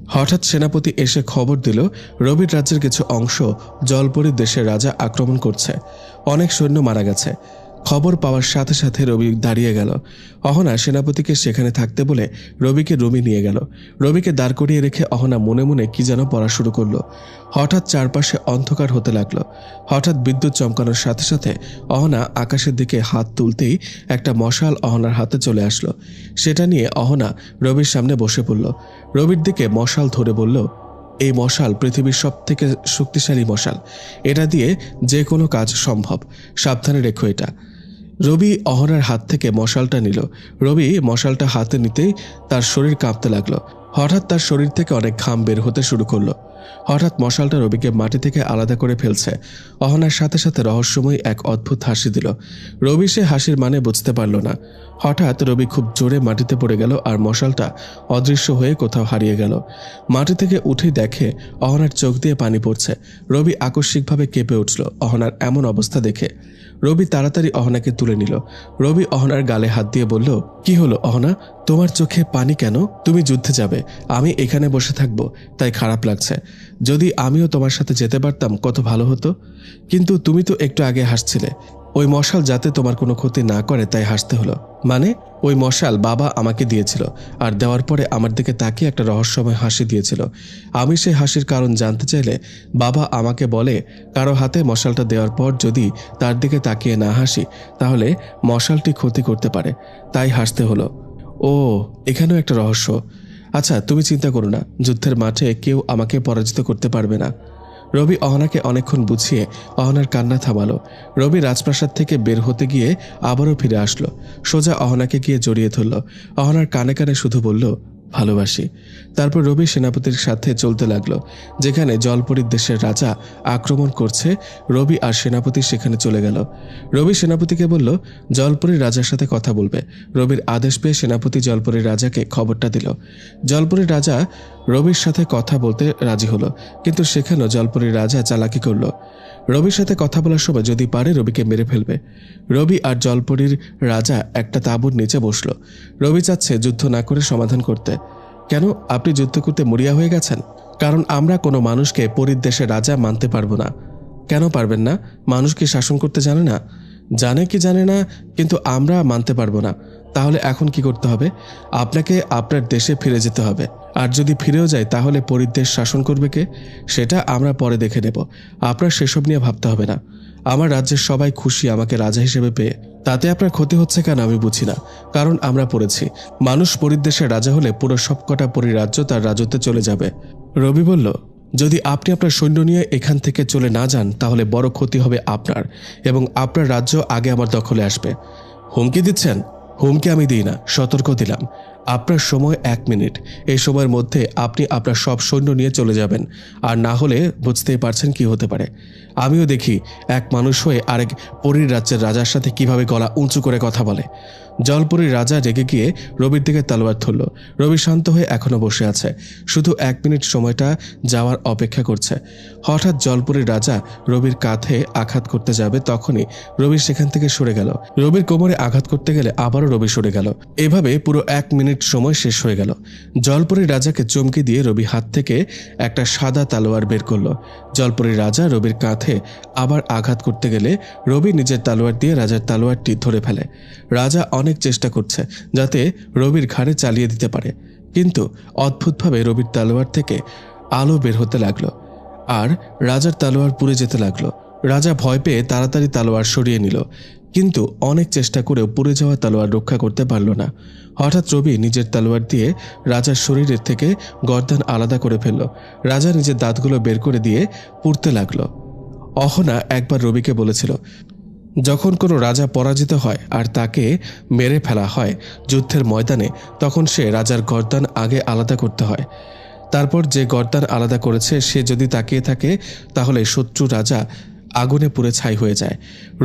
হঠাৎ সেনাপতি এসে খবর দিল, রবির রাজ্যের কিছু অংশ জলপরীর দেশের রাজা আক্রমণ করছে। অনেক সৈন্য মারা গেছে। খবর পাওয়ার সাথে সাথে রবি দাঁড়িয়ে গেল। অহনা সেনাপতিকে সেখানে থাকতে বলে রবিকে রুমে নিয়ে গেল। রবিকে দাঁড় করিয়ে রেখে অহনা মনে মনে কি যেন পড়া শুরু করলো। হঠাৎ চারপাশে অন্ধকার হতে লাগলো। হঠাৎ বিদ্যুৎ চমকানোর সাথে সাথে অহনা আকাশের দিকে হাত তুলতেই একটা মশাল অহনার হাতে চলে আসলো। সেটা নিয়ে অহনা রবির সামনে বসে পড়ল। রবির দিকে মশাল ধরে বলল, এই মশাল পৃথিবীর সব থেকে শক্তিশালী মশাল। এটা দিয়ে যে কোনো কাজ সম্ভব, সাবধানে রেখো এটা। রবি অহনার হাত থেকে মশালটা নিল। রবি মশালটা হাতে নিতেই তার শরীর কাঁপতে লাগলো। হঠাৎ তার শরীর থেকে অনেক ঘাম বের হতে শুরু করলো। হঠাৎ মশালটা রবিকে মাটি থেকে আলাদা করে ফেলছে। অহনার সাথে সাথে রহস্যময় এক অদ্ভুত হাসি দিল। রবি সে হাসির মানে বুঝতে পারল না। হঠাৎ রবি খুব জোরে মাটিতে পড়ে গেল আর মশালটা অদৃশ্য হয়ে কোথাও হারিয়ে গেল। মাটি থেকে উঠেই দেখে অহনার চোখ দিয়ে পানি পড়ছে। রবি আকস্মিকভাবে কেঁপে উঠল অহনার এমন অবস্থা দেখে। রবি তাড়াতাড়ি অহনাকে তুলে নিল। রবি অহনার গালে হাত দিয়ে বলল, কি হলো অহনা, তোমার চোখে পানি কেন? তুমি যুদ্ধে যাবে, আমি এখানে বসে থাকবো, তাই খারাপ লাগছে। যদি আমিও তোমার সাথে যেতে পারতাম কত ভালো হতো। কিন্তু তুমি তো একটু আগে হাসছিলে। ওই মশাল যাতে তোমার কোনো ক্ষতি না করে তাই হাসতে হলো। মানে? ওই মশাল বাবা আমাকে দিয়েছিল, আর দেওয়ার পরে আমার দিকে তাকিয়ে একটা রহস্যময় হাসি দিয়েছিল। আমি সেই হাসির কারণ জানতে চাইলে বাবা আমাকে বলে, কারো হাতে মশালটা দেওয়ার পর যদি তার দিকে তাকিয়ে না হাসি তাহলে মশালটি ক্ষতি করতে পারে, তাই হাসতে হলো। ও, এখানেও একটা রহস্য। আচ্ছা, তুমি চিন্তা করো না, যুদ্ধের মাঠে কেউ আমাকে পরাজিত করতে পারবে না। রবি অহনাকে অনেকক্ষণ বুঝিয়ে অহনার কান্না থামালো। রবি রাজপ্রাসাদ থেকে বের হতে গিয়ে আবারও ফিরে আসলো। সোজা অহনাকে গিয়ে জড়িয়ে ধরল। অহনার কানে কানে শুধু বলল, ভালোবাসি। তারপর রবি সেনাপতির সাথে চলতে লাগলো। যেখানে জলপরীর দেশের রাজা আক্রমণ করছে, রবি আর সেনাপতি সেখানে চলে গেল। রবি সেনাপতিকে বলল, জলপরীর রাজার সাথে কথা বলবে। রবির আদেশ পেয়ে সেনাপতি জলপরীর রাজাকে খবরটা দিল। জলপরীর রাজা রবির সাথে কথা বলতে রাজি হলো, কিন্তু সেখানেও জলপরীর রাজা চালাকি করল। রবির সাথে কথা বলার সময় যদি পারে রবিকে মেরে ফেলবে। রবি আর জলপরীর রাজা একটা তাঁবুর নিচে বসলো। রবি চাচ্ছে যুদ্ধ না করে সমাধান করতে। কেন আপনি যুদ্ধ করতে মরিয়া হয়ে গেছেন? কারণ আমরা কোনো মানুষকে পরীর দেশের রাজা মানতে পারবো না। কেন পারবেন না? মানুষ কি শাসন করতে জানে না? জানে কি জানে না, কিন্তু আমরা মানতে পারবো না। তাহলে এখন কি করতে হবে? আপনাকে আপনার দেশে ফিরে যেতে হবে। আর যদি ফিরেও যায় তাহলে পরীর দেশ শাসন করবে কে, সেটা আমরা পরে দেখে নেব। আপনার সেসব নিয়ে ভাবতে হবে না। আমার রাজ্যের সবাই খুশি আমাকে রাজা হিসেবে পেয়ে। তাতে আপনার ক্ষতি হচ্ছে কেন আমি বুঝি না। কারণ আমরা পড়েছি, মানুষ পরীর দেশের রাজা হলে পুরো সবকটা পরী রাজ্য তার রাজত্বে চলে যাবে। রবি বলল, যদি আপনি আপনার সৈন্য নিয়ে এখান থেকে চলে না যান তাহলে বড় ক্ষতি হবে আপনার, এবং আপনার রাজ্য আগে আমার দখলে আসবে। হুমকি দিচ্ছেন? হুমকি আমি দিই না, সতর্ক দিলাম। আপনার সময় 1 মিনিট। এই সময়ের মধ্যে আপনি আপনার সব সৈন্য নিয়ে চলে যাবেন, আর না হলে বুঝতেই পারছেন কি হতে পারে। আমিও দেখি এক মানুষ হয়ে আরেক পরীর রাজ্যের রাজার সাথে কিভাবে গলা উঁচু করে কথা বলে। জলপরীর রাজা রেগে গিয়ে রবির দিকে তলোয়ার ধরল। রবি শান্ত হয়ে এখনো বসে আছে, শুধু 1 মিনিট সময়টা যাওয়ার অপেক্ষা করছে। হঠাৎ জলপরীর রাজা রবির কাঁধে আঘাত করতে যাবে, তখনই রবি সেখান থেকে সরে গেল। রবির কোমরে আঘাত করতে গেলে আবারও রবি সরে গেল। এভাবে পুরো 1 মিনিট সময় শেষ হয়ে গেল। জলপরীর রাজাকে চমকে দিয়ে রবি হাত থেকে একটা সাদা তলোয়ার বের করলো। জলপরীর রাজা রবির কাঁধে আবার আঘাত করতে গেলে রবি নিজের তলোয়ার দিয়ে রাজার তলোয়ারটি ধরে ফেলে। রাজা অনেক চেষ্টা করছে যাতে রবির ঘাড়ে চালিয়ে দিতে পারে, কিন্তু অদ্ভুতভাবে রবির তলোয়ার থেকে আলো বের হতে লাগলো আর রাজার তলোয়ার পুড়ে যেতে লাগলো। রাজা ভয় পেয়ে তাড়াতাড়ি তলোয়ার সরিয়ে নিল, কিন্তু অনেক চেষ্টা করেও পুড়ে যাওয়া তলোয়ার রক্ষা করতে পারল না। হঠাৎ রবি নিজের তলোয়ার দিয়ে রাজার শরীরের থেকে গর্দান আলাদা করে ফেলল। রাজা নিজের দাঁতগুলো বের করে দিয়ে পুড়তে লাগলো। অহনা একবার রবিকে বলেছিল, যখন কোনো রাজা পরাজিত হয় আর তাকে মেরে ফেলা হয় যুদ্ধের ময়দানে, তখন সে রাজার গর্দান আগে আলাদা করতে হয়। তারপর যে গর্দান আলাদা করেছে সে যদি তাকিয়ে থাকে তাহলে শত্রু রাজা আগুনে পুড়ে ছাই হয়ে যায়।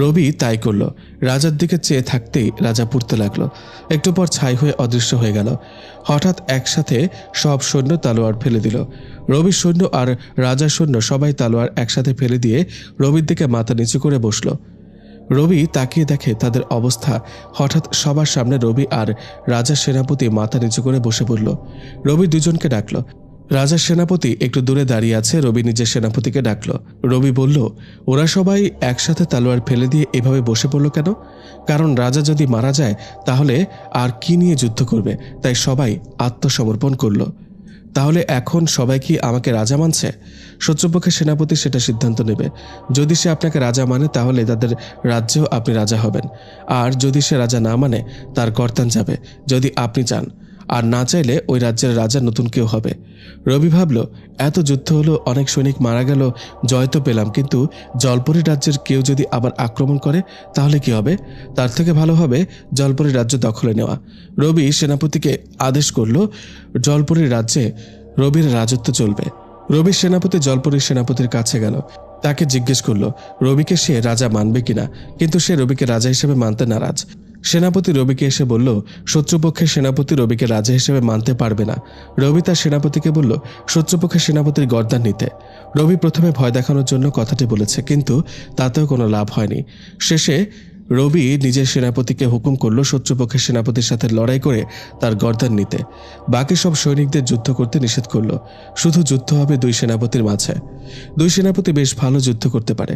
রবি তাই করল। রাজার দিকে চেয়ে থাকতেই রাজা পুড়তে লাগলো। একটু পর ছাই হয়ে অদৃশ্য হয়ে গেল। হঠাৎ একসাথে সব সৈন্য তলোয়ার ফেলে দিল। রবির সৈন্য আর রাজার সৈন্য সবাই তলোয়ার একসাথে ফেলে দিয়ে রবির দিকে মাথা নিচু করে বসল। রবি তাকিয়ে দেখে তাদের অবস্থা। হঠাৎ সবার সামনে রবি আর রাজার সেনাপতি মাথা নিচু করে বসে পড়ল। রবি দুজনকে ডাকলো। রাজার সেনাপতি একটু দূরে দাঁড়িয়ে আছে। রবি নিজের সেনাপতিকে ডাকলো। রবি বলল, ওরা সবাই একসাথে তলোয়ার ফেলে দিয়ে এভাবে বসে পড়ল কেন? কারণ রাজা যদি মারা যায় তাহলে আর কি নিয়ে যুদ্ধ করবে, তাই সবাই আত্মসমর্পণ করলো। তাহলে এখন সবাই কি আমাকে রাজা মানছে? শত্রুপক্ষের সেনাপতি সেটা সিদ্ধান্ত নেবে। যদি সে আপনাকে রাজা মানে তাহলে তাদের রাজ্যেও আপনি রাজা হবেন, আর যদি সে রাজা না মানে তার গর্দান যাবে, যদি আপনি চান। আর না চাইলে ওই রাজ্যের রাজা নতুন কেউ হবে। রবি ভাবল, এত যুদ্ধ হলো, অনেক সৈনিক মারা গেল, জয় তো পেলাম, কিন্তু জলপরী রাজ্যের কেউ যদি আবার আক্রমণ করে তাহলে কি হবে? তার থেকে ভালো হবে জলপরী রাজ্য দখলে নেওয়া। রবি সেনাপতিকে আদেশ করল, জলপরীর রাজ্যে রবির রাজত্ব চলবে। রবির সেনাপতি জলপরীর সেনাপতির কাছে গেল। তাকে জিজ্ঞেস করলো রবিকে সে রাজা মানবে কিনা, কিন্তু সে রবিকে রাজা হিসেবে মানতে নারাজ। সেনাপতি রবিকে এসে বলল, শত্রুপক্ষের সেনাপতি রবিকে রাজা হিসেবে মানতে পারবে না। রবি তার সেনাপতিকে বলল শত্রুপক্ষের সেনাপতির গর্দান নিতে। রবি প্রথমে ভয় দেখানোর জন্য কথাটি বলেছে, কিন্তু তাতেও কোনো লাভ হয়নি। শেষে রবি নিজের সেনাপতিকে হুকুম করল শত্রুপক্ষের সেনাপতির সাথে লড়াই করে তার গর্দান নিতে। বাকি সব সৈনিকদের যুদ্ধ করতে নিষেধ করল। শুধু যুদ্ধ হবে 2 সেনাপতির মাঝে। 2 সেনাপতি বেশ ভালো যুদ্ধ করতে পারে।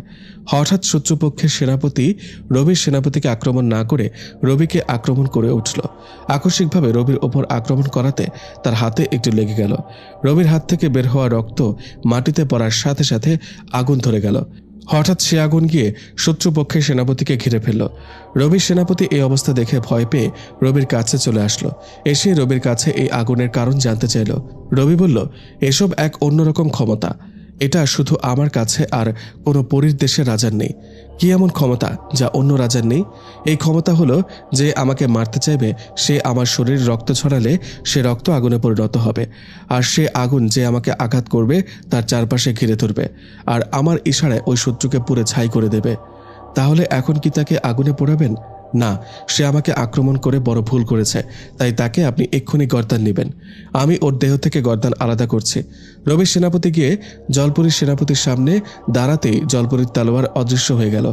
হঠাৎ শত্রুপক্ষের সেনাপতি রবির সেনাপতিকে আক্রমণ না করে রবিকে আক্রমণ করে উঠল। আকস্মিকভাবে রবির ওপর আক্রমণ করাতে তার হাতে একটু লেগে গেল। রবির হাত থেকে বের হওয়া রক্ত মাটিতে পড়ার সাথে সাথে আগুন ধরে গেল। হঠাৎ সে আগুন গিয়ে শত্রুপক্ষের সেনাপতিকে ঘিরে ফেলল। রবির সেনাপতি এই অবস্থা দেখে ভয় পেয়ে রবির কাছে চলে আসলো। এসে রবির কাছে এই আগুনের কারণ জানতে চাইল। রবি বলল, এসব এক অন্যরকম ক্ষমতা, এটা শুধু আমার কাছে আর কোনো পরীর দেশের রাজার নেই। কি এমন ক্ষমতা যা অন্য রাজার নেই? এই ক্ষমতা হলো যে আমাকে মারতে চাইবে সে আমার শরীর রক্ত ছড়ালে সে রক্ত আগুনে পরিণত হবে, আর সে আগুন যে আমাকে আঘাত করবে তার চারপাশে ঘিরে ধরবে, আর আমার ইশারায় ওই শত্রুকে পুড়ে ছাই করে দেবে। তাহলে এখন কি তাকে আগুনে পোড়াবেন না, সে আমাকে আক্রমণ করে বড় ভুল করেছে, তাই তাকে আপনি এক্ষুনি গর্দান নেবেন। আমি ওর দেহ থেকে গর্দান আলাদা করছি। রবির সেনাপতি গিয়ে জলপরীর সেনাপতির সামনে দাঁড়াতেই জলপরীর তলোয়ার অদৃশ্য হয়ে গেল।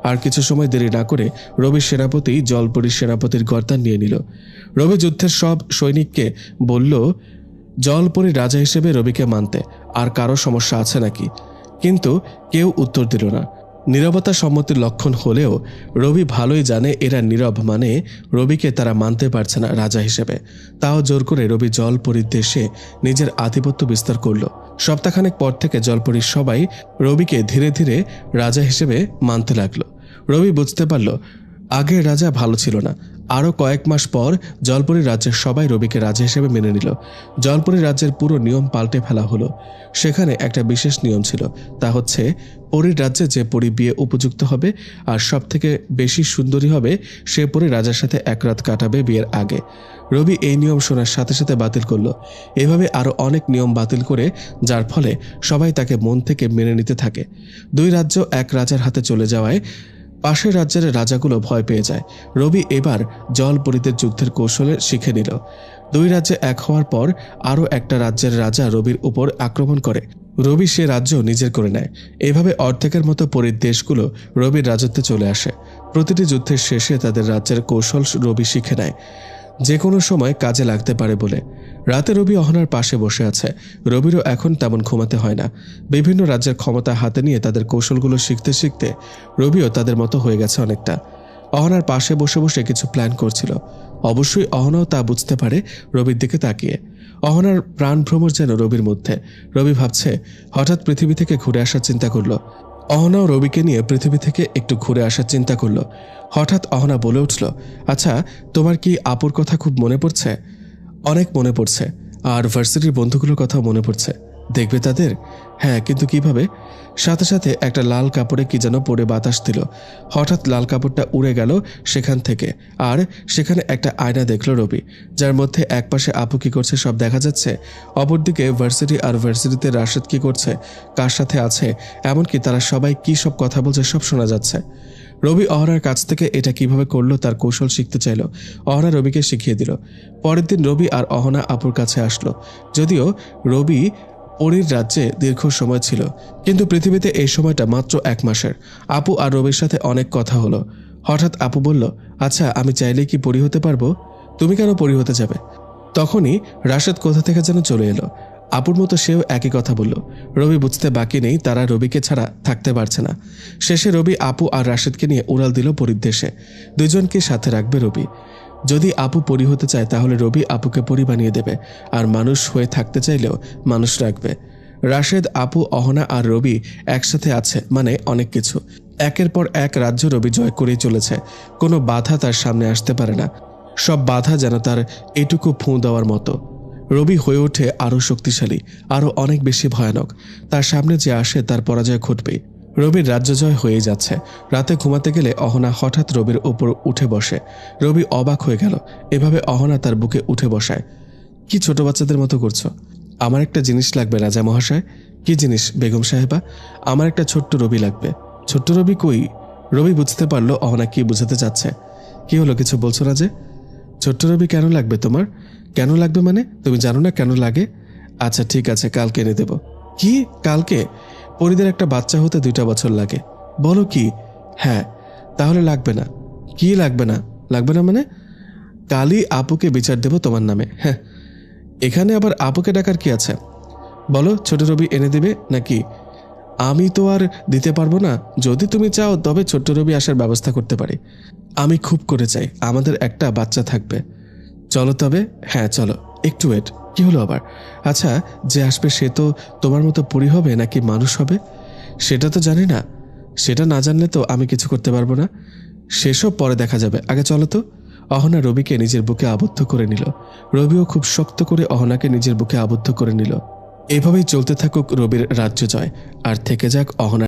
আর কিছু সময় দেরি না করে রবির সেনাপতি জলপরীর সেনাপতির গর্দান নিয়ে নিল। রবি যুদ্ধের সব সৈনিককে বলল জলপরী রাজা হিসেবে রবিকে মানতে, আর কারো সমস্যা আছে নাকি? কিন্তু কেউ উত্তর দিল না। নীরবতা সম্মতির লক্ষণ হলেও রবি ভালোই জানে এরা নীরব, মানে রবিকে তারা মানতে পারছে না রাজা হিসেবে। তাও জোর করে রবি জলপরীর দেশে নিজের আধিপত্য বিস্তার করল। সপ্তাহখানেক পর থেকে জলপরীর সবাই রবিকে ধীরে ধীরে রাজা হিসেবে মানতে লাগলো। রবি বুঝতে পারল আগের রাজা ভালো ছিল না। আরও কয়েক মাস পর জলপরী রাজ্যের সবাই রবিকে রাজা হিসেবে মেনে নিল। জলপরী রাজ্যের পুরো নিয়ম পাল্টে ফেলা হলো। সেখানে একটা বিশেষ নিয়ম ছিল, তা হচ্ছে পরীর রাজ্যে যে পরী বিয়ে উপযুক্ত হবে আর সব থেকে বেশি সুন্দরী হবে সে পরী রাজার সাথে এক রাত কাটাবে বিয়ের আগে। রবি এই নিয়ম শোনার সাথে সাথে বাতিল করলো। এভাবে আরও অনেক নিয়ম বাতিল করে, যার ফলে সবাই তাকে মন থেকে মেনে নিতে থাকে। দুই রাজ্য এক রাজার হাতে চলে যাওয়ায় পাশের রাজ্যের রাজাগুলো ভয় পেয়ে যায়। রবি এবার জলপরীদের যুদ্ধের কৌশলে শিখে নিল। দুই রাজ্যে এক হওয়ার পর আরও একটা রাজ্যের রাজা রবির উপর আক্রমণ করে। রবি সে রাজ্য নিজের করে নেয়। এভাবে অর্ধেকের মতো পরীর দেশগুলো রবির রাজত্বে চলে আসে। প্রতিটি যুদ্ধের শেষে তাদের রাজ্যের কৌশল রবি শিখে নেয়, যে কোনো সময় কাজে লাগতে পারে বলে। রাতে রবি অহনার পাশে বসে আছে। রবিরও এখন তেমন ঘুমাতে হয় না। বিভিন্ন রাজ্যের ক্ষমতা হাতে নিয়ে তাদের কৌশলগুলো শিখতে শিখতে রবিও তাদের মতো হয়ে গেছে অনেকটা। অহনার পাশে বসে বসে কিছু প্ল্যান করছিল। অবশ্যই অহনাও তা বুঝতে পারে রবির দিকে তাকিয়ে। অহনার প্রাণভ্রমর যেন রবির মধ্যে। রবি ভাবছে, হঠাৎ পৃথিবী থেকে ঘুরে আসার চিন্তা করলো। অহনাও রবিকে নিয়ে পৃথিবী থেকে একটু ঘুরে আসার চিন্তা করলো। হঠাৎ অহনা বলে উঠল, আচ্ছা, তোমার কি আপুর কথা খুব মনে পড়ছে? অনেক মনে পড়ছে, আর ভার্সিটির বন্ধুগুলোর কথাও মনে পড়ছে। দেখবে তাদের? হ্যাঁ, কিন্তু কিভাবে? সাথে সাথে একটা লাল কাপড়ে কি যেন পরে বাতাস দিল। হঠাৎ লাল কাপড়টা উড়ে গেল সেখান থেকে, আর সেখানে একটা আয়না দেখল রবি, যার মধ্যে একপাশে আপু কি করছে সব দেখা যাচ্ছে, অপরদিকে ভার্সিটি আর ভার্সিটিতে রাশেদ কি করছে, কার সাথে আছে, এমনকি তারা সবাই কি সব কথা বলছে সব শোনা যাচ্ছে। রবি অহনার কাছ থেকে এটা কিভাবে করলো তার কৌশল শিখতে চাইল। অহনা রবিকে শিখিয়ে দিল। পরের দিন রবি আর অহনা আপুর কাছে আসলো। যদিও রবি পরীর রাজ্যে দীর্ঘ সময় ছিল, কিন্তু পৃথিবীতে এই সময়টা মাত্র 1 মাসের। আপু আর রবির সাথে অনেক কথা হলো। হঠাৎ আপু বলল, আচ্ছা, আমি চাইলেই কি পরী হতে পারবো? তুমি কেন পরী হতে যাবে? তখনই রাশেদ কোথা থেকে যেন চলে এলো। আপুর মতো সেও একই কথা বলল। রবি বুঝতে বাকি নেই তারা রবিকে ছাড়া থাকতে পারছে না। শেষে রবি আপু আর রাশেদকে নিয়ে উড়াল দিল পরীর দেশে। দুজনকে সাথে রাখবে রবি। যদি আপু পরী হতে চায় তাহলে রবি আপুকে পরী বানিয়ে দেবে, আর মানুষ হয়ে থাকতে চাইলেও মানুষ রাখবে। রাশেদ, আপু, অহনা আর রবি একসাথে আছে মানে অনেক কিছু। একের পর এক রাজ্য রবি জয় করেই চলেছে। কোনো বাধা তার সামনে আসতে পারে না। সব বাধা যেন তার এটুকু ফুঁ দেওয়ার মতো। রবি হয়ে ওঠে আরও শক্তিশালী, আরও অনেক বেশি ভয়ানক। তার সামনে যে আসে তার পরাজয় ঘটবেই। রবির রাজ্য জয় হয়ে যাচ্ছে। রাতে ঘুমাতে গেলে অহনা হঠাৎ রবির ওপর উঠে বসে। রবি অবাক হয়ে গেল। এভাবে অহনা তার বুকে উঠে বসায়। কি ছোট বাচ্চাদের মতো করছো? আমার একটা জিনিস লাগবে রাজা মহাশয়। কি জিনিস বেগম সাহেবা? আমার একটা ছোট্ট রবি লাগবে। ছোট্ট রবি কই? রবি বুঝতে পারলো অহনা কি বুঝাতে চাচ্ছে। কি হলো, কিছু বলছো না যে? ছোট্ট রবি কেন লাগবে তোমার? কেন লাগবে মানে? তুমি জানো না কেন লাগে? আচ্ছা ঠিক আছে, কালকে এনে দেব। কি কালকে? পরীদের একটা বাচ্চা হতে 2টা বছর লাগে। বলো কি? হ্যাঁ। তাহলে লাগবে না? কি লাগবে না? লাগবে না মানে? কালই আপুকে বিচার দেব তোমার নামে। হ্যাঁ, এখানে আবার আপুকে ডাকার কি আছে? বলো, ছোট রবি এনে দিবে নাকি? আমি তো আর দিতে পারবো না। যদি তুমি চাও তবে ছোট্ট রবি আসার ব্যবস্থা করতে পারি। আমি খুব করে চাই, আমাদের একটা বাচ্চা থাকবে। চলো তবে। হ্যাঁ চলো। একটু ওয়েট। কি হলো আবার? আচ্ছা, যে আসবে সে তো তোমার মতো পরী হবে নাকি মানুষ হবে সেটা তো জানি না। সেটা না জানলে তো আমি কিছু করতে পারবো না। সেসব পরে দেখা যাবে, আগে চলো তো। অহনা রবিকে নিজের বুকে আবদ্ধ করে নিল। রবিও খুব শক্ত করে অহনাকে নিজের বুকে আবদ্ধ করে নিল। এভাবেই চলতে থাকুক রবির রাজ্য জয়, আর থেকে যাক অহনা।